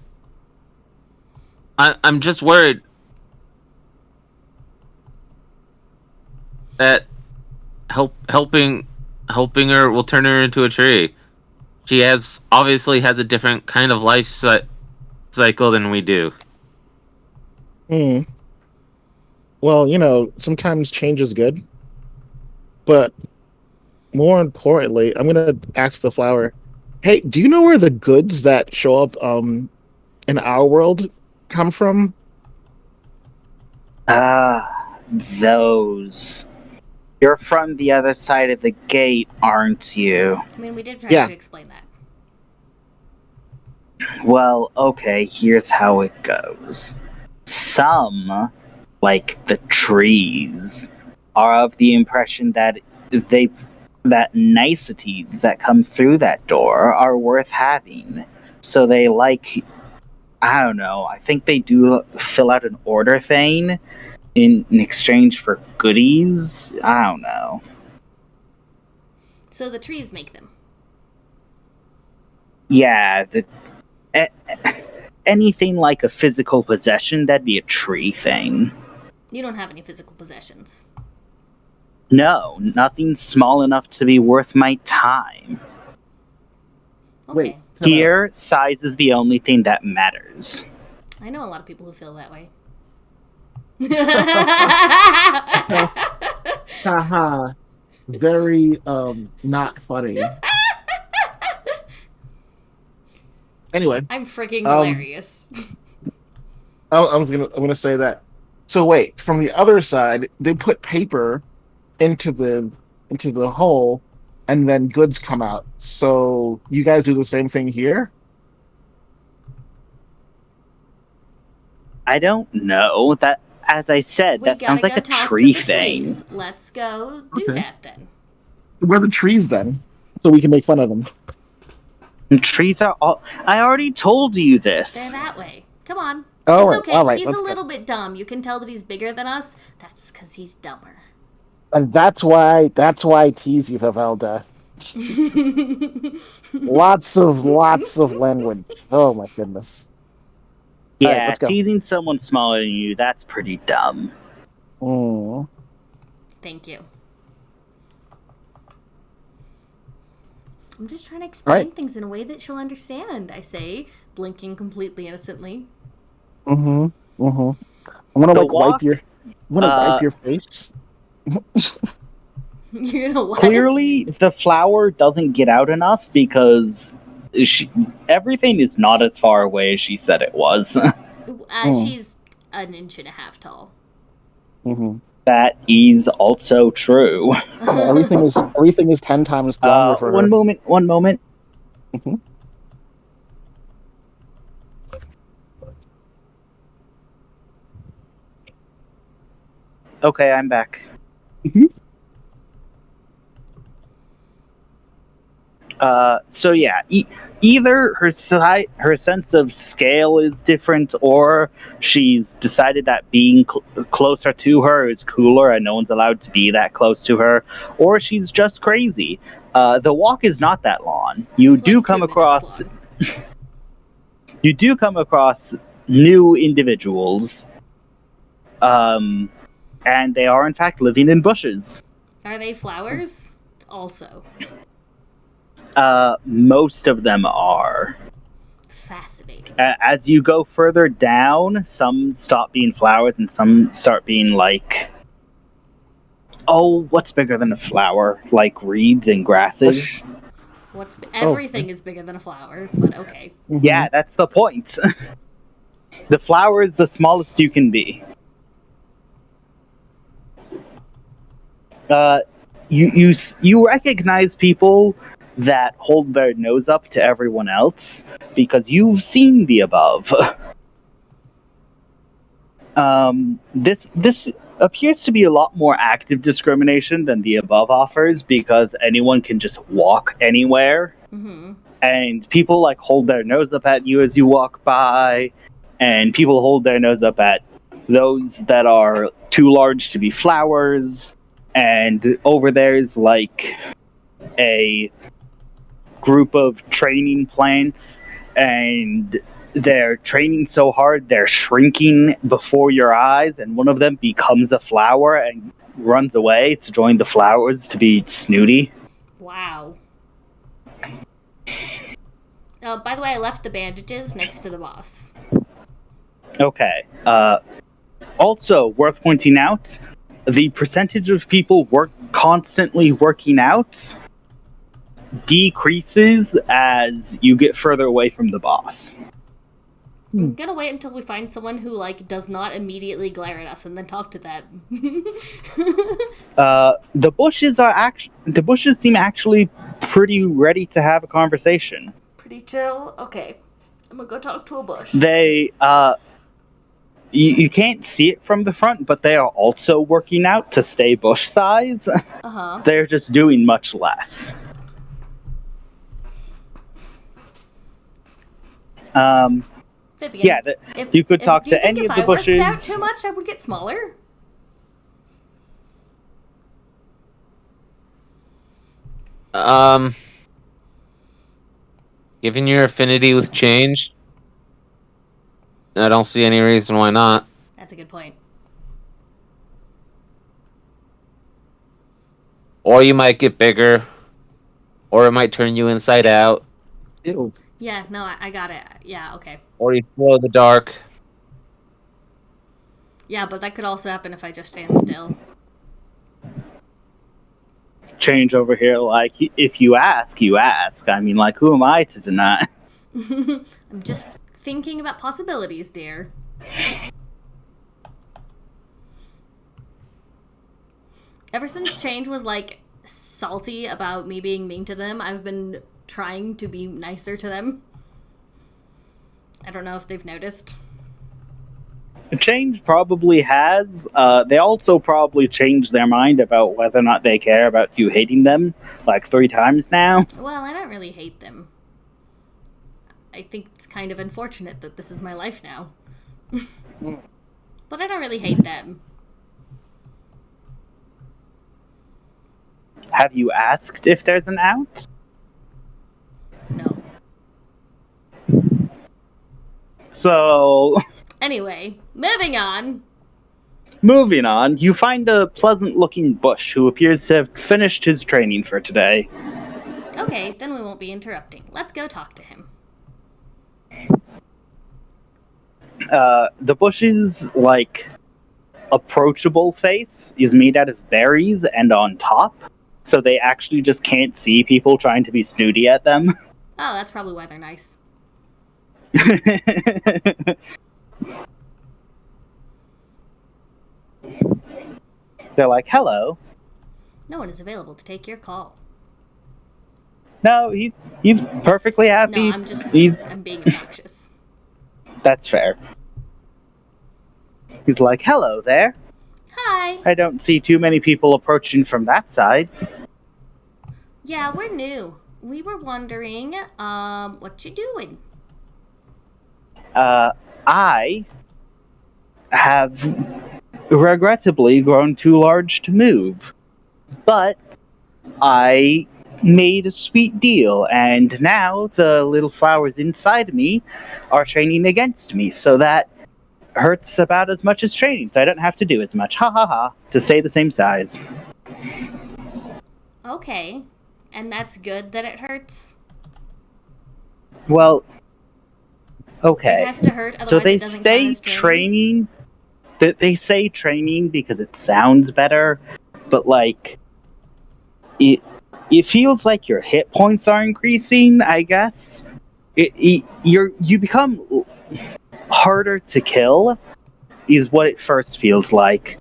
I'm just worried that helping her will turn her into a tree. She obviously has a different kind of life cycle than we do. Well, sometimes change is good. But more importantly, I'm gonna ask the flower, hey, do you know where the goods that show up in our world come from? Those. You're from the other side of the gate, aren't you? I mean, we did try Yeah. to explain that. Well, okay, here's how it goes. Some, like the trees, are of the impression that that niceties that come through that door are worth having. So they I don't know, I think they do fill out an order thing in exchange for goodies. I don't know. So the trees make them. Yeah, anything like a physical possession, that'd be a tree thing. You don't have any physical possessions. No, nothing small enough to be worth my time. Okay. Wait. Here, size is the only thing that matters. I know a lot of people who feel that way. Haha. Very not funny. Anyway, I'm freaking hilarious. I'm gonna say that. So wait, from the other side, they put paper into the hole, and then goods come out. So you guys do the same thing here? I don't know. That, as I said, We that sounds gotta like go a talk to tree the thing. trees. Let's go do Okay. that then. Where are the trees then? So we can make fun of them. And trees are all. I already told you They're this. that way. Come on. All It's right, okay. all right, He's let's a go. little bit dumb. You can tell that he's bigger than us. That's because he's dumber. And that's why I tease you, Vivalda. Lots of language. Oh my goodness. All right, Yeah, let's go. teasing someone smaller than you, that's pretty dumb. Mm. Thank you. I'm just trying to explain Right. things in a way that she'll understand, I say, blinking completely innocently. Mm-hmm. Mm-hmm. I'm gonna The like wipe walk, your wipe your face. You're gonna what? Clearly, the flower doesn't get out enough because everything is not as far away as she said it was. She's an inch and a half tall. Mm-hmm. That is also true. Everything is 10 times longer for her. One moment. Mhm. Okay, I'm back. Mhm. So yeah, either her sense of scale is different, or she's decided that being closer to her is cooler, and no one's allowed to be that close to her, or she's just crazy. The walk is not that long. You It's do like 2 come minutes across long. you do come across new individuals, and they are in fact living in bushes. Are they flowers? Also. Most of them are. Fascinating. As you go further down, some stop being flowers and some start being like, oh, what's bigger than a flower? Like reeds and grasses. Everything is bigger than a flower, but okay. Mhm. Yeah, that's the point. The flower is the smallest you can be. You recognize people that hold their nose up to everyone else because you've seen the above. This appears to be a lot more active discrimination than the above offers because anyone can just walk anywhere, Mm-hmm. and people like hold their nose up at you as you walk by, and people hold their nose up at those that are too large to be flowers, and over there is like a group of training plants, and they're training so hard they're shrinking before your eyes, and one of them becomes a flower and runs away to join the flowers to be snooty. Wow. By the way, I left the bandages next to the boss. Okay. Also worth pointing out, the percentage of people constantly working out decreases as you get further away from the boss. I'm gonna wait until we find someone who, like, does not immediately glare at us and then talk to them. The bushes seem actually pretty ready to have a conversation. Pretty chill? Okay. I'm gonna go talk to a bush. They you can't see it from the front, but they are also working out to stay bush size. Uh-huh. They're just doing much less. Vivian, Yeah, you could talk do you to think any if of the I worked out bushes. too much, I would get smaller? Given your affinity with change, I don't see any reason why not. That's a good point. Or you might get bigger, or it might turn you inside out, Ew. Yeah, no, I got it. Yeah, okay. or you glow in the dark. Yeah, but that could also happen if I just stand still. Change over here, like, if you ask, you ask. I mean, like, who am I to deny? I'm just thinking about possibilities, dear. Ever since Change was, like, salty about me being mean to them, I've been trying to be nicer to them. I don't know if they've noticed. Change probably has. They also probably changed their mind about whether or not they care about you hating them, like 3 times now. Well, I don't really hate them. I think it's kind of unfortunate that this is my life now. But I don't really hate them. Have you asked if there's an out? No. So, Anyway, moving on. moving on, you find a pleasant-looking bush who appears to have finished his training for today. Okay, then we won't be interrupting. Let's go talk to him. The bush's, like, approachable face is made out of berries and on top, so they actually just can't see people trying to be snooty at them. Oh, that's probably why they're nice. They're like, hello. No one is available to take your call. No, he's perfectly happy. No, I'm being obnoxious. That's fair. He's like, hello there. Hi. I don't see too many people approaching from that side. Yeah, we're new. We were wondering, what you doing? I have regrettably grown too large to move. But I made a sweet deal, and now the little flowers inside me are training against me, so that hurts about as much as training, so I don't have to do as much. Ha ha ha. To stay the same size. Okay. And that's good that it hurts? Well, okay. It has to hurt, otherwise So they it doesn't say count as training. They say training because it sounds better, but like it feels like your hit points are increasing. I guess you become harder to kill, is what it first feels like.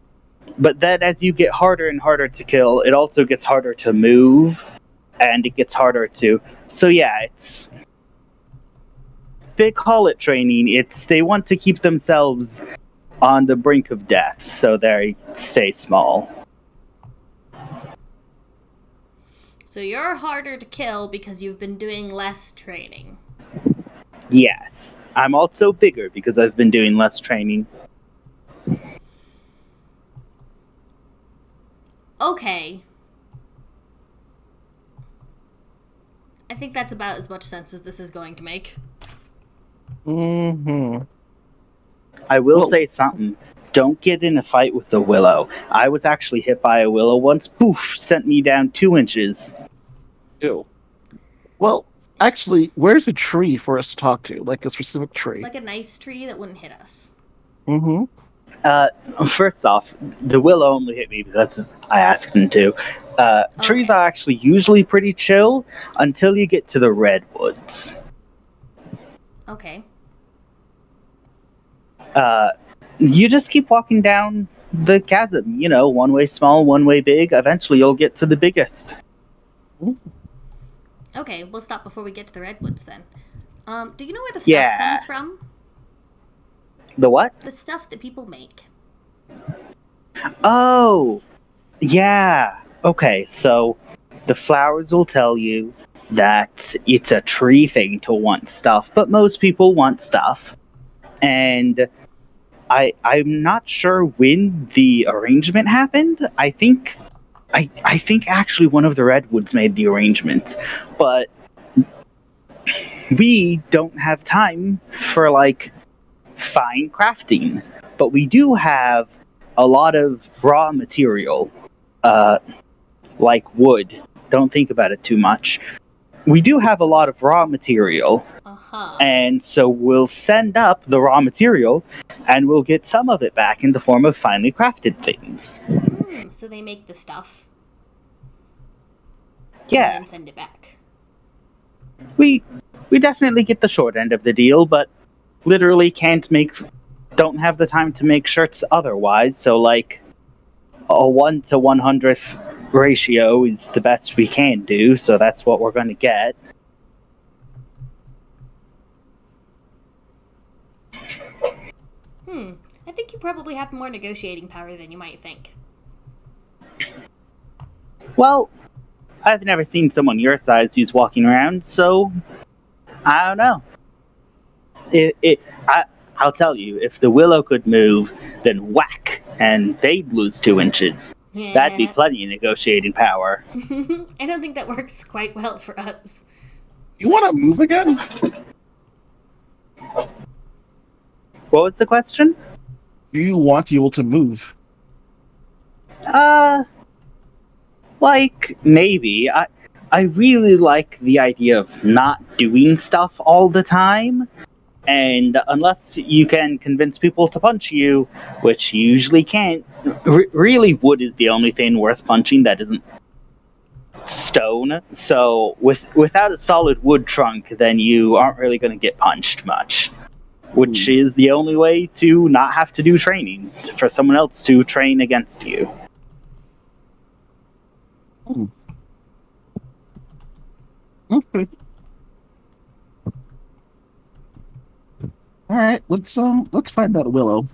But then as you get harder and harder to kill, it also gets harder to move, and it gets harder to. So yeah, it's. They call it training. They want to keep themselves on the brink of death, so they stay small. So you're harder to kill because you've been doing less training. Yes. I'm also bigger because I've been doing less training. Okay. I think that's about as much sense as this is going to make. Mm-hmm. I will Whoa. say something. Don't get in a fight with the willow. I was actually hit by a willow once. Poof! Sent me down 2 inches. Ew. Well, actually, where's a tree for us to talk to? Like a specific tree? Like a nice tree that wouldn't hit us. Mm-hmm. First off, the willow only hit me because I asked him to. Trees are actually usually pretty chill until you get to the redwoods. Okay. You just keep walking down the chasm. You know, one way small, one way big. Eventually, you'll get to the biggest. Okay, we'll stop before we get to the redwoods then. Do you know where the stuff comes from? The what? The stuff that people make. Oh, yeah. Okay, so the flowers will tell you that it's a tree thing to want stuff, but most people want stuff. And I'm not sure when the arrangement happened. I think actually one of the redwoods made the arrangement, but we don't have time for like fine crafting, but we do have a lot of raw material, like wood. Don't think about it too much. We do have a lot of raw material, Uh-huh. and so we'll send up the raw material, and we'll get some of it back in the form of finely crafted things. So they make the stuff. Yeah. And then send it back. We definitely get the short end of the deal, but literally don't have the time to make shirts otherwise, so like a 1 to 100th ratio is the best we can do, so that's what we're going to get. I think you probably have more negotiating power than you might think. Well, I've never seen someone your size who's walking around, so I don't know. I'll tell you, if the willow could move, then whack, and they'd lose 2 inches. That'd be plenty of negotiating power. I don't think that works quite well for us. You want to move again? What was the question? Do you want to be able to move? Like, maybe. I really like the idea of not doing stuff all the time. And unless you can convince people to punch you, which you usually can't, really wood is the only thing worth punching that isn't stone. So without a solid wood trunk, then you aren't really going to get punched much. Which is the only way to not have to do training, for someone else to train against you. Okay. All right, let's find that willow,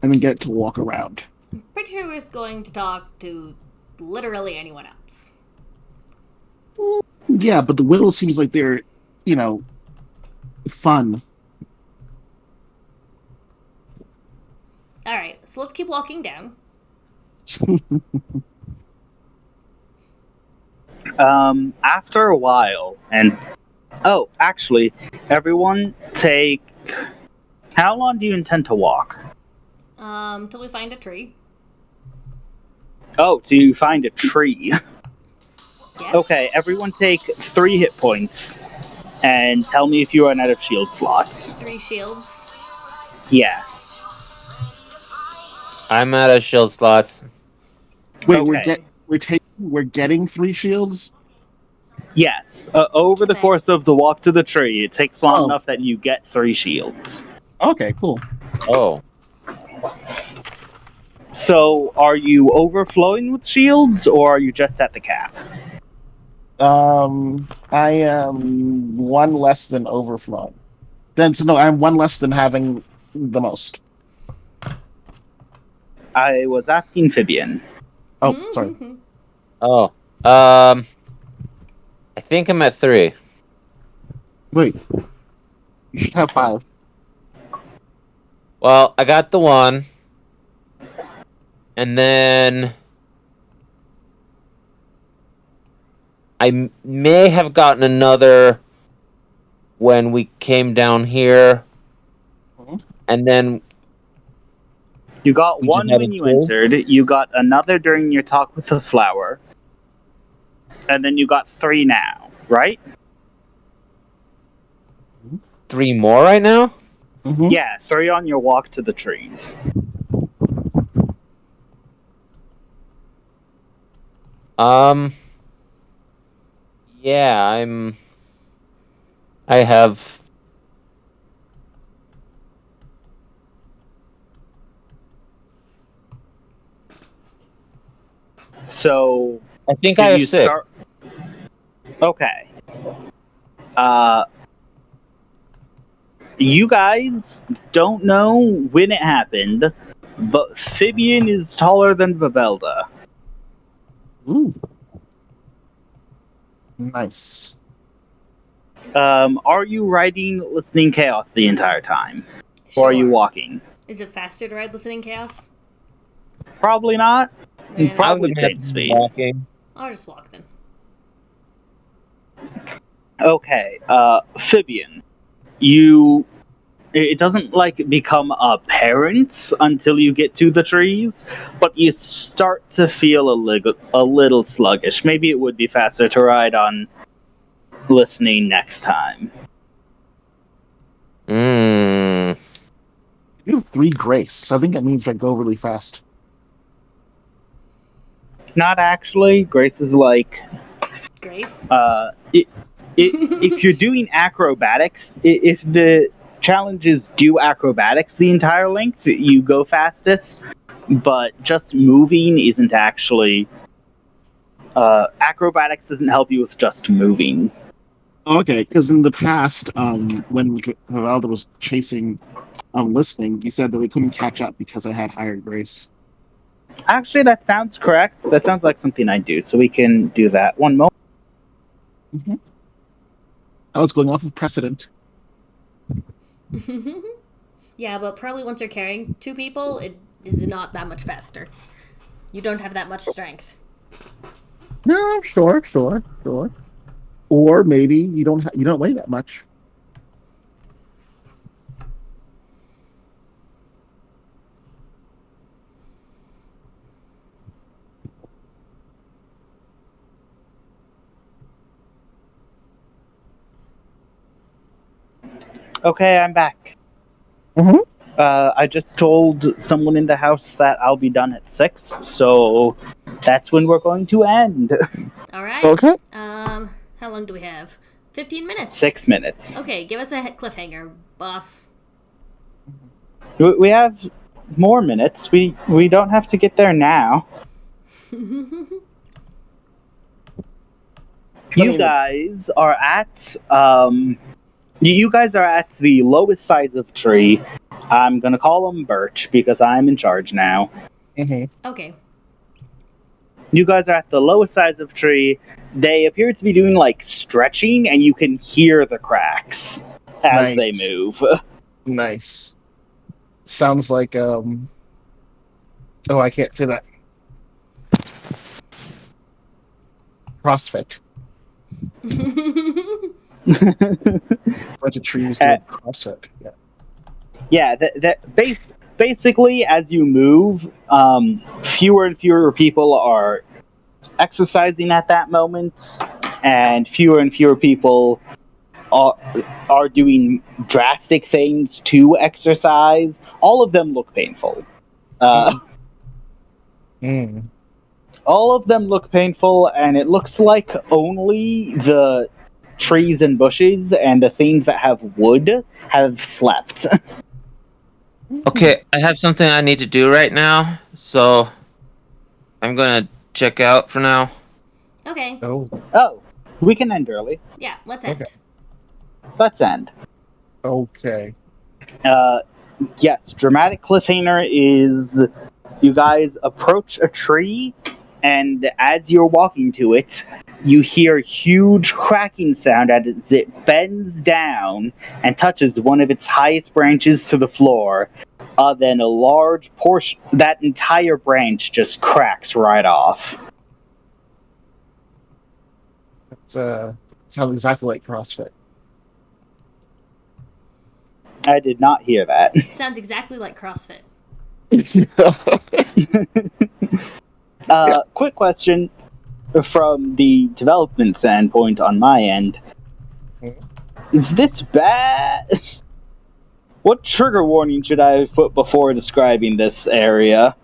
and then get it to walk around. I'm pretty sure we're going to talk to literally anyone else. Yeah, but the willow seems like they're, fun. Alright, so let's keep walking down. After a while, and actually, everyone take. How long do you intend to walk? Till we find a tree. Oh, to find a tree. Yes. Okay, everyone take 3 hit points, and tell me if you run out of shield slots. 3 shields. Yeah. I'm out of shield slots. Wait, Okay. we're getting 3 shields. Yes. Over the Okay. course of the walk to the tree, it takes long Oh. enough that you get 3 shields. Okay, cool. Oh. So, are you overflowing with shields, or are you just at the cap? I am 1 less than overflowing. I'm 1 less than having the most. I was asking Fibian. Oh, sorry. Oh. I think I'm at 3. Wait. You should have 5. Well, I got the 1. And then I may have gotten another when we came down here. Mhm. And then You got We just 1 had when a you two? entered, you got another during your talk with the flower, and then you got 3 now, right? 3 more right now? Mm-hmm. Yeah, 3 on your walk to the trees. Yeah, I have. So, I think I did have you 6. start? Okay. You guys don't know when it happened, but Fibian is taller than Vivelda. Ooh. Nice. Are you riding Listening Chaos the entire time? Or are you Sure. walking? Is it faster to ride Listening Chaos? Probably not. Then I was Probably same imagining speed. walking. I'll just walk then. Okay, Fibian, you It doesn't like become apparent until you get to the trees, but you start to feel a little sluggish. Maybe it would be faster to ride on listening next time. Mm. You have 3 grace, so I think that means I go really fast. Not actually. Grace is like Grace. if you're doing acrobatics, if the challenges do acrobatics the entire length, you go fastest. But just moving isn't actually. Acrobatics doesn't help you with just moving. Okay, because in the past, when Vivalda was chasing listening, you said that they couldn't catch up because I had higher grace. Actually, that sounds correct. That sounds like something I do, so we can do that. One moment. Mm-hmm. I was going off of precedent. Yeah, but probably once you're carrying 2 people, it is not that much faster. You don't have that much strength. No, sure. Or maybe you don't weigh that much. Okay, I'm back. Mm-hmm. I just told someone in the house that I'll be done at 6, so that's when we're going to end. All right. Okay. How long do we have? 15 minutes. 6 minutes. Okay, give us a cliffhanger, boss. We have more minutes. We don't have to get there now. You guys are at you guys are at the lowest size of tree. I'm gonna call him Birch because I'm in charge now. Mm-hmm. Okay. You guys are at the lowest size of tree. They appear to be doing like stretching, and you can hear the cracks as they Nice. move. Nice. Sounds like Oh, I can't say that. CrossFit. Bunch of trees doing CrossFit. Yeah. Yeah, basically, as you move, fewer and fewer people are exercising at that moment, and fewer people are doing drastic things to exercise. All of them look painful. All of them look painful, and it looks like only the trees and bushes and the things that have wood have slept. Okay, I have something I need to do right now, so I'm gonna check out for now. Okay. Oh, we can end early. Yeah, let's end. Okay. Let's end. Okay. Yes, dramatic cliffhanger is you guys approach a tree, and as you're walking to it, you hear a huge cracking sound as it bends down and touches one of its highest branches to the floor. Then a large portion, that entire branch just cracks right off. Sounds exactly like CrossFit. I did not hear that. Sounds exactly like CrossFit. Quick question from the development standpoint on my end. Is this bad? What trigger warning should I have put before describing this area?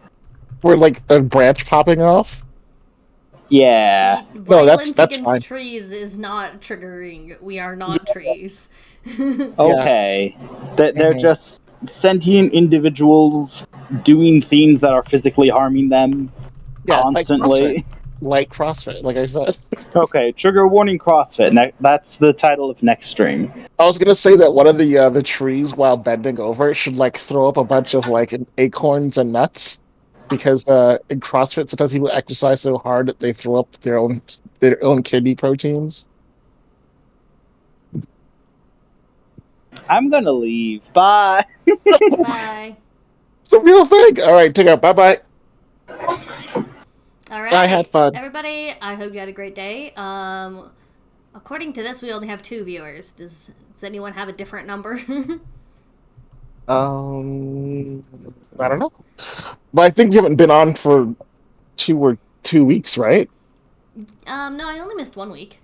We're like a branch popping off. Yeah. No, Violence that's against fine. trees is not triggering. We are not trees. Okay. They're Mhm. just sentient individuals doing things that are physically harming them Yeah, constantly. like CrossFit, like I said. Okay, trigger warning CrossFit. That's the title of next stream. I was gonna say that one of the trees, while bending over, should like throw up a bunch of like acorns and nuts, because in CrossFit sometimes people exercise so hard that they throw up their own kidney proteins. I'm gonna leave. Bye. Bye. It's a real thing. All right, take care. Bye bye. All right. I had fun. Everybody, I hope you had a great day. According to this, we only have 2 viewers. Does anyone have a different number? I don't know. But I think you haven't been on for 2 weeks, right? No, I only missed 1 week.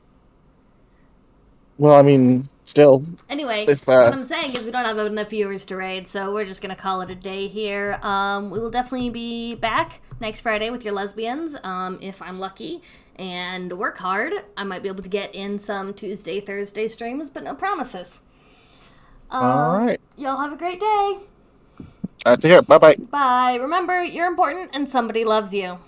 Well, I mean, still, Anyway, if what I'm saying is we don't have enough viewers to raid, so we're just gonna call it a day here. We will definitely be back next Friday with your lesbians, if I'm lucky, and work hard. I might be able to get in some Tuesday, Thursday streams, but no promises. all right. Y'all have a great day. Take care. Bye bye. Bye. Remember, you're important and somebody loves you.